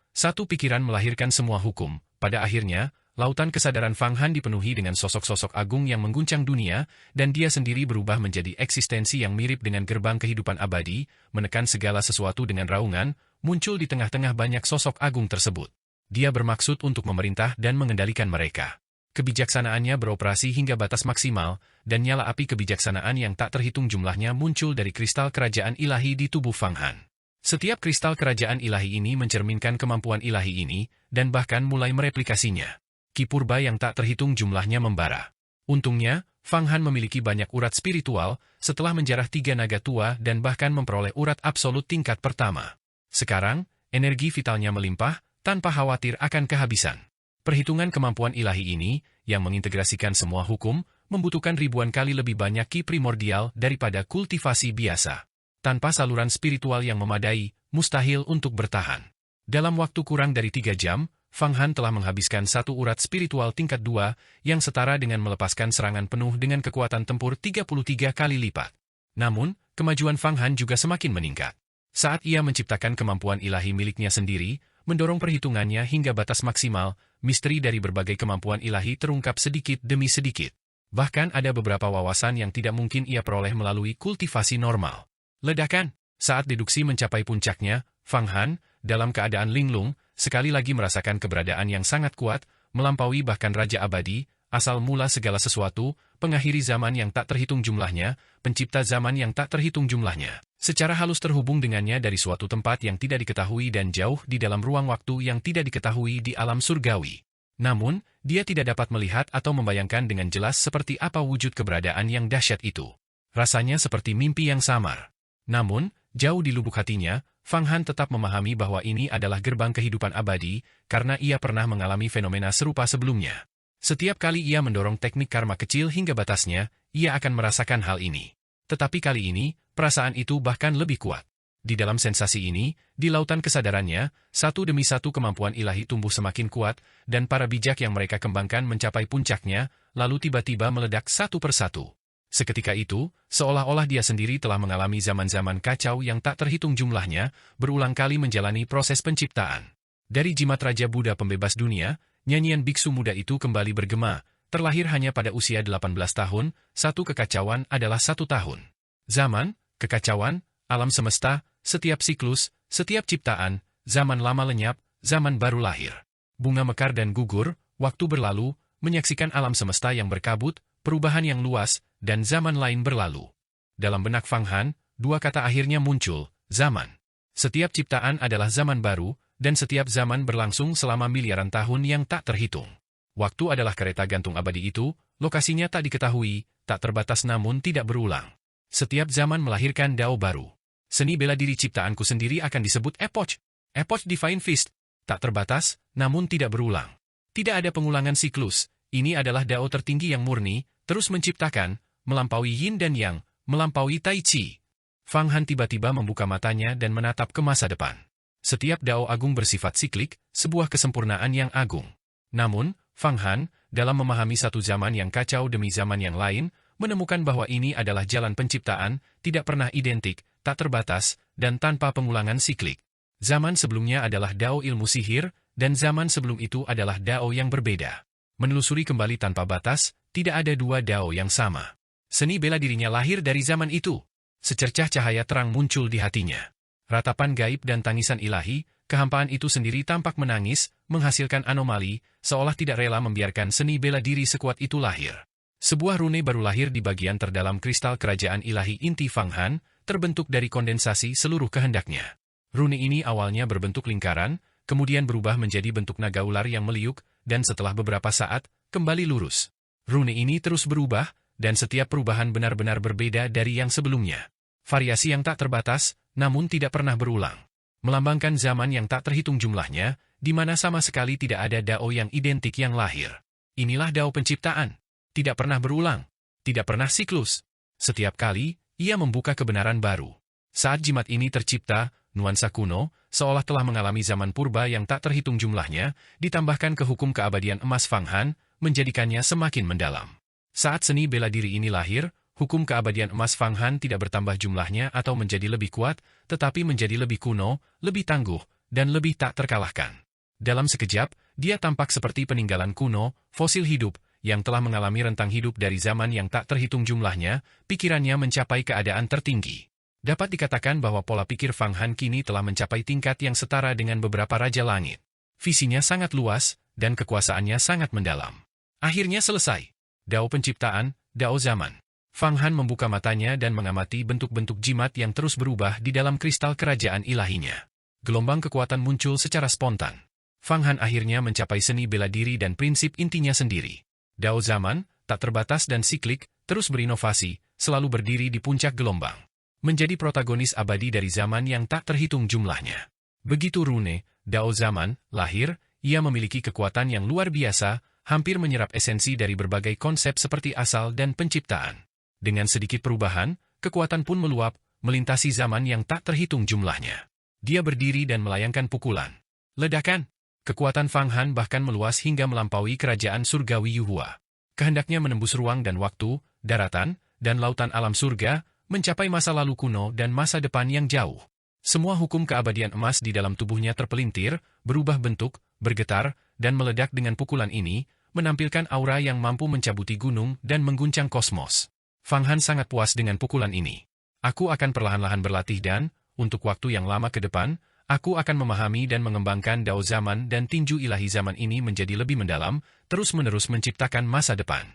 pikiran melahirkan semua hukum. Pada akhirnya, Lautan kesadaran Fang Han dipenuhi dengan sosok-sosok agung yang mengguncang dunia, dan dia sendiri berubah menjadi eksistensi yang mirip dengan gerbang kehidupan abadi, menekan segala sesuatu dengan raungan, muncul di tengah-tengah banyak sosok agung tersebut. Dia bermaksud untuk memerintah dan mengendalikan mereka. Kebijaksanaannya beroperasi hingga batas maksimal, dan nyala api kebijaksanaan yang tak terhitung jumlahnya muncul dari kristal kerajaan ilahi di tubuh Fang Han. Setiap kristal kerajaan ilahi ini mencerminkan kemampuan ilahi ini, dan bahkan mulai mereplikasinya. Ki purba yang tak terhitung jumlahnya membara. Untungnya, Fang Han memiliki banyak urat spiritual, setelah menjarah 3 naga tua dan bahkan memperoleh urat absolut tingkat pertama. Sekarang, energi vitalnya melimpah, tanpa khawatir akan kehabisan. Perhitungan kemampuan ilahi ini, yang mengintegrasikan semua hukum, membutuhkan ribuan kali lebih banyak ki primordial daripada kultivasi biasa. Tanpa saluran spiritual yang memadai, mustahil untuk bertahan. Dalam waktu kurang dari 3 jam, Fang Han telah menghabiskan 1 urat spiritual tingkat 2, yang setara dengan melepaskan serangan penuh dengan kekuatan tempur 33 kali lipat. Namun, kemajuan Fang Han juga semakin meningkat. Saat ia menciptakan kemampuan ilahi miliknya sendiri, mendorong perhitungannya hingga batas maksimal, misteri dari berbagai kemampuan ilahi terungkap sedikit demi sedikit. Bahkan ada beberapa wawasan yang tidak mungkin ia peroleh melalui kultivasi normal. Ledakan. Saat deduksi mencapai puncaknya, Fang Han, dalam keadaan linglung, sekali lagi merasakan keberadaan yang sangat kuat, melampaui bahkan Raja Abadi, asal mula segala sesuatu, pengakhiri zaman yang tak terhitung jumlahnya, pencipta zaman yang tak terhitung jumlahnya. Secara halus terhubung dengannya dari suatu tempat yang tidak diketahui dan jauh di dalam ruang waktu yang tidak diketahui di alam surgawi. Namun, dia tidak dapat melihat atau membayangkan dengan jelas seperti apa wujud keberadaan yang dahsyat itu. Rasanya seperti mimpi yang samar. Namun, jauh di lubuk hatinya, Fang Han tetap memahami bahwa ini adalah gerbang kehidupan abadi, karena ia pernah mengalami fenomena serupa sebelumnya. Setiap kali ia mendorong teknik karma kecil hingga batasnya, ia akan merasakan hal ini. Tetapi kali ini, perasaan itu bahkan lebih kuat. Di dalam sensasi ini, di lautan kesadarannya, satu demi satu kemampuan ilahi tumbuh semakin kuat, dan para bijak yang mereka kembangkan mencapai puncaknya, lalu tiba-tiba meledak satu persatu. Seketika itu, seolah-olah dia sendiri telah mengalami zaman-zaman kacau yang tak terhitung jumlahnya, berulang kali menjalani proses penciptaan. Dari jimat Raja Buddha pembebas dunia, nyanyian biksu muda itu kembali bergema, terlahir hanya pada usia 18 tahun, satu kekacauan adalah 1 tahun. Zaman, kekacauan, alam semesta, setiap siklus, setiap ciptaan, zaman lama lenyap, zaman baru lahir. Bunga mekar dan gugur, waktu berlalu, menyaksikan alam semesta yang berkabut, perubahan yang luas, dan zaman lain berlalu. Dalam benak Fang Han, 2 kata akhirnya muncul, zaman. Setiap ciptaan adalah zaman baru, dan setiap zaman berlangsung selama miliaran tahun yang tak terhitung. Waktu adalah kereta gantung abadi itu, lokasinya tak diketahui, tak terbatas namun tidak berulang. Setiap zaman melahirkan dao baru. Seni bela diri ciptaanku sendiri akan disebut epoch. Epoch Divine Fist. Tak terbatas, namun tidak berulang. Tidak ada pengulangan siklus. Ini adalah dao tertinggi yang murni, terus menciptakan, melampaui yin dan yang, melampaui tai chi. Fang Han tiba-tiba membuka matanya dan menatap ke masa depan. Setiap dao agung bersifat siklik, sebuah kesempurnaan yang agung. Namun, Fang Han, dalam memahami satu zaman yang kacau demi zaman yang lain, menemukan bahwa ini adalah jalan penciptaan, tidak pernah identik, tak terbatas, dan tanpa pengulangan siklik. Zaman sebelumnya adalah dao ilmu sihir, dan zaman sebelum itu adalah dao yang berbeda. Menelusuri kembali tanpa batas, tidak ada 2 dao yang sama. Seni bela dirinya lahir dari zaman itu. Secercah cahaya terang muncul di hatinya. Ratapan gaib dan tangisan ilahi, kehampaan itu sendiri tampak menangis, menghasilkan anomali, seolah tidak rela membiarkan seni bela diri sekuat itu lahir. Sebuah rune baru lahir di bagian terdalam kristal kerajaan ilahi inti Fang Han, terbentuk dari kondensasi seluruh kehendaknya. Rune ini awalnya berbentuk lingkaran, kemudian berubah menjadi bentuk naga ular yang meliuk, dan setelah beberapa saat, kembali lurus. Rune ini terus berubah, dan setiap perubahan benar-benar berbeda dari yang sebelumnya. Variasi yang tak terbatas, namun tidak pernah berulang. Melambangkan zaman yang tak terhitung jumlahnya, di mana sama sekali tidak ada dao yang identik yang lahir. Inilah dao penciptaan. Tidak pernah berulang. Tidak pernah siklus. Setiap kali, ia membuka kebenaran baru. Saat jimat ini tercipta, nuansa kuno, seolah telah mengalami zaman purba yang tak terhitung jumlahnya, ditambahkan ke hukum keabadian emas Fang Han, menjadikannya semakin mendalam. Saat seni bela diri ini lahir, hukum keabadian emas Fang Han tidak bertambah jumlahnya atau menjadi lebih kuat, tetapi menjadi lebih kuno, lebih tangguh, dan lebih tak terkalahkan. Dalam sekejap, dia tampak seperti peninggalan kuno, fosil hidup, yang telah mengalami rentang hidup dari zaman yang tak terhitung jumlahnya, pikirannya mencapai keadaan tertinggi. Dapat dikatakan bahwa pola pikir Fang Han kini telah mencapai tingkat yang setara dengan beberapa raja langit. Visinya sangat luas, dan kekuasaannya sangat mendalam. Akhirnya selesai. Dao penciptaan, Dao zaman. Fang Han membuka matanya dan mengamati bentuk-bentuk jimat yang terus berubah di dalam kristal kerajaan ilahinya. Gelombang kekuatan muncul secara spontan. Fang Han akhirnya mencapai seni bela diri dan prinsip intinya sendiri. Dao zaman, tak terbatas dan siklik, terus berinovasi, selalu berdiri di puncak gelombang. Menjadi protagonis abadi dari zaman yang tak terhitung jumlahnya. Begitu Rune, Dao zaman, lahir, ia memiliki kekuatan yang luar biasa, hampir menyerap esensi dari berbagai konsep seperti asal dan penciptaan. Dengan sedikit perubahan, kekuatan pun meluap, melintasi zaman yang tak terhitung jumlahnya. Dia berdiri dan melayangkan pukulan. Ledakan! Kekuatan Fang Han bahkan meluas hingga melampaui kerajaan surgawi Yuhua. Kehendaknya menembus ruang dan waktu, daratan, dan lautan alam surga, mencapai masa lalu kuno dan masa depan yang jauh. Semua hukum keabadian emas di dalam tubuhnya terpelintir, berubah bentuk, bergetar, dan meledak dengan pukulan ini, menampilkan aura yang mampu mencabuti gunung dan mengguncang kosmos. Fang Han sangat puas dengan pukulan ini. Aku akan perlahan-lahan berlatih dan, untuk waktu yang lama ke depan, aku akan memahami dan mengembangkan Dao zaman dan tinju ilahi zaman ini menjadi lebih mendalam, terus-menerus menciptakan masa depan.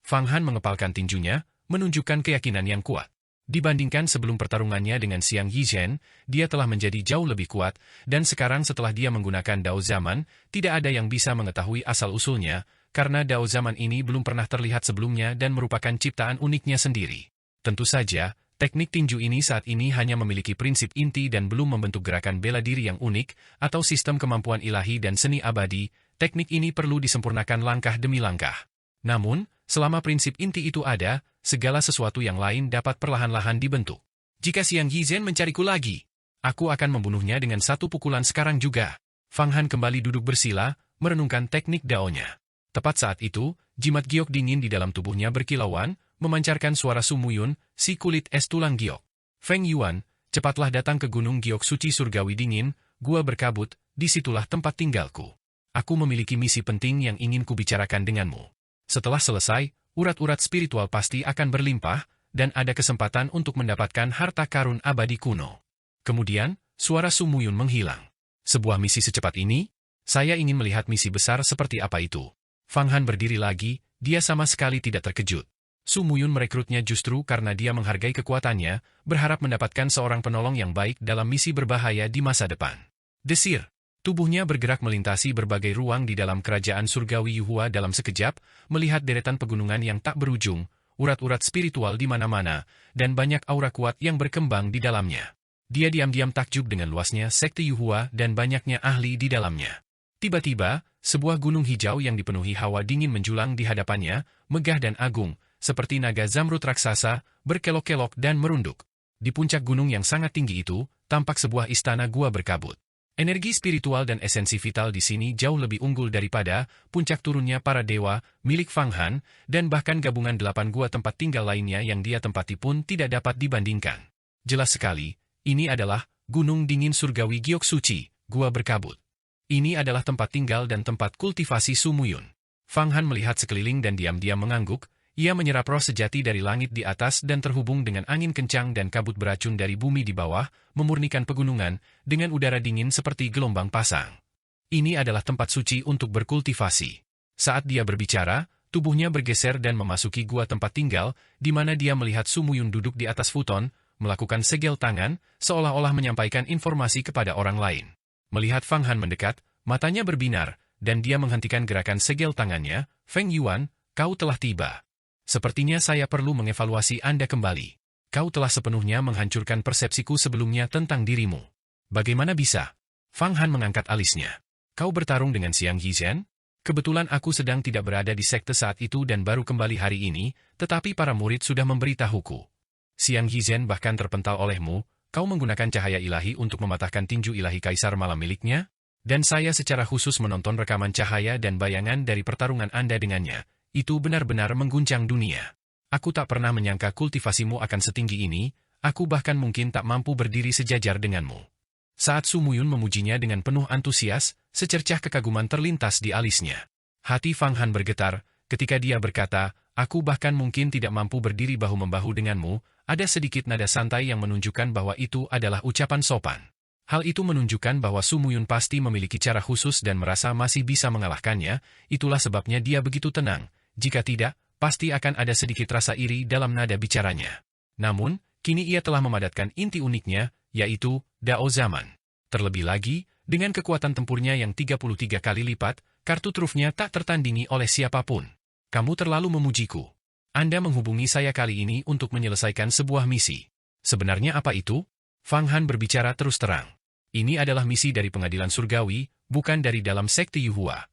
Fang Han mengepalkan tinjunya, menunjukkan keyakinan yang kuat. Dibandingkan sebelum pertarungannya dengan Xiang Yizhen, dia telah menjadi jauh lebih kuat, dan sekarang setelah dia menggunakan Dao zaman, tidak ada yang bisa mengetahui asal-usulnya, karena Dao zaman ini belum pernah terlihat sebelumnya dan merupakan ciptaan uniknya sendiri. Tentu saja, teknik tinju ini saat ini hanya memiliki prinsip inti dan belum membentuk gerakan bela diri yang unik, atau sistem kemampuan ilahi dan seni abadi. Teknik ini perlu disempurnakan langkah demi langkah. Namun, selama prinsip inti itu ada, segala sesuatu yang lain dapat perlahan-lahan dibentuk. Jika Xiang Yizhen mencariku lagi, aku akan membunuhnya dengan satu pukulan sekarang juga. Fang Han kembali duduk bersila, merenungkan teknik Dao-nya. Tepat saat itu, jimat giok dingin di dalam tubuhnya berkilauan, memancarkan suara Sumuyun, si kulit es tulang giok. Feng Yuan, cepatlah datang ke gunung giok suci surgawi dingin, gua berkabut, disitulah tempat tinggalku. Aku memiliki misi penting yang ingin kubicarakan denganmu. Setelah selesai, urat-urat spiritual pasti akan berlimpah, dan ada kesempatan untuk mendapatkan harta karun abadi kuno. Kemudian, suara Sumuyun menghilang. Sebuah misi secepat ini? Saya ingin melihat misi besar seperti apa itu. Fang Han berdiri lagi, dia sama sekali tidak terkejut. Sumuyun merekrutnya justru karena dia menghargai kekuatannya, berharap mendapatkan seorang penolong yang baik dalam misi berbahaya di masa depan. Desir. Tubuhnya bergerak melintasi berbagai ruang di dalam kerajaan surgawi Yuhua dalam sekejap, melihat deretan pegunungan yang tak berujung, urat-urat spiritual di mana-mana, dan banyak aura kuat yang berkembang di dalamnya. Dia diam-diam takjub dengan luasnya sekte Yuhua dan banyaknya ahli di dalamnya. Tiba-tiba, sebuah gunung hijau yang dipenuhi hawa dingin menjulang di hadapannya, megah dan agung, seperti naga zamrud raksasa, berkelok-kelok dan merunduk. Di puncak gunung yang sangat tinggi itu, tampak sebuah istana gua berkabut. Energi spiritual dan esensi vital di sini jauh lebih unggul daripada puncak turunnya para dewa, milik Fang Han, dan bahkan gabungan 8 gua tempat tinggal lainnya yang dia tempati pun tidak dapat dibandingkan. Jelas sekali, ini adalah gunung dingin surgawi giok suci, gua berkabut. Ini adalah tempat tinggal dan tempat kultivasi Sumuyun. Fang Han melihat sekeliling dan diam-diam mengangguk, ia menyerap roh sejati dari langit di atas dan terhubung dengan angin kencang dan kabut beracun dari bumi di bawah, memurnikan pegunungan, dengan udara dingin seperti gelombang pasang. Ini adalah tempat suci untuk berkultivasi. Saat dia berbicara, tubuhnya bergeser dan memasuki gua tempat tinggal, di mana dia melihat Sumuyun duduk di atas futon, melakukan segel tangan, seolah-olah menyampaikan informasi kepada orang lain. Melihat Fang Han mendekat, matanya berbinar, dan dia menghentikan gerakan segel tangannya. Feng Yuan, kau telah tiba. Sepertinya saya perlu mengevaluasi Anda kembali. Kau telah sepenuhnya menghancurkan persepsiku sebelumnya tentang dirimu. Bagaimana bisa? Fang Han mengangkat alisnya. Kau bertarung dengan Xiang Yizhen? Kebetulan aku sedang tidak berada di sekte saat itu dan baru kembali hari ini, tetapi para murid sudah memberitahuku. Xiang Yizhen bahkan terpental olehmu. Kau menggunakan cahaya ilahi untuk mematahkan tinju ilahi kaisar malam miliknya? Dan saya secara khusus menonton rekaman cahaya dan bayangan dari pertarungan Anda dengannya. Itu benar-benar mengguncang dunia. Aku tak pernah menyangka kultivasimu akan setinggi ini, aku bahkan mungkin tak mampu berdiri sejajar denganmu. Saat Su Muyun memujinya dengan penuh antusias, secercah kekaguman terlintas di alisnya. Hati Fang Han bergetar, ketika dia berkata, aku bahkan mungkin tidak mampu berdiri bahu-membahu denganmu, ada sedikit nada santai yang menunjukkan bahwa itu adalah ucapan sopan. Hal itu menunjukkan bahwa Su Muyun pasti memiliki cara khusus dan merasa masih bisa mengalahkannya, itulah sebabnya dia begitu tenang. Jika tidak, pasti akan ada sedikit rasa iri dalam nada bicaranya. Namun, kini ia telah memadatkan inti uniknya, yaitu Dao Zaman. Terlebih lagi, dengan kekuatan tempurnya yang 33 kali lipat, kartu trufnya tak tertandingi oleh siapapun. Kamu terlalu memujiku. Anda menghubungi saya kali ini untuk menyelesaikan sebuah misi. Sebenarnya apa itu? Fang Han berbicara terus terang. Ini adalah misi dari pengadilan surgawi, bukan dari dalam sekte Yuhua.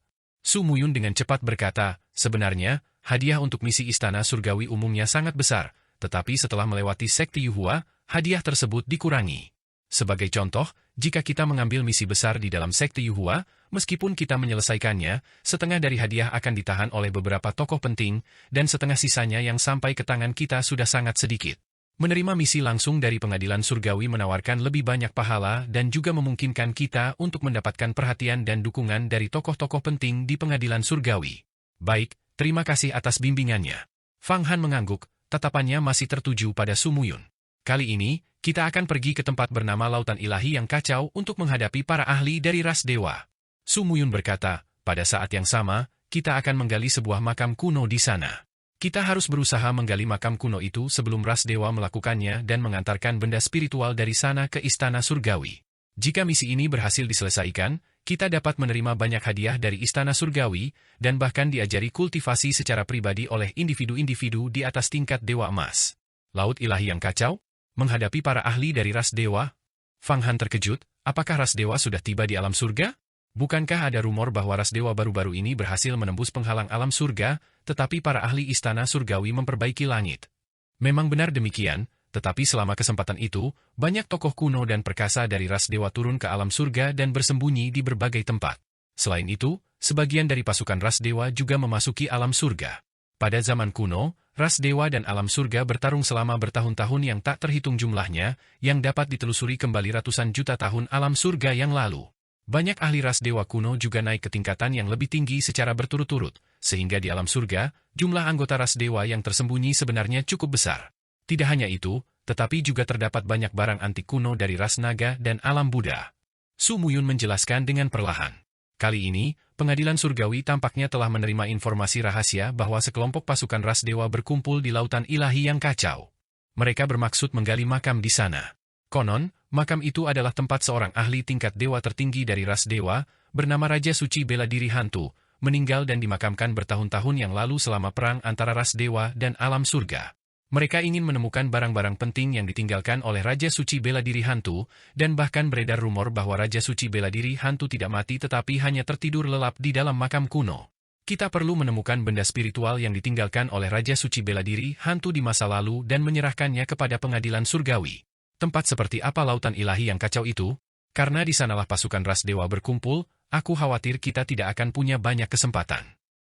Su Muyun dengan cepat berkata, sebenarnya, hadiah untuk misi istana surgawi umumnya sangat besar, tetapi setelah melewati sekte Yuhua, hadiah tersebut dikurangi. Sebagai contoh, jika kita mengambil misi besar di dalam sekte Yuhua, meskipun kita menyelesaikannya, setengah dari hadiah akan ditahan oleh beberapa tokoh penting, dan setengah sisanya yang sampai ke tangan kita sudah sangat sedikit. Menerima misi langsung dari pengadilan surgawi menawarkan lebih banyak pahala dan juga memungkinkan kita untuk mendapatkan perhatian dan dukungan dari tokoh-tokoh penting di pengadilan surgawi. Baik, terima kasih atas bimbingannya. Fang Han mengangguk, tatapannya masih tertuju pada Su Muyun. Kali ini, kita akan pergi ke tempat bernama Lautan Ilahi yang kacau untuk menghadapi para ahli dari ras dewa. Su Muyun berkata, pada saat yang sama, kita akan menggali sebuah makam kuno di sana. Kita harus berusaha menggali makam kuno itu sebelum ras dewa melakukannya dan mengantarkan benda spiritual dari sana ke istana surgawi. Jika misi ini berhasil diselesaikan, kita dapat menerima banyak hadiah dari istana surgawi, dan bahkan diajari kultivasi secara pribadi oleh individu-individu di atas tingkat dewa emas. Laut ilahi yang kacau? Menghadapi para ahli dari ras dewa? Fang Han terkejut, apakah ras dewa sudah tiba di alam surga? Bukankah ada rumor bahwa ras dewa baru-baru ini berhasil menembus penghalang alam surga, tetapi para ahli istana surgawi memperbaiki langit? Memang benar demikian, tetapi selama kesempatan itu, banyak tokoh kuno dan perkasa dari ras dewa turun ke alam surga dan bersembunyi di berbagai tempat. Selain itu, sebagian dari pasukan ras dewa juga memasuki alam surga. Pada zaman kuno, ras dewa dan alam surga bertarung selama bertahun-tahun yang tak terhitung jumlahnya, yang dapat ditelusuri kembali ratusan juta tahun alam surga yang lalu. Banyak ahli ras dewa kuno juga naik ke tingkatan yang lebih tinggi secara berturut-turut, sehingga di alam surga, jumlah anggota ras dewa yang tersembunyi sebenarnya cukup besar. Tidak hanya itu, tetapi juga terdapat banyak barang antik kuno dari ras naga dan alam Buddha. Su Muyun menjelaskan dengan perlahan. Kali ini, pengadilan surgawi tampaknya telah menerima informasi rahasia bahwa sekelompok pasukan ras dewa berkumpul di lautan ilahi yang kacau. Mereka bermaksud menggali makam di sana. Konon, makam itu adalah tempat seorang ahli tingkat dewa tertinggi dari ras dewa, bernama Raja Suci Bela Diri Hantu, meninggal dan dimakamkan bertahun-tahun yang lalu selama perang antara ras dewa dan alam surga. Mereka ingin menemukan barang-barang penting yang ditinggalkan oleh Raja Suci Bela Diri Hantu, dan bahkan beredar rumor bahwa Raja Suci Bela Diri Hantu tidak mati tetapi hanya tertidur lelap di dalam makam kuno. Kita perlu menemukan benda spiritual yang ditinggalkan oleh Raja Suci Bela Diri Hantu di masa lalu dan menyerahkannya kepada pengadilan surgawi. Tempat seperti apa lautan ilahi yang kacau itu? Karena di sanalah pasukan ras dewa berkumpul, aku khawatir kita tidak akan punya banyak kesempatan.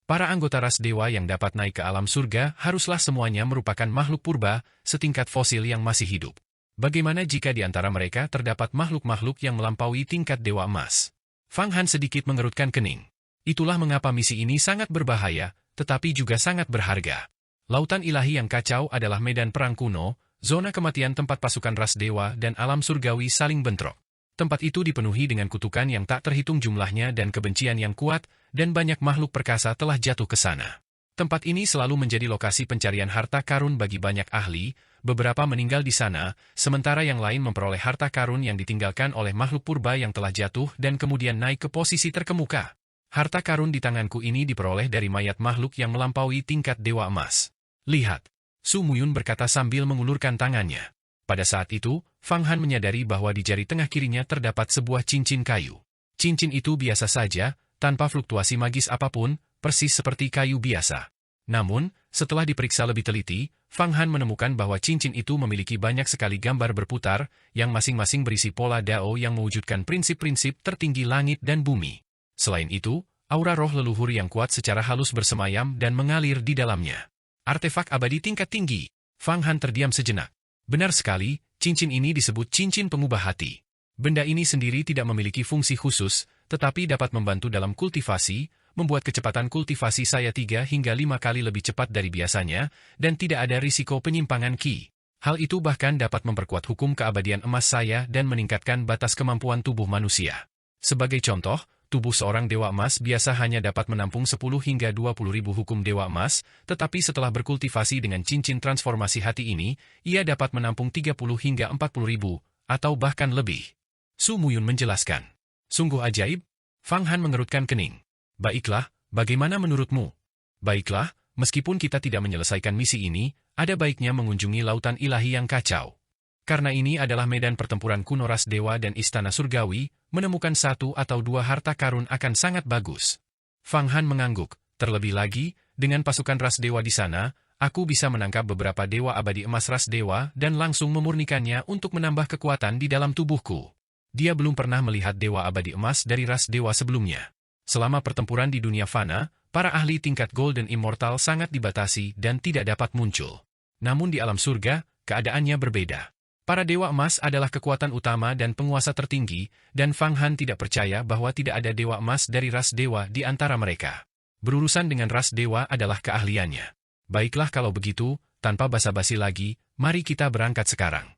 Para anggota ras dewa yang dapat naik ke alam surga haruslah semuanya merupakan makhluk purba, setingkat fosil yang masih hidup. Bagaimana jika di antara mereka terdapat makhluk-makhluk yang melampaui tingkat dewa emas? Fang Han sedikit mengerutkan kening. Itulah mengapa misi ini sangat berbahaya, tetapi juga sangat berharga. Lautan ilahi yang kacau adalah medan perang kuno, zona kematian tempat pasukan ras dewa dan alam surgawi saling bentrok. Tempat itu dipenuhi dengan kutukan yang tak terhitung jumlahnya dan kebencian yang kuat, dan banyak makhluk perkasa telah jatuh ke sana. Tempat ini selalu menjadi lokasi pencarian harta karun bagi banyak ahli, beberapa meninggal di sana, sementara yang lain memperoleh harta karun yang ditinggalkan oleh makhluk purba yang telah jatuh dan kemudian naik ke posisi terkemuka. Harta karun di tanganku ini diperoleh dari mayat makhluk yang melampaui tingkat dewa emas. Lihat. Su Muyun berkata sambil mengulurkan tangannya. Pada saat itu, Fang Han menyadari bahwa di jari tengah kirinya terdapat sebuah cincin kayu. Cincin itu biasa saja, tanpa fluktuasi magis apapun, persis seperti kayu biasa. Namun, setelah diperiksa lebih teliti, Fang Han menemukan bahwa cincin itu memiliki banyak sekali gambar berputar, yang masing-masing berisi pola Dao yang mewujudkan prinsip-prinsip tertinggi langit dan bumi. Selain itu, aura roh leluhur yang kuat secara halus bersemayam dan mengalir di dalamnya. Artefak abadi tingkat tinggi. Fang Han terdiam sejenak. Benar sekali, cincin ini disebut cincin pengubah hati. Benda ini sendiri tidak memiliki fungsi khusus, tetapi dapat membantu dalam kultivasi, membuat kecepatan kultivasi saya 3 hingga 5 kali lebih cepat dari biasanya, dan tidak ada risiko penyimpangan Qi. Hal itu bahkan dapat memperkuat hukum keabadian emas saya dan meningkatkan batas kemampuan tubuh manusia. Sebagai contoh, tubuh seorang dewa emas biasa hanya dapat menampung 10 hingga 20 ribu hukum dewa emas, tetapi setelah berkultivasi dengan cincin transformasi hati ini, ia dapat menampung 30 hingga 40 ribu, atau bahkan lebih. Su Muyun menjelaskan. Sungguh ajaib? Fang Han mengerutkan kening. Baiklah, bagaimana menurutmu? Baiklah, meskipun kita tidak menyelesaikan misi ini, ada baiknya mengunjungi lautan ilahi yang kacau. Karena ini adalah medan pertempuran kuno ras dewa dan istana surgawi, menemukan 1 atau 2 harta karun akan sangat bagus. Fang Han mengangguk. Terlebih lagi, dengan pasukan ras dewa di sana, aku bisa menangkap beberapa dewa abadi emas ras dewa dan langsung memurnikannya untuk menambah kekuatan di dalam tubuhku. Dia belum pernah melihat dewa abadi emas dari ras dewa sebelumnya. Selama pertempuran di dunia fana, para ahli tingkat Golden Immortal sangat dibatasi dan tidak dapat muncul. Namun di alam surga, keadaannya berbeda. Para dewa emas adalah kekuatan utama dan penguasa tertinggi, dan Fang Han tidak percaya bahwa tidak ada dewa emas dari ras dewa di antara mereka. Berurusan dengan ras dewa adalah keahliannya. Baiklah kalau begitu, tanpa basa-basi lagi, mari kita berangkat sekarang.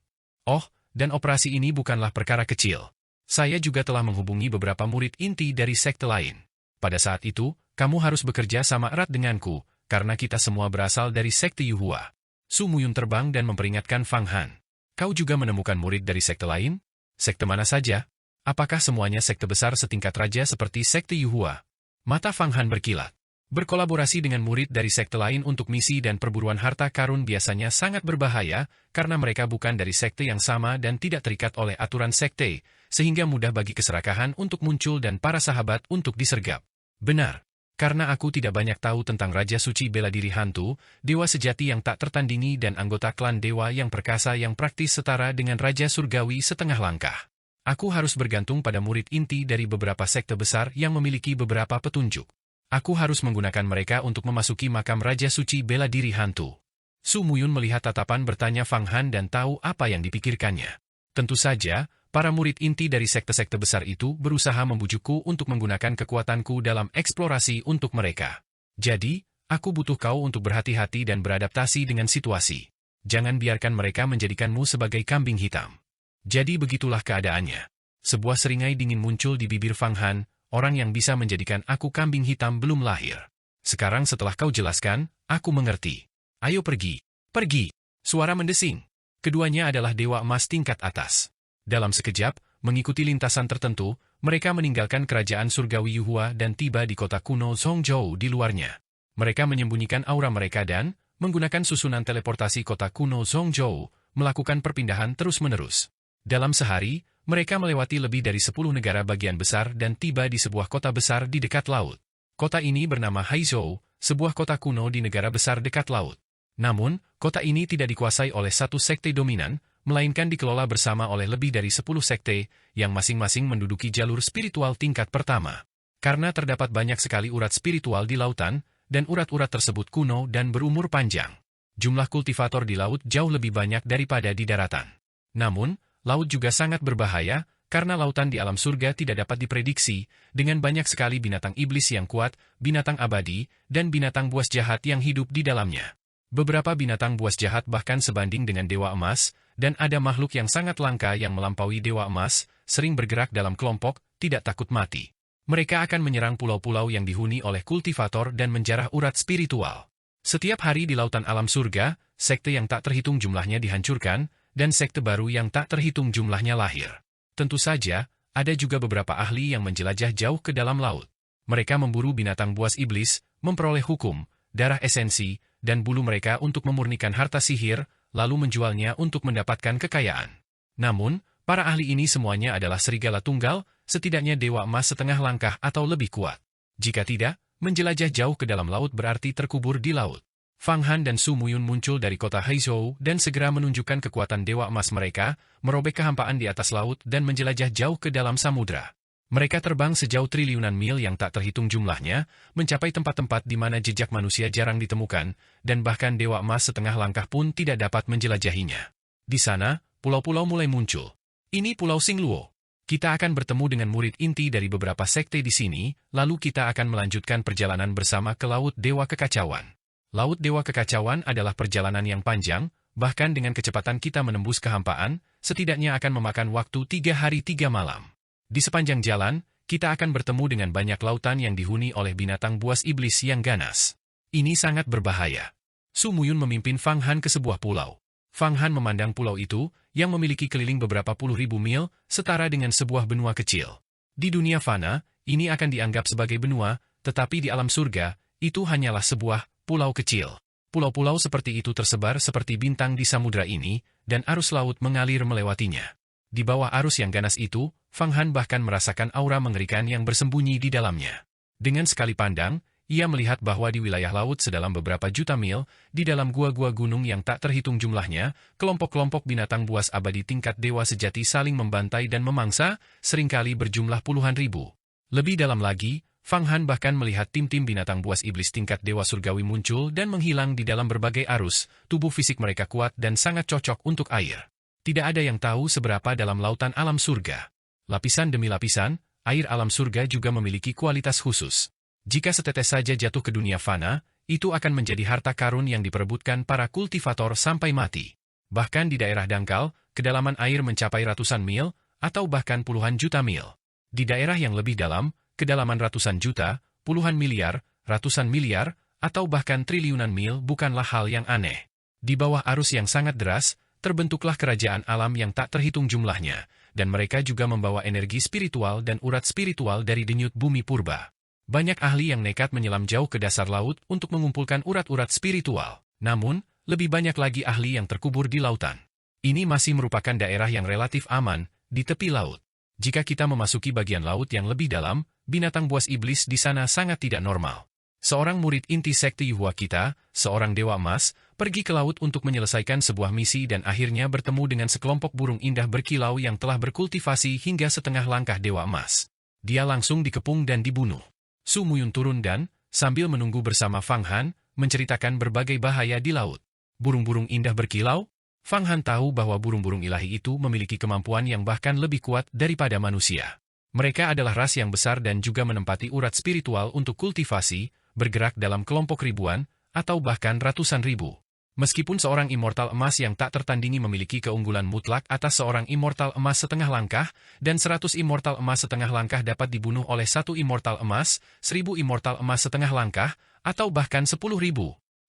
Oh, dan operasi ini bukanlah perkara kecil. Saya juga telah menghubungi beberapa murid inti dari sekte lain. Pada saat itu, kamu harus bekerja sama erat denganku, karena kita semua berasal dari sekte Yuhua. Su Muyun terbang dan memperingatkan Fang Han. Kau juga menemukan murid dari sekte lain? Sekte mana saja? Apakah semuanya sekte besar setingkat raja seperti sekte Yuhua? Mata Fang Han berkilat. Berkolaborasi dengan murid dari sekte lain untuk misi dan perburuan harta karun biasanya sangat berbahaya, karena mereka bukan dari sekte yang sama dan tidak terikat oleh aturan sekte, sehingga mudah bagi keserakahan untuk muncul dan para sahabat untuk disergap. Benar. Karena aku tidak banyak tahu tentang Raja Suci Bela Diri Hantu, dewa sejati yang tak tertandingi dan anggota klan dewa yang perkasa yang praktis setara dengan Raja Surgawi setengah langkah. Aku harus bergantung pada murid inti dari beberapa sekte besar yang memiliki beberapa petunjuk. Aku harus menggunakan mereka untuk memasuki makam Raja Suci Bela Diri Hantu. Su Muyun melihat tatapan bertanya Fang Han dan tahu apa yang dipikirkannya. Tentu saja, para murid inti dari sekte-sekte besar itu berusaha membujukku untuk menggunakan kekuatanku dalam eksplorasi untuk mereka. Jadi, aku butuh kau untuk berhati-hati dan beradaptasi dengan situasi. Jangan biarkan mereka menjadikanmu sebagai kambing hitam. Jadi begitulah keadaannya. Sebuah seringai dingin muncul di bibir Fang Han. Orang yang bisa menjadikan aku kambing hitam belum lahir. Sekarang setelah kau jelaskan, aku mengerti. Ayo pergi. Pergi. Suara mendesing. Keduanya adalah dewa emas tingkat atas. Dalam sekejap, mengikuti lintasan tertentu, mereka meninggalkan kerajaan surgawi Yuhua dan tiba di kota kuno Zhongzhou di luarnya. Mereka menyembunyikan aura mereka dan, menggunakan susunan teleportasi kota kuno Zhongzhou, melakukan perpindahan terus-menerus. Dalam sehari, mereka melewati lebih dari 10 negara bagian besar dan tiba di sebuah kota besar di dekat laut. Kota ini bernama Haizhou, sebuah kota kuno di negara besar dekat laut. Namun, kota ini tidak dikuasai oleh satu sekte dominan, melainkan dikelola bersama oleh lebih dari 10 sekte, yang masing-masing menduduki jalur spiritual tingkat pertama. Karena terdapat banyak sekali urat spiritual di lautan, dan urat-urat tersebut kuno dan berumur panjang. Jumlah kultivator di laut jauh lebih banyak daripada di daratan. Namun, laut juga sangat berbahaya, karena lautan di alam surga tidak dapat diprediksi, dengan banyak sekali binatang iblis yang kuat, binatang abadi, dan binatang buas jahat yang hidup di dalamnya. Beberapa binatang buas jahat bahkan sebanding dengan dewa emas, dan ada makhluk yang sangat langka yang melampaui dewa emas, sering bergerak dalam kelompok, tidak takut mati. Mereka akan menyerang pulau-pulau yang dihuni oleh kultivator dan menjarah urat spiritual. Setiap hari di lautan alam surga, sekte yang tak terhitung jumlahnya dihancurkan, dan sekte baru yang tak terhitung jumlahnya lahir. Tentu saja, ada juga beberapa ahli yang menjelajah jauh ke dalam laut. Mereka memburu binatang buas iblis, memperoleh hukum, darah esensi, dan bulu mereka untuk memurnikan harta sihir, lalu menjualnya untuk mendapatkan kekayaan. Namun, para ahli ini semuanya adalah serigala tunggal, setidaknya dewa emas setengah langkah atau lebih kuat. Jika tidak, menjelajah jauh ke dalam laut berarti terkubur di laut. Fang Han dan Su Muyun muncul dari kota Haizhou dan segera menunjukkan kekuatan dewa emas mereka, merobek kehampaan di atas laut dan menjelajah jauh ke dalam samudra. Mereka terbang sejauh triliunan mil yang tak terhitung jumlahnya, mencapai tempat-tempat di mana jejak manusia jarang ditemukan, dan bahkan dewa emas setengah langkah pun tidak dapat menjelajahinya. Di sana, pulau-pulau mulai muncul. Ini Pulau Xingluo. Kita akan bertemu dengan murid inti dari beberapa sekte di sini, lalu kita akan melanjutkan perjalanan bersama ke Laut Dewa Kekacauan. Laut Dewa Kekacauan adalah perjalanan yang panjang, bahkan dengan kecepatan kita menembus kehampaan, setidaknya akan memakan waktu 3 hari 3 malam. Di sepanjang jalan, kita akan bertemu dengan banyak lautan yang dihuni oleh binatang buas iblis yang ganas. Ini sangat berbahaya. Su Muyun memimpin Fang Han ke sebuah pulau. Fang Han memandang pulau itu, yang memiliki keliling beberapa puluh ribu mil, setara dengan sebuah benua kecil. Di dunia fana, ini akan dianggap sebagai benua, tetapi di alam surga, itu hanyalah sebuah pulau kecil. Pulau-pulau seperti itu tersebar seperti bintang di samudra ini, dan arus laut mengalir melewatinya. Di bawah arus yang ganas itu, Fang Han bahkan merasakan aura mengerikan yang bersembunyi di dalamnya. Dengan sekali pandang, ia melihat bahwa di wilayah laut sedalam beberapa juta mil, di dalam gua-gua gunung yang tak terhitung jumlahnya, kelompok-kelompok binatang buas abadi tingkat dewa sejati saling membantai dan memangsa, seringkali berjumlah puluhan ribu. Lebih dalam lagi, Fang Han bahkan melihat tim-tim binatang buas iblis tingkat dewa surgawi muncul dan menghilang di dalam berbagai arus, tubuh fisik mereka kuat dan sangat cocok untuk air. Tidak ada yang tahu seberapa dalam lautan alam surga. Lapisan demi lapisan, air alam surga juga memiliki kualitas khusus. Jika setetes saja jatuh ke dunia fana, itu akan menjadi harta karun yang diperebutkan para kultivator sampai mati. Bahkan di daerah dangkal, kedalaman air mencapai ratusan mil, atau bahkan puluhan juta mil. Di daerah yang lebih dalam, kedalaman ratusan juta, puluhan miliar, ratusan miliar, atau bahkan triliunan mil bukanlah hal yang aneh. Di bawah arus yang sangat deras, terbentuklah kerajaan alam yang tak terhitung jumlahnya, dan mereka juga membawa energi spiritual dan urat spiritual dari denyut bumi purba. Banyak ahli yang nekat menyelam jauh ke dasar laut untuk mengumpulkan urat-urat spiritual. Namun, lebih banyak lagi ahli yang terkubur di lautan. Ini masih merupakan daerah yang relatif aman, di tepi laut. Jika kita memasuki bagian laut yang lebih dalam, binatang buas iblis di sana sangat tidak normal. Seorang murid inti sekte Yuhua kita, seorang dewa emas, pergi ke laut untuk menyelesaikan sebuah misi dan akhirnya bertemu dengan sekelompok burung indah berkilau yang telah berkultivasi hingga setengah langkah dewa emas. Dia langsung dikepung dan dibunuh. Su Muyun turun dan, sambil menunggu bersama Fang Han, menceritakan berbagai bahaya di laut. Burung-burung indah berkilau? Fang Han tahu bahwa burung-burung ilahi itu memiliki kemampuan yang bahkan lebih kuat daripada manusia. Mereka adalah ras yang besar dan juga menempati urat spiritual untuk kultivasi, bergerak dalam kelompok ribuan, atau bahkan ratusan ribu. Meskipun seorang immortal emas yang tak tertandingi memiliki keunggulan mutlak atas seorang immortal emas setengah langkah, dan 100 immortal emas setengah langkah dapat dibunuh oleh 1 immortal emas, 1000 immortal emas setengah langkah, atau bahkan 10.000.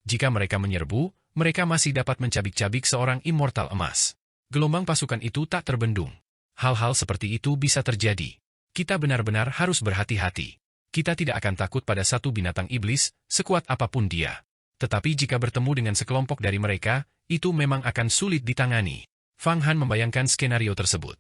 Jika mereka menyerbu, mereka masih dapat mencabik-cabik seorang immortal emas. Gelombang pasukan itu tak terbendung. Hal-hal seperti itu bisa terjadi. Kita benar-benar harus berhati-hati. Kita tidak akan takut pada satu binatang iblis, sekuat apapun dia. Tetapi jika bertemu dengan sekelompok dari mereka, itu memang akan sulit ditangani. Fang Han membayangkan skenario tersebut.